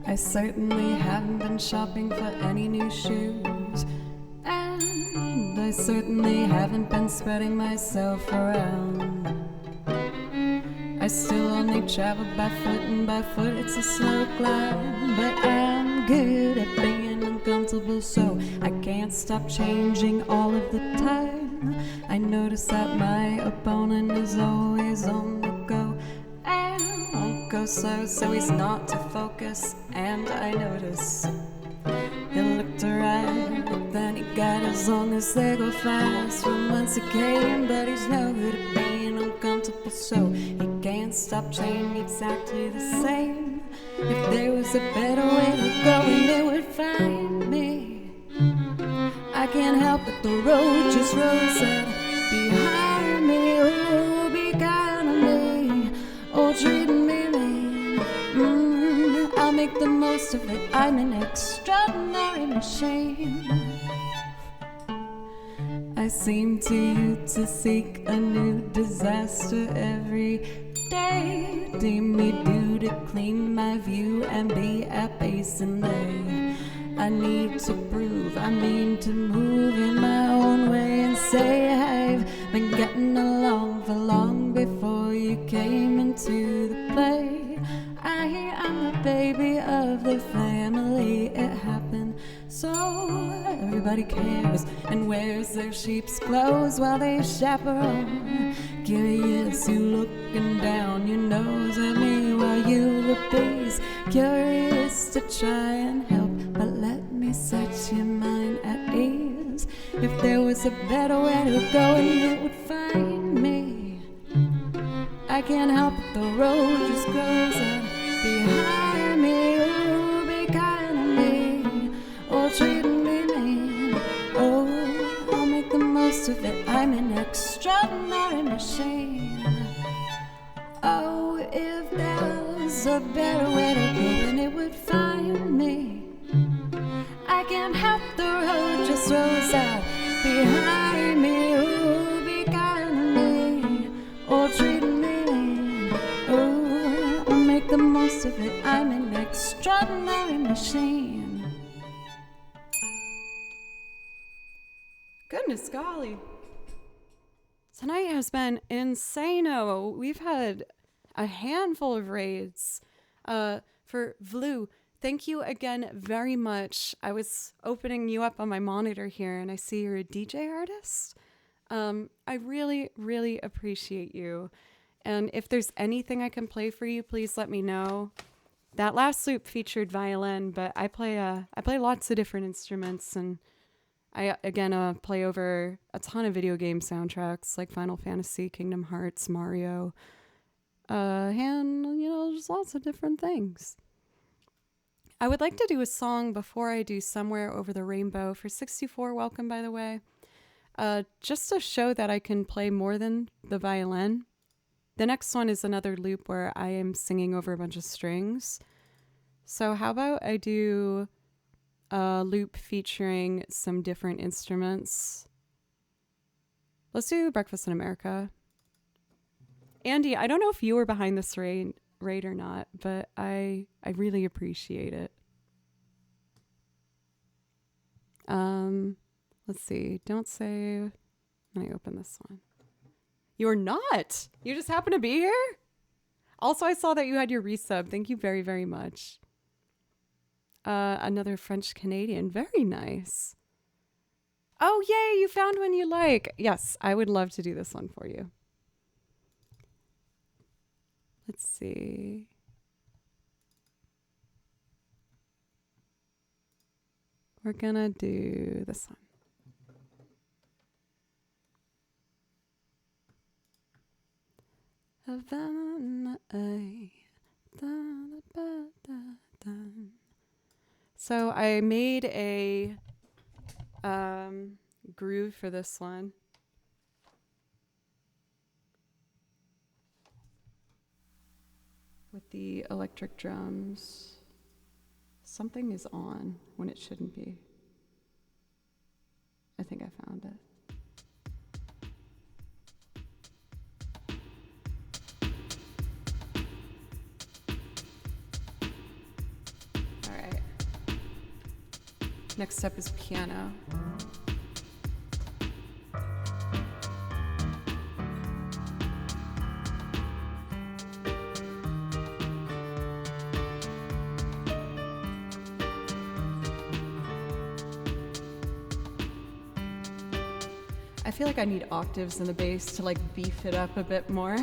I certainly haven't been shopping for any new shoes, and I certainly haven't been spreading myself around. I still only travel by foot, and by foot it's a slow climb, but I'm good at being uncomfortable, so I can't stop changing all of the time. I notice that my opponent is always on the go, and won't go slow, so he's not to focus. And I notice he looked alright, but then he got as long as they go fast. From whence he came, but he's no good at being uncomfortable, so he can't stop playing exactly the same. If there was a better way to go, and it would find me. I can't help it, the road just rolls out behind me. Oh, be kind to me, oh, treating me mean. I'll make the most of it. I'm an extraordinary machine. I seem to you to seek a new disaster every day. Deem me due to clean my view and be at peace and lay. I need to prove, I mean to move in my own way and say I've been getting along for long before you came into the play. I'm the baby of the family. It happened so nobody cares and wears their sheep's clothes while they chaperone. Curious, you looking down your nose at me while you appease. Curious to try and help, but let me set your mind at ease. If there was a better way to go and it would find me, I can't help it, the road just goes out behind me. Oh, be kind to me, or treat me mean. Oh, I'll make the most of it, I'm an extraordinary machine. Oh, if there was a better way to go and it would find me, I can't help the road just rolls out behind me. Oh, be kind to me, or treat me mean. Oh, I'll make the most of it, I'm an extraordinary machine. Goodness golly. Tonight has been insano. We've had a handful of raids. For Vlu, thank you again very much. I was opening you up on my monitor here and I see you're a DJ artist. I really, really appreciate you. And if there's anything I can play for you, please let me know. That last loop featured violin, but I play lots of different instruments, and I again play over a ton of video game soundtracks like Final Fantasy, Kingdom Hearts, Mario, and just lots of different things. I would like to do a song before I do Somewhere Over the Rainbow for 64. Welcome, by the way. Just to show that I can play more than the violin. The next one is another loop where I am singing over a bunch of strings. So how about I do a loop featuring some different instruments? Let's do Breakfast in America. Andy, I don't know if you were behind this raid or not, but I really appreciate it. Let's see. Don't save. Let me open this one. You're not. You just happen to be here? Also, I saw that you had your resub. Thank you very, very much. Another French Canadian. Very nice. Oh, yay. You found one you like. Yes, I would love to do this one for you. Let's see. We're gonna do this one. So I made a groove for this one. With the electric drums. Something is on when it shouldn't be. I think I found it. Next up is piano. I feel like I need octaves in the bass to like beef it up a bit more.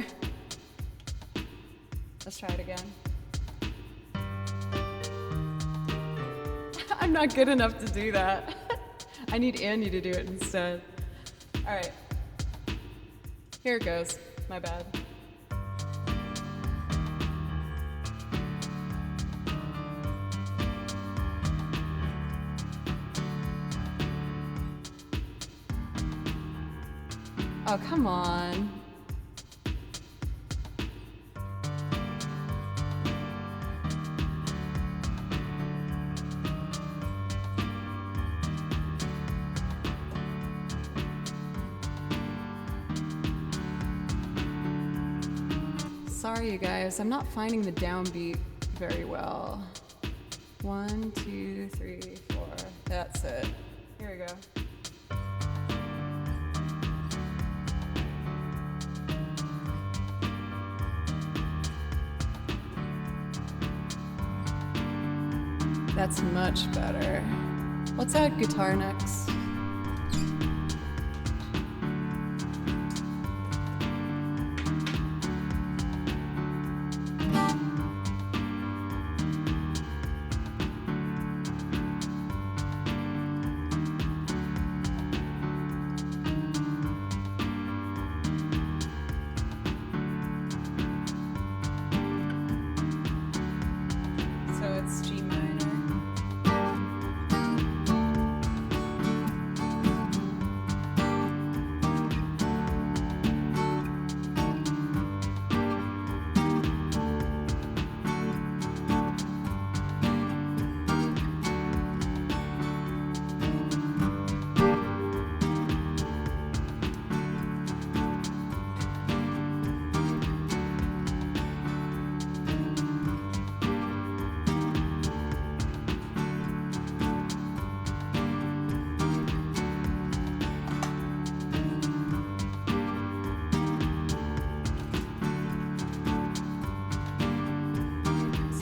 Let's try it again. I'm not good enough to do that. I need Andy to do it instead. All right. Here it goes. My bad. Oh, come on. Sorry, you guys. I'm not finding the downbeat very well. 1, 2, 3, 4. That's it. Here we go. That's much better. Let's add guitar next. that's G minor.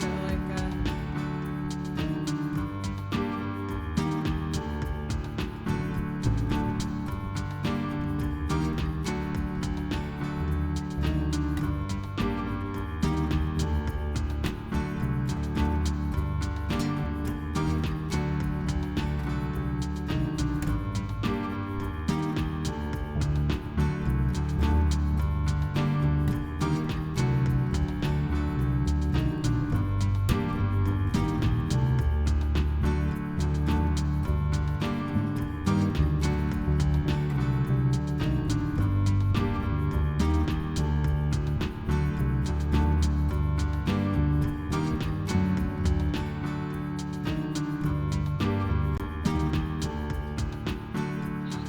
So like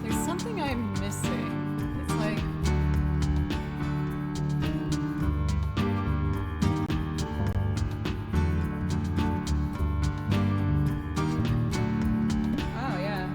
there's something I'm missing. It's like oh yeah.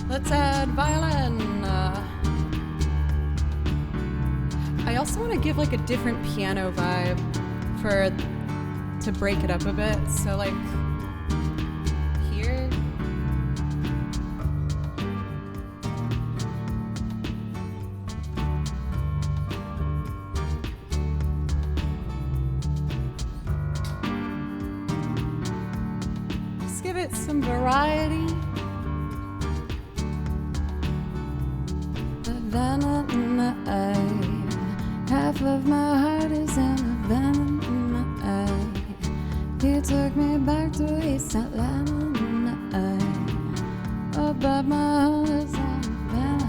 Let's add violin. I also want to give like a different piano vibe to break it up a bit. So like here. Just give it some variety. Venom in my eye. Half of my heart is in a venom in my eye. You took me back to East Atlanta in the eye. Oh, but my heart is in a venom.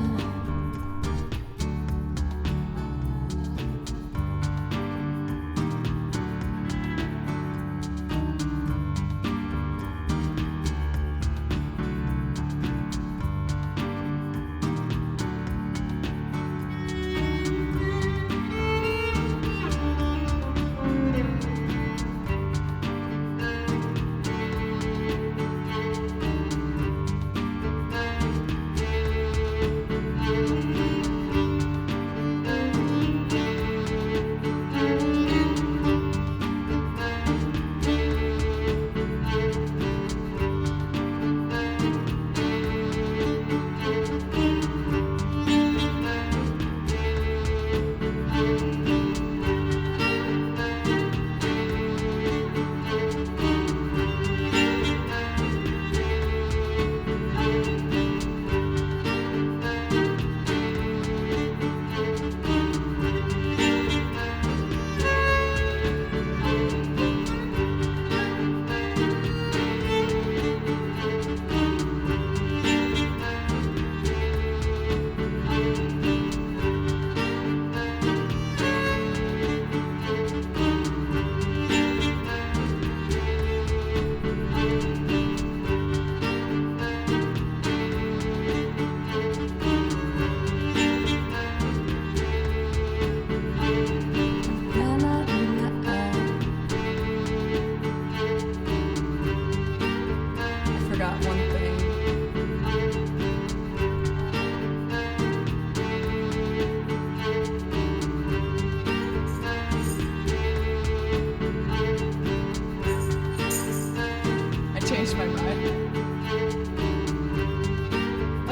changed my mind.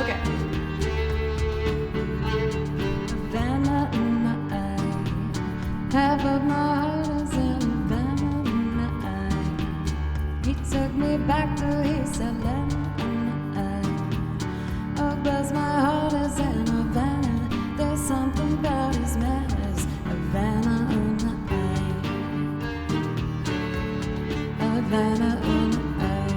Okay. Havana night. Half of my heart is in Havana night. He took me back to his Atlanta night. Oh, bless my heart is in Havana. There's something about his manners. Havana night. Havana night.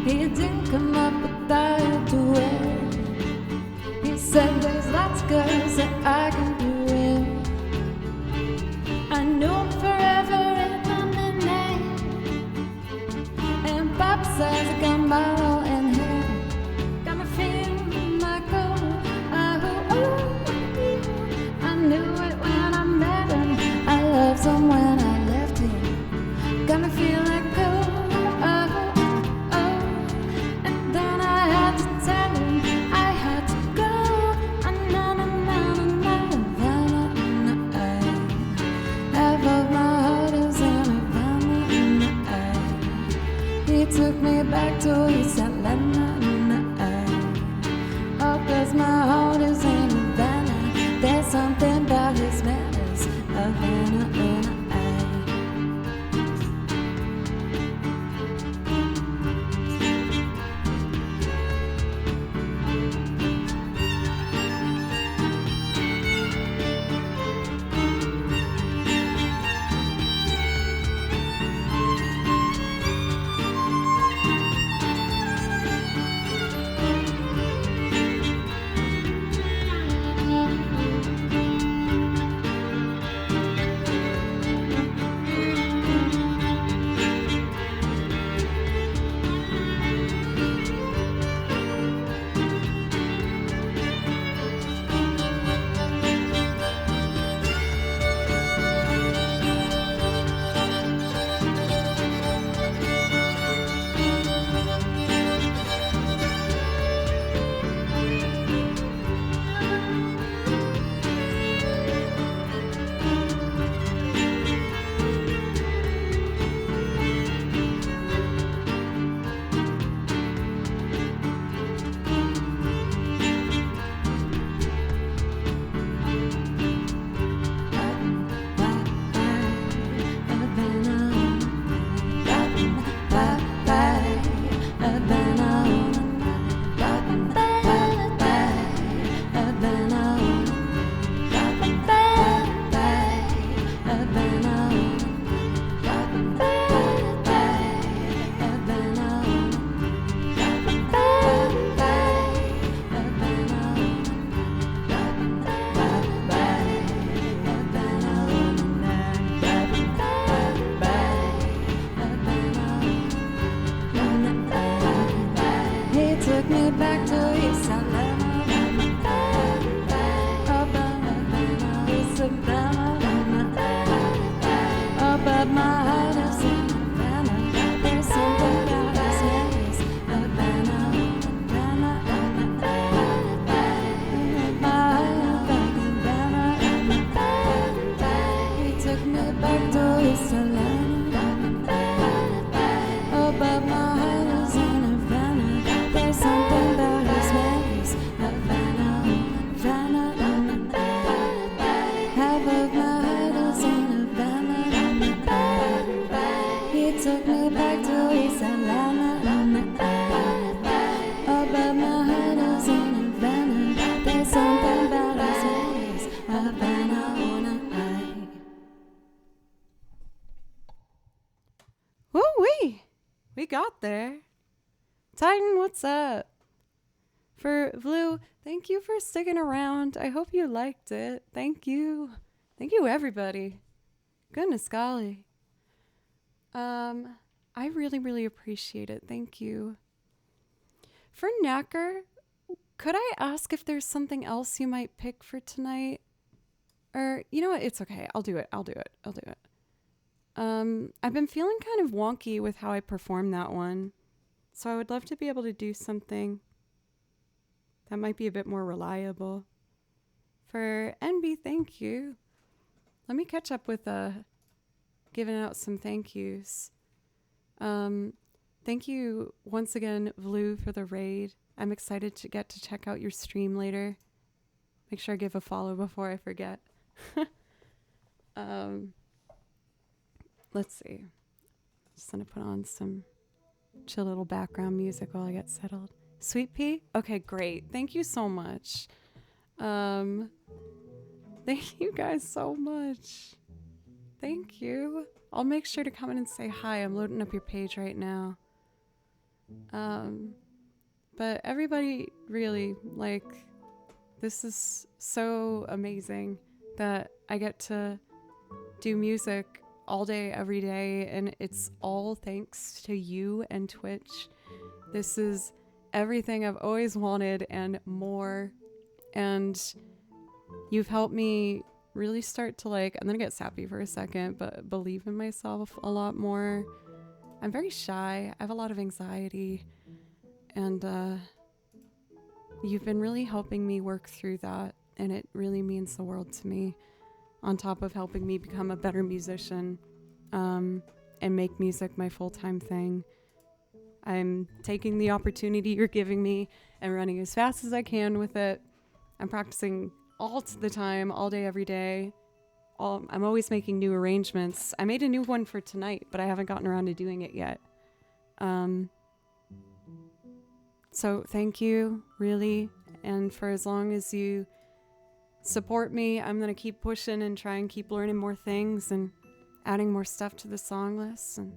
He didn't come up with that to wear. He said there's lots of girls that I can do it. I knew him forever in a minute. And Pop says I got model in him. Got me feeling like I knew it when I met him. I loved him when I left him. Got me feeling like and then I had to tell him I had to go. Half of my heart is in Havana. He took me back to his Atlanta. Oh, 'cause my heart is in Havana. There's something about his manners. Havana. Took me back to East Atlanta. East Atlanta. Oh, but my heart is in Havana. There's something about his ways. Havana. My heart is in Havana. He took me back to East Atlanta. Oh, but my heart is in Havana. There's something about his ways. Havana. Half of my heart is in Havana. He took me back to East Atlanta. Oh, but my heart is in Havana. There's something about his ways. Havana. Woo-wee! We got there. Titan, what's up? For Blue, thank you for sticking around. I hope you liked it. Thank you. Thank you, everybody. Goodness golly. I really, really appreciate it. Thank you. For Knacker, could I ask if there's something else you might pick for tonight? Or, you know what? It's okay. I'll do it. I've been feeling kind of wonky with how I performed that one. So I would love to be able to do something that might be a bit more reliable. For NB, thank you. Let me catch up with giving out some thank yous. Thank you once again, Vlu, for the raid. I'm excited to get to check out your stream later. Make sure I give a follow before I forget. Let's see. Just gonna put on some chill little background music while I get settled. Sweet Pea? Okay, great. Thank you so much. Thank you guys so much. Thank you. I'll make sure to come in and say hi. I'm loading up your page right now. But everybody really, like, this is so amazing that I get to do music all day, every day, and it's all thanks to you and Twitch. This is everything I've always wanted and more, and you've helped me really start to, like, I'm gonna get sappy for a second, but believe in myself a lot more. I'm very shy. I have a lot of anxiety, and you've been really helping me work through that, and it really means the world to me, on top of helping me become a better musician and make music my full-time thing. I'm taking the opportunity you're giving me and running as fast as I can with it. I'm practicing all the time, all day, every day. I'm always making new arrangements. I made a new one for tonight, but I haven't gotten around to doing it yet. So thank you, really. And for as long as you support me, I'm going to keep pushing and try and keep learning more things and adding more stuff to the song list and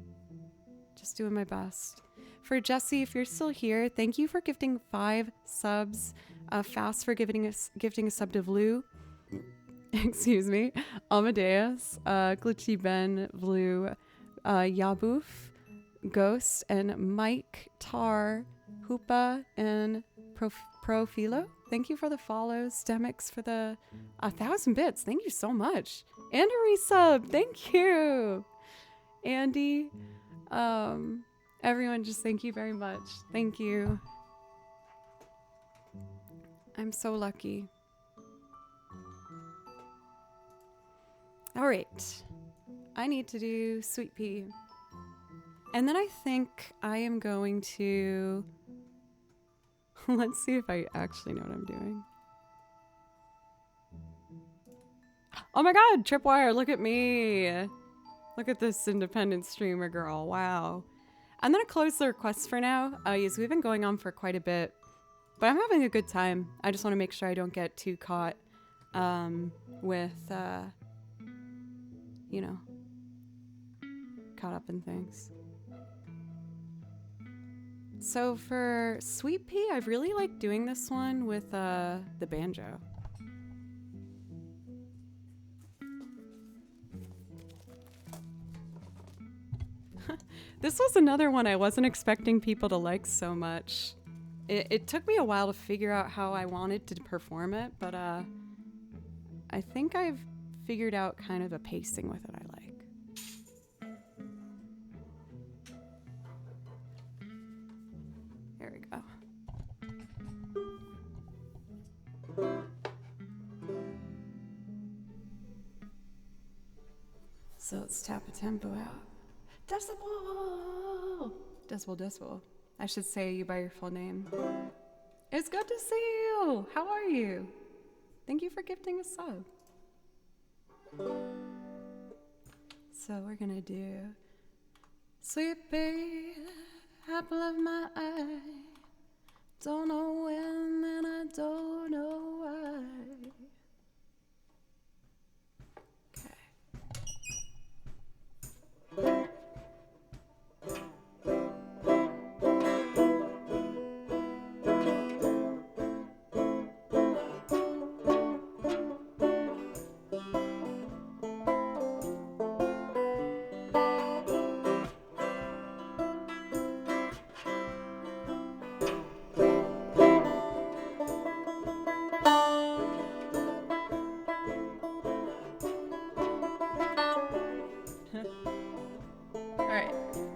just doing my best. For Jesse, if you're still here, thank you for gifting 5 subs. Fast for gifting a sub to Vlu. Excuse me. Amadeus, Glitchy Ben, Vlu, Yaboof, Ghost, and Mike, Tar, Hoopa, and Profilo. Thank you for the follows. Demix for the 1,000 bits. Thank you so much. And a resub. Thank you. Andy. Everyone, just thank you very much. Thank you. I'm so lucky. All right. I need to do Sweet Pea. And then I think I am going to... Let's see if I actually know what I'm doing. Oh my god, Tripwire, look at me. Look at this independent streamer girl. Wow. I'm going to close the requests for now. Yes, we've been going on for quite a bit. But I'm having a good time. I just want to make sure I don't get too caught with, you know, caught up in things. So for Sweet Pea, I've really liked doing this one with the banjo. This was another one I wasn't expecting people to like so much. It took me a while to figure out how I wanted to perform it, but I think I've figured out kind of a pacing with it I like. There we go. So let's tap a tempo out. Decibel! Decibel. I should say you by your full name. It's good to see you! How are you? Thank you for gifting a sub. So we're gonna do Sweet Pea, apple of my eye. Don't know when and I don't know why. Okay.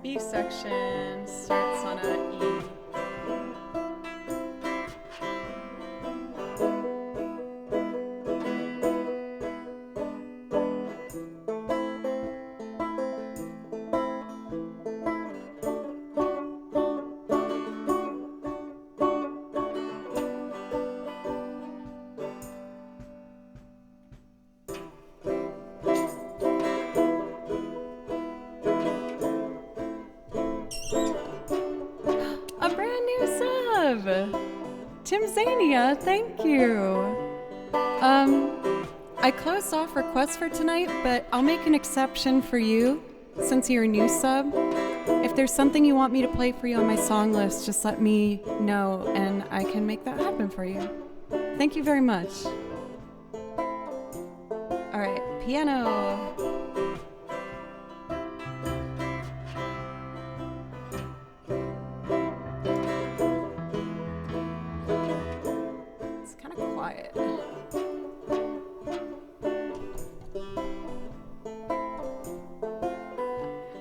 B section starts on a E. time, Zania. Thank you. I closed off requests for tonight, but I'll make an exception for you since you're a new sub. If there's something you want me to play for you on my song list, just let me know and I can make that happen for you. Thank you very much. All right, piano. It's kind of quiet.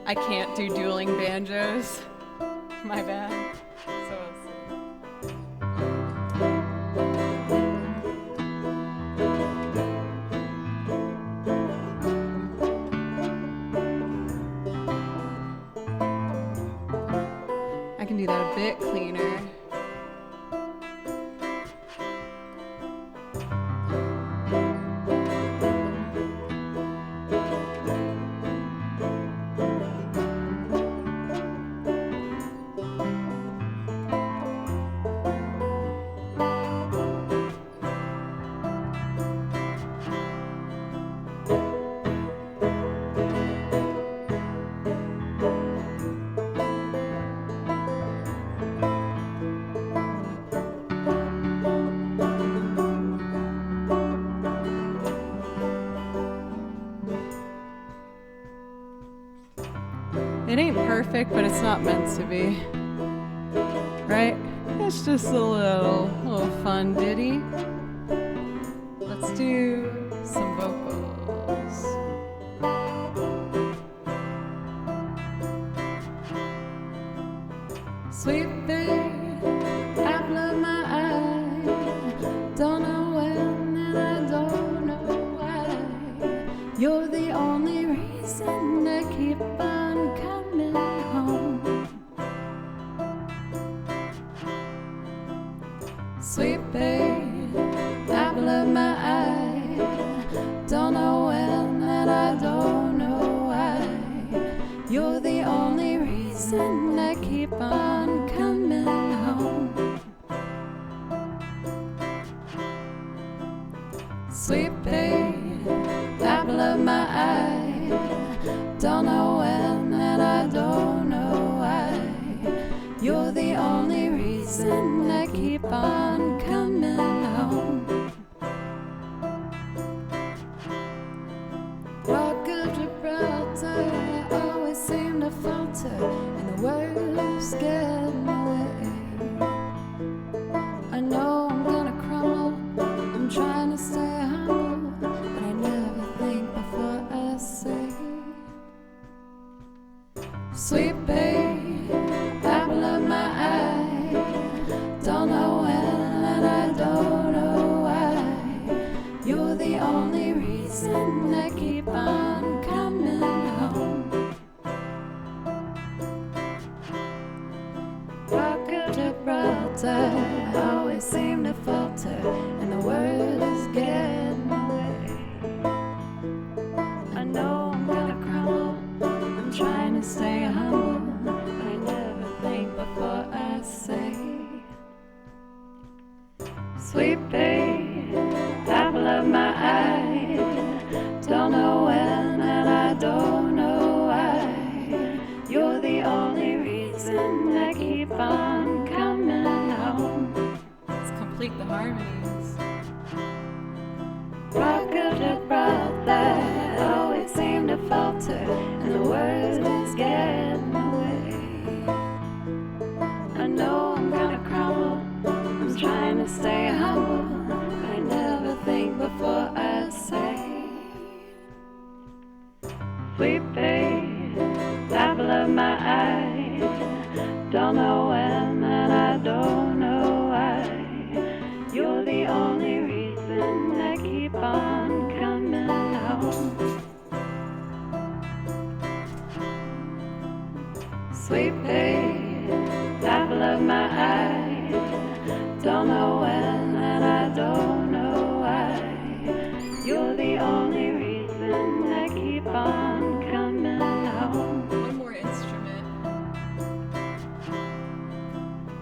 I can't do dueling banjos. My bad. So I can do that a bit cleaner. It ain't perfect, but it's not meant to be. Right? It's just a little fun ditty. Let's do some vocals. Sweet babe, apple of my eye. Don't know when and I don't know why. You're the only reason I keep on coming home. Sweet babe, apple of my eye. Don't know when and I don't know why. You're the only reason I keep on coming home. Sweet babe, apple of my eye. Don't know when and I don't know why. You're the only reason I keep on coming home. Rock of Gibraltar, I always seem to falter, and the words get in the way. I know I'm gonna crumble, I'm trying to stay humble, but I never think before I say. Sweet babe, apple of my eye. Don't know when and I don't know why. You're the only reason I keep on coming home. Rock of Gibraltar, I always seem to falter, and the words get in the way. I know I'm gonna crumble, I'm trying to stay humble, but I never think before I say. Sweet babe, apple of my eye. Don't know when and I don't know why. You're the only reason I keep on coming home. Let's complete the harmonies. Rock of Gibraltar, I always seem to falter, and the words get in the way. I know I'm gonna crumble, I'm trying to stay humble, but I never think before I say. Sweet babe, apple of my eye. Don't know when and I don't know why. You're the only reason I keep on coming home. Sweet babe, apple of my eye. Don't know when and I don't know why. You're the only reason I keep on coming home. One more instrument.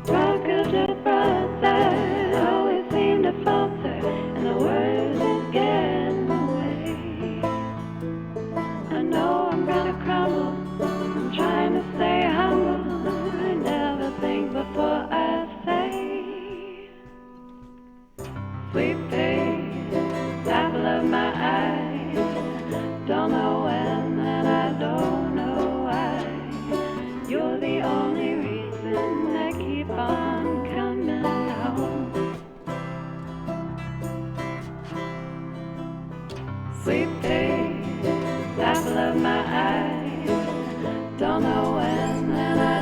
Rock of Gibraltar.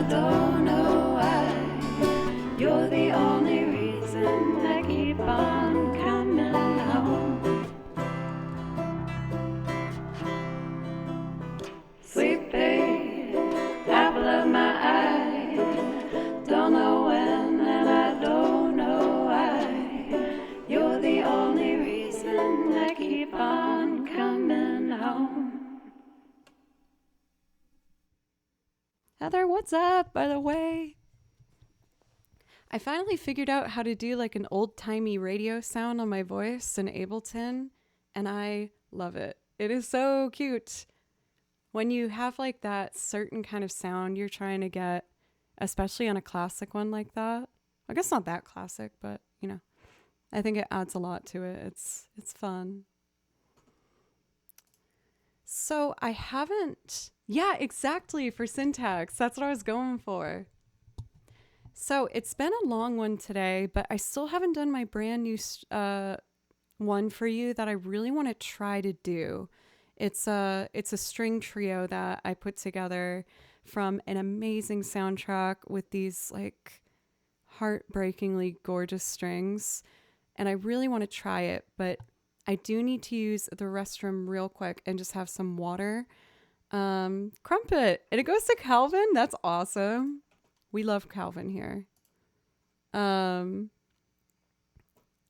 don't know why. You're the only reason I keep on coming home. Sweet babe, apple of my eye. Don't know when and I don't know why. You're the only reason I keep on coming home. Heather, what's up, by the way? I finally figured out how to do like an old-timey radio sound on my voice in Ableton, and I love it. It is so cute. When you have like that certain kind of sound you're trying to get, especially on a classic one like that. I guess not that classic, but you know, I think it adds a lot to it. It's fun. So I haven't, yeah, exactly, for syntax. That's what I was going for. So it's been a long one today, but I still haven't done my brand new one for you that I really want to try to do. It's a string trio that I put together from an amazing soundtrack with these like heartbreakingly gorgeous strings, and I really want to try it, but I do need to use the restroom real quick and just have some water. Crumpet, and it goes to Calvin. That's awesome. We love Calvin here. And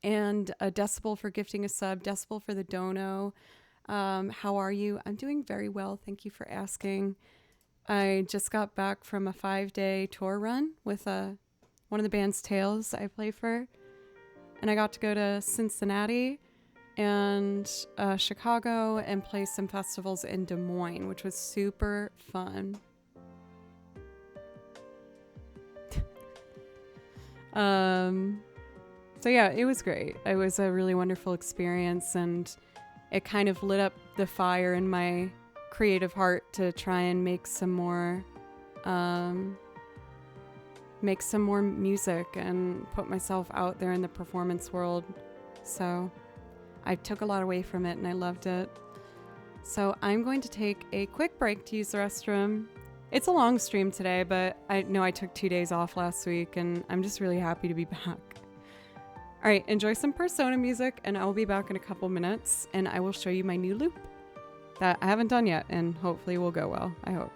a decibel for gifting a sub, decibel for the dono. How are you? I'm doing very well. Thank you for asking. I just got back from a 5-day tour run with one of the band's Tales I play for. And I got to go to Cincinnati and Chicago and play some festivals in Des Moines, which was super fun. So yeah, it was great. It was a really wonderful experience, and it kind of lit up the fire in my creative heart to try and make some more music and put myself out there in the performance world. So I took a lot away from it and I loved it. So I'm going to take a quick break to use the restroom. It's a long stream today, but I know I took 2 days off last week and I'm just really happy to be back. All right, enjoy some Persona music and I'll be back in a couple minutes and I will show you my new loop that I haven't done yet and hopefully will go well, I hope.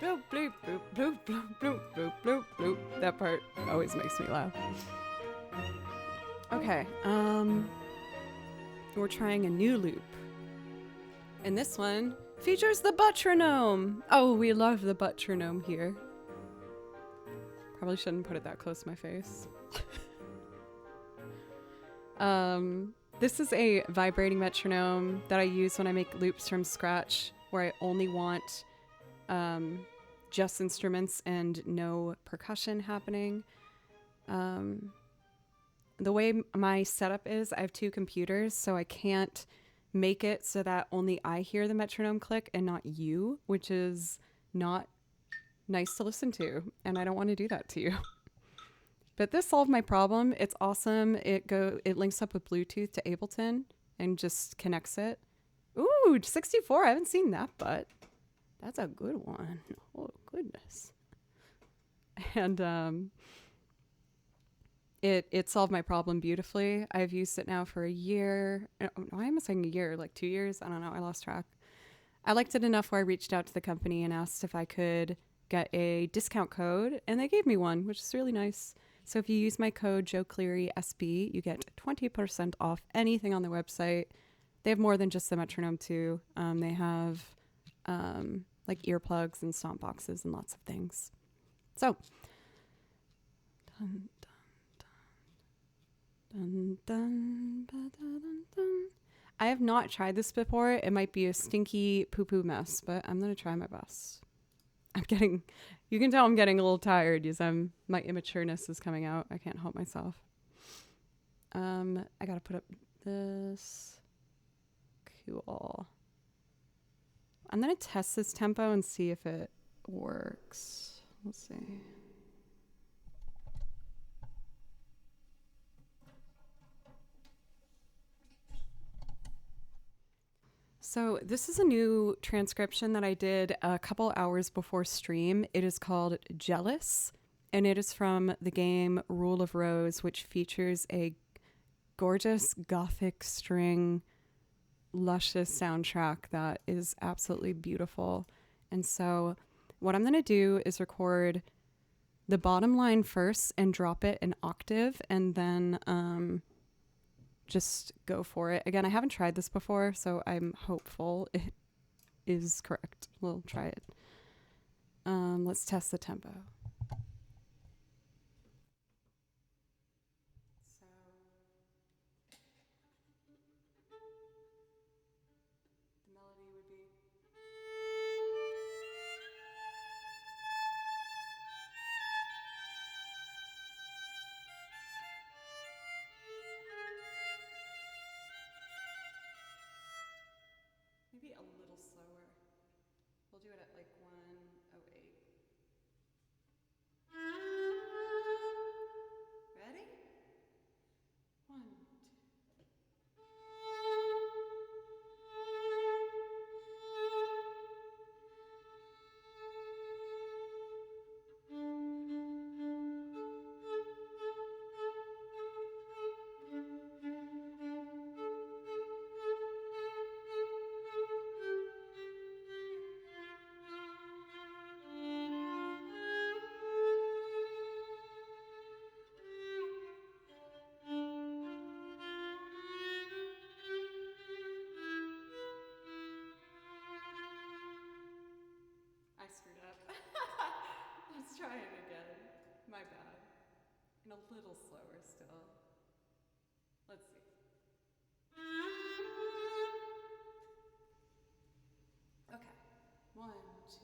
bloop, bloop, bloop, bloop, bloop, bloop, bloop, bloop, bloop. That part always makes me laugh. Okay, we're trying a new loop. And this one features the butronome. Oh, we love the butronome here. Probably shouldn't put it that close to my face. This is a vibrating metronome that I use when I make loops from scratch, where I only want just instruments and no percussion happening. The way my setup is, I have two computers, so I can't make it so that only I hear the metronome click and not you, which is not nice to listen to, and I don't want to do that to you. But this solved my problem. It's awesome. It links up with Bluetooth to Ableton and just connects it. Ooh, 64. I haven't seen that, but that's a good one. Oh, goodness. And it solved my problem beautifully. I've used it now for a year. Why am I saying a year? Like 2 years? I don't know. I lost track. I liked it enough where I reached out to the company and asked if I could get a discount code, and they gave me one, which is really nice. So if you use my code JoeClearySB, you get 20% off anything on their website. They have more than just the metronome too. They have like earplugs and stomp boxes and lots of things. So, dun, dun, dun, dun, dun, dun. I have not tried this before. It might be a stinky poo-poo mess, but I'm going to try my best. You can tell I'm getting a little tired because my immatureness is coming out. I can't help myself. I got to put up this. Cool. I'm going to test this tempo and see if it works. Let's see. So this is a new transcription that I did a couple hours before stream. It is called Jealous, and it is from the game Rule of Rose, which features a gorgeous gothic string, luscious soundtrack that is absolutely beautiful. And so what I'm going to do is record the bottom line first and drop it an octave, and then just go for it. Again, I haven't tried this before, so I'm hopeful it is correct. We'll try it. Let's test the tempo. So the melody would be. Maybe a little slower. We'll do it at like 108. Ready? 1, 2. I screwed up. Let's try it again. My bad. And a little slower still. Let's see. Okay. 1, 2.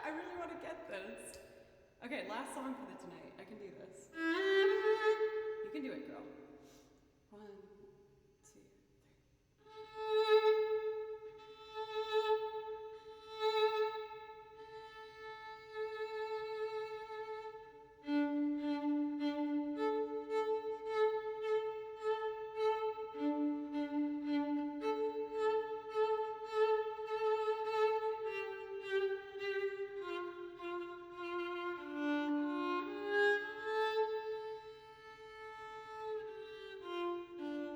I really want to get this. Okay, last song for the tonight. I can do this. can do it, girl. 1, 2, 3.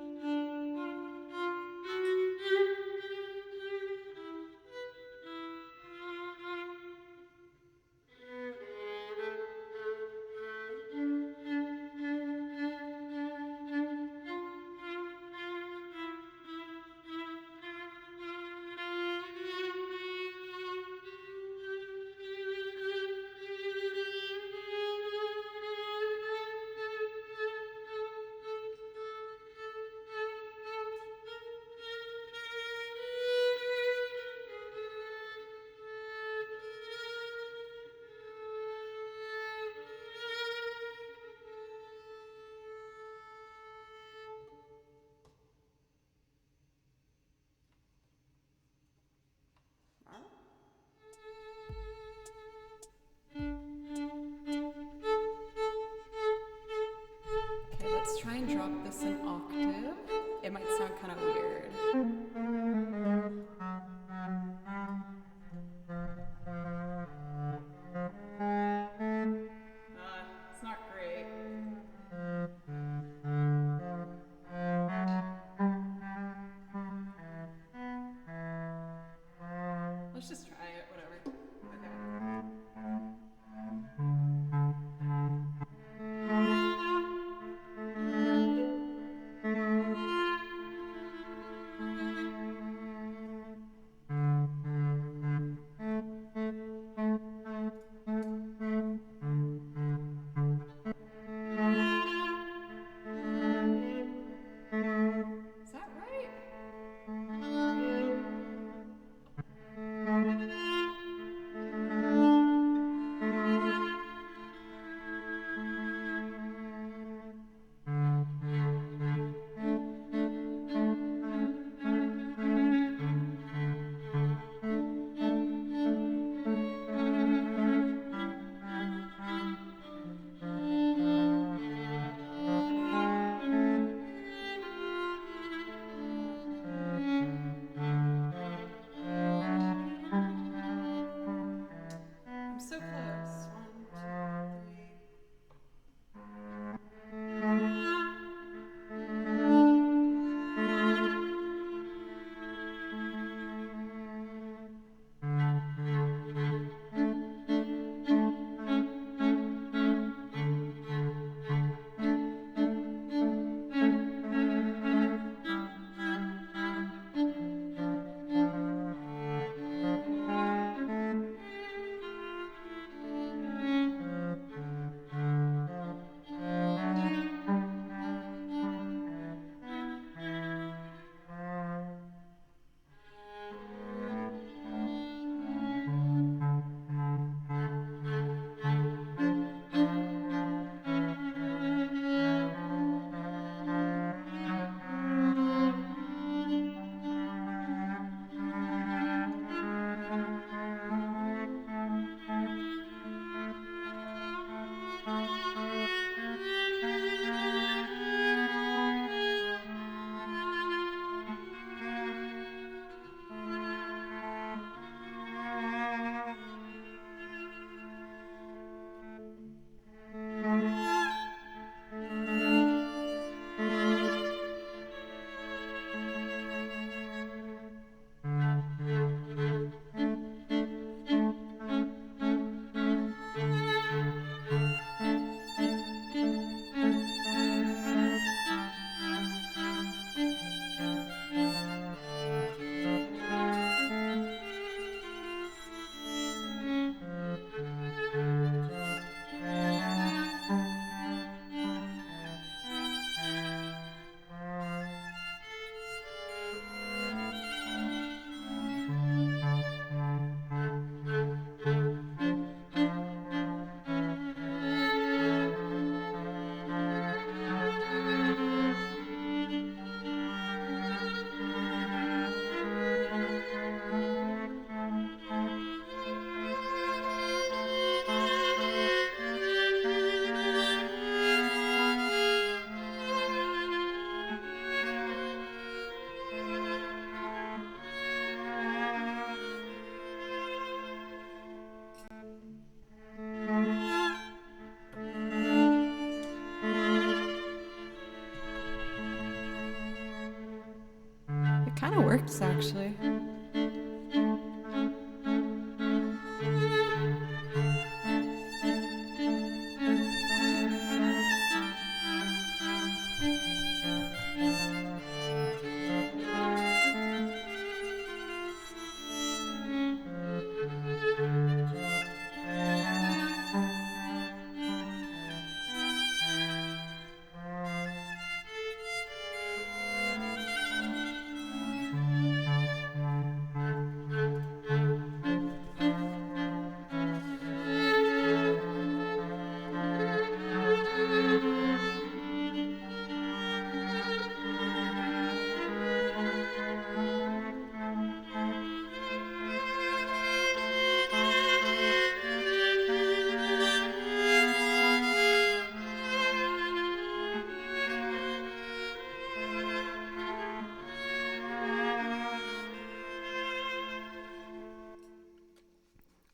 works, actually.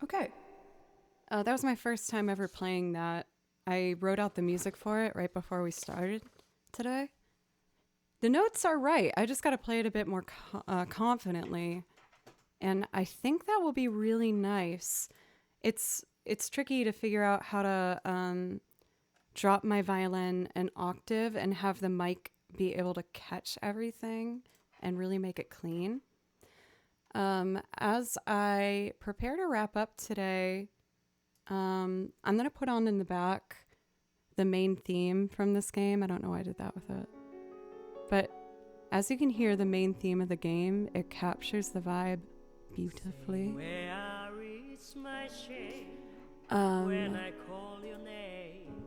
Okay. That was my first time ever playing that. I wrote out the music for it right before we started today. The notes are right. I just got to play it a bit more confidently. And I think that will be really nice. It's tricky to figure out how to drop my violin an octave and have the mic be able to catch everything and really make it clean. As I prepare to wrap up today, I'm going to put on in the back the main theme from this game. I don't know why I did that with it. But as you can hear, the main theme of the game, it captures the vibe beautifully.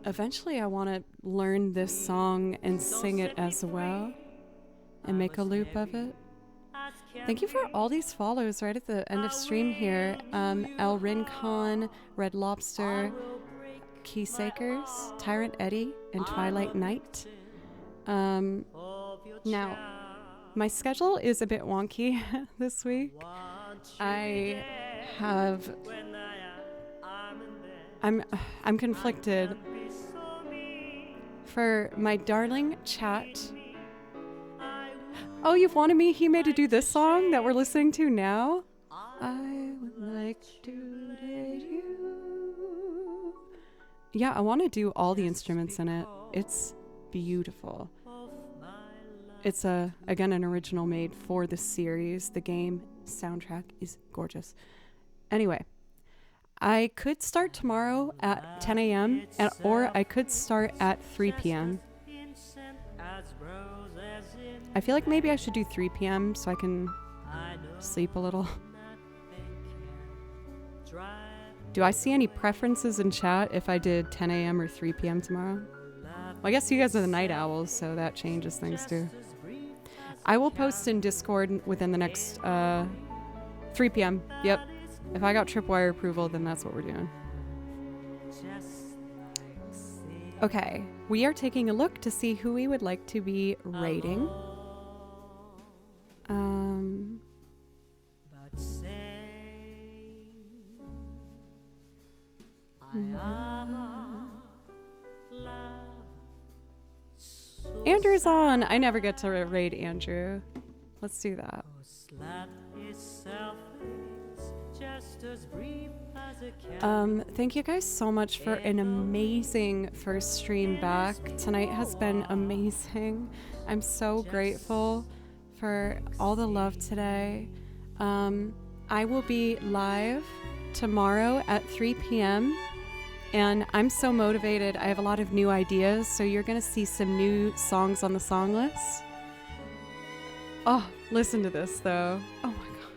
Eventually I want to learn this song and sing it as well and make a loop of it. Thank you for all these follows right at the end of stream here. El Rincon, Red Lobster, Keysakers, Tyrant Eddie, and Twilight Night. Now, my schedule is a bit wonky this week. I'm conflicted. For my darling chat. Oh, you've wanted me, Hime, to do this song that we're listening to now? I would like to date you. Yeah, I want to do all the instruments in it. It's beautiful. It's again an original made for the series. The game soundtrack is gorgeous. Anyway, I could start tomorrow at 10 a.m. or I could start at 3 p.m. I feel like maybe I should do 3 p.m. so I can sleep a little. Do I see any preferences in chat if I did 10 a.m. or 3 p.m. tomorrow? Well, I guess you guys are the night owls, so that changes things too. I will post in Discord within the next 3 p.m. Yep. If I got Tripwire approval, then that's what we're doing. Okay, we are taking a look to see who we would like to be rating. Andrew's on. I never get to raid Andrew. Let's do that. Thank you guys so much for an amazing first stream back. Tonight has been amazing. I'm so grateful for all the love today. I will be live tomorrow at 3 p.m. and I'm so motivated. I have a lot of new ideas, so you're gonna see some new songs on the song list. Oh, listen to this though. Oh my god.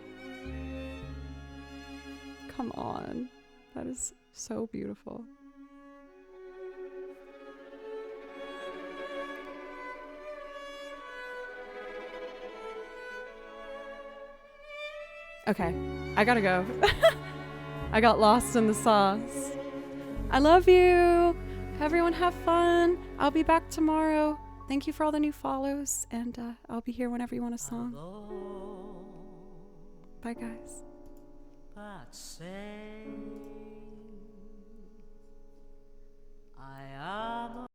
Come on. That is so beautiful. Okay, I gotta go. I got lost in the sauce. I love you. Everyone have fun. I'll be back tomorrow. Thank you for all the new follows, and I'll be here whenever you want a song. Bye, guys.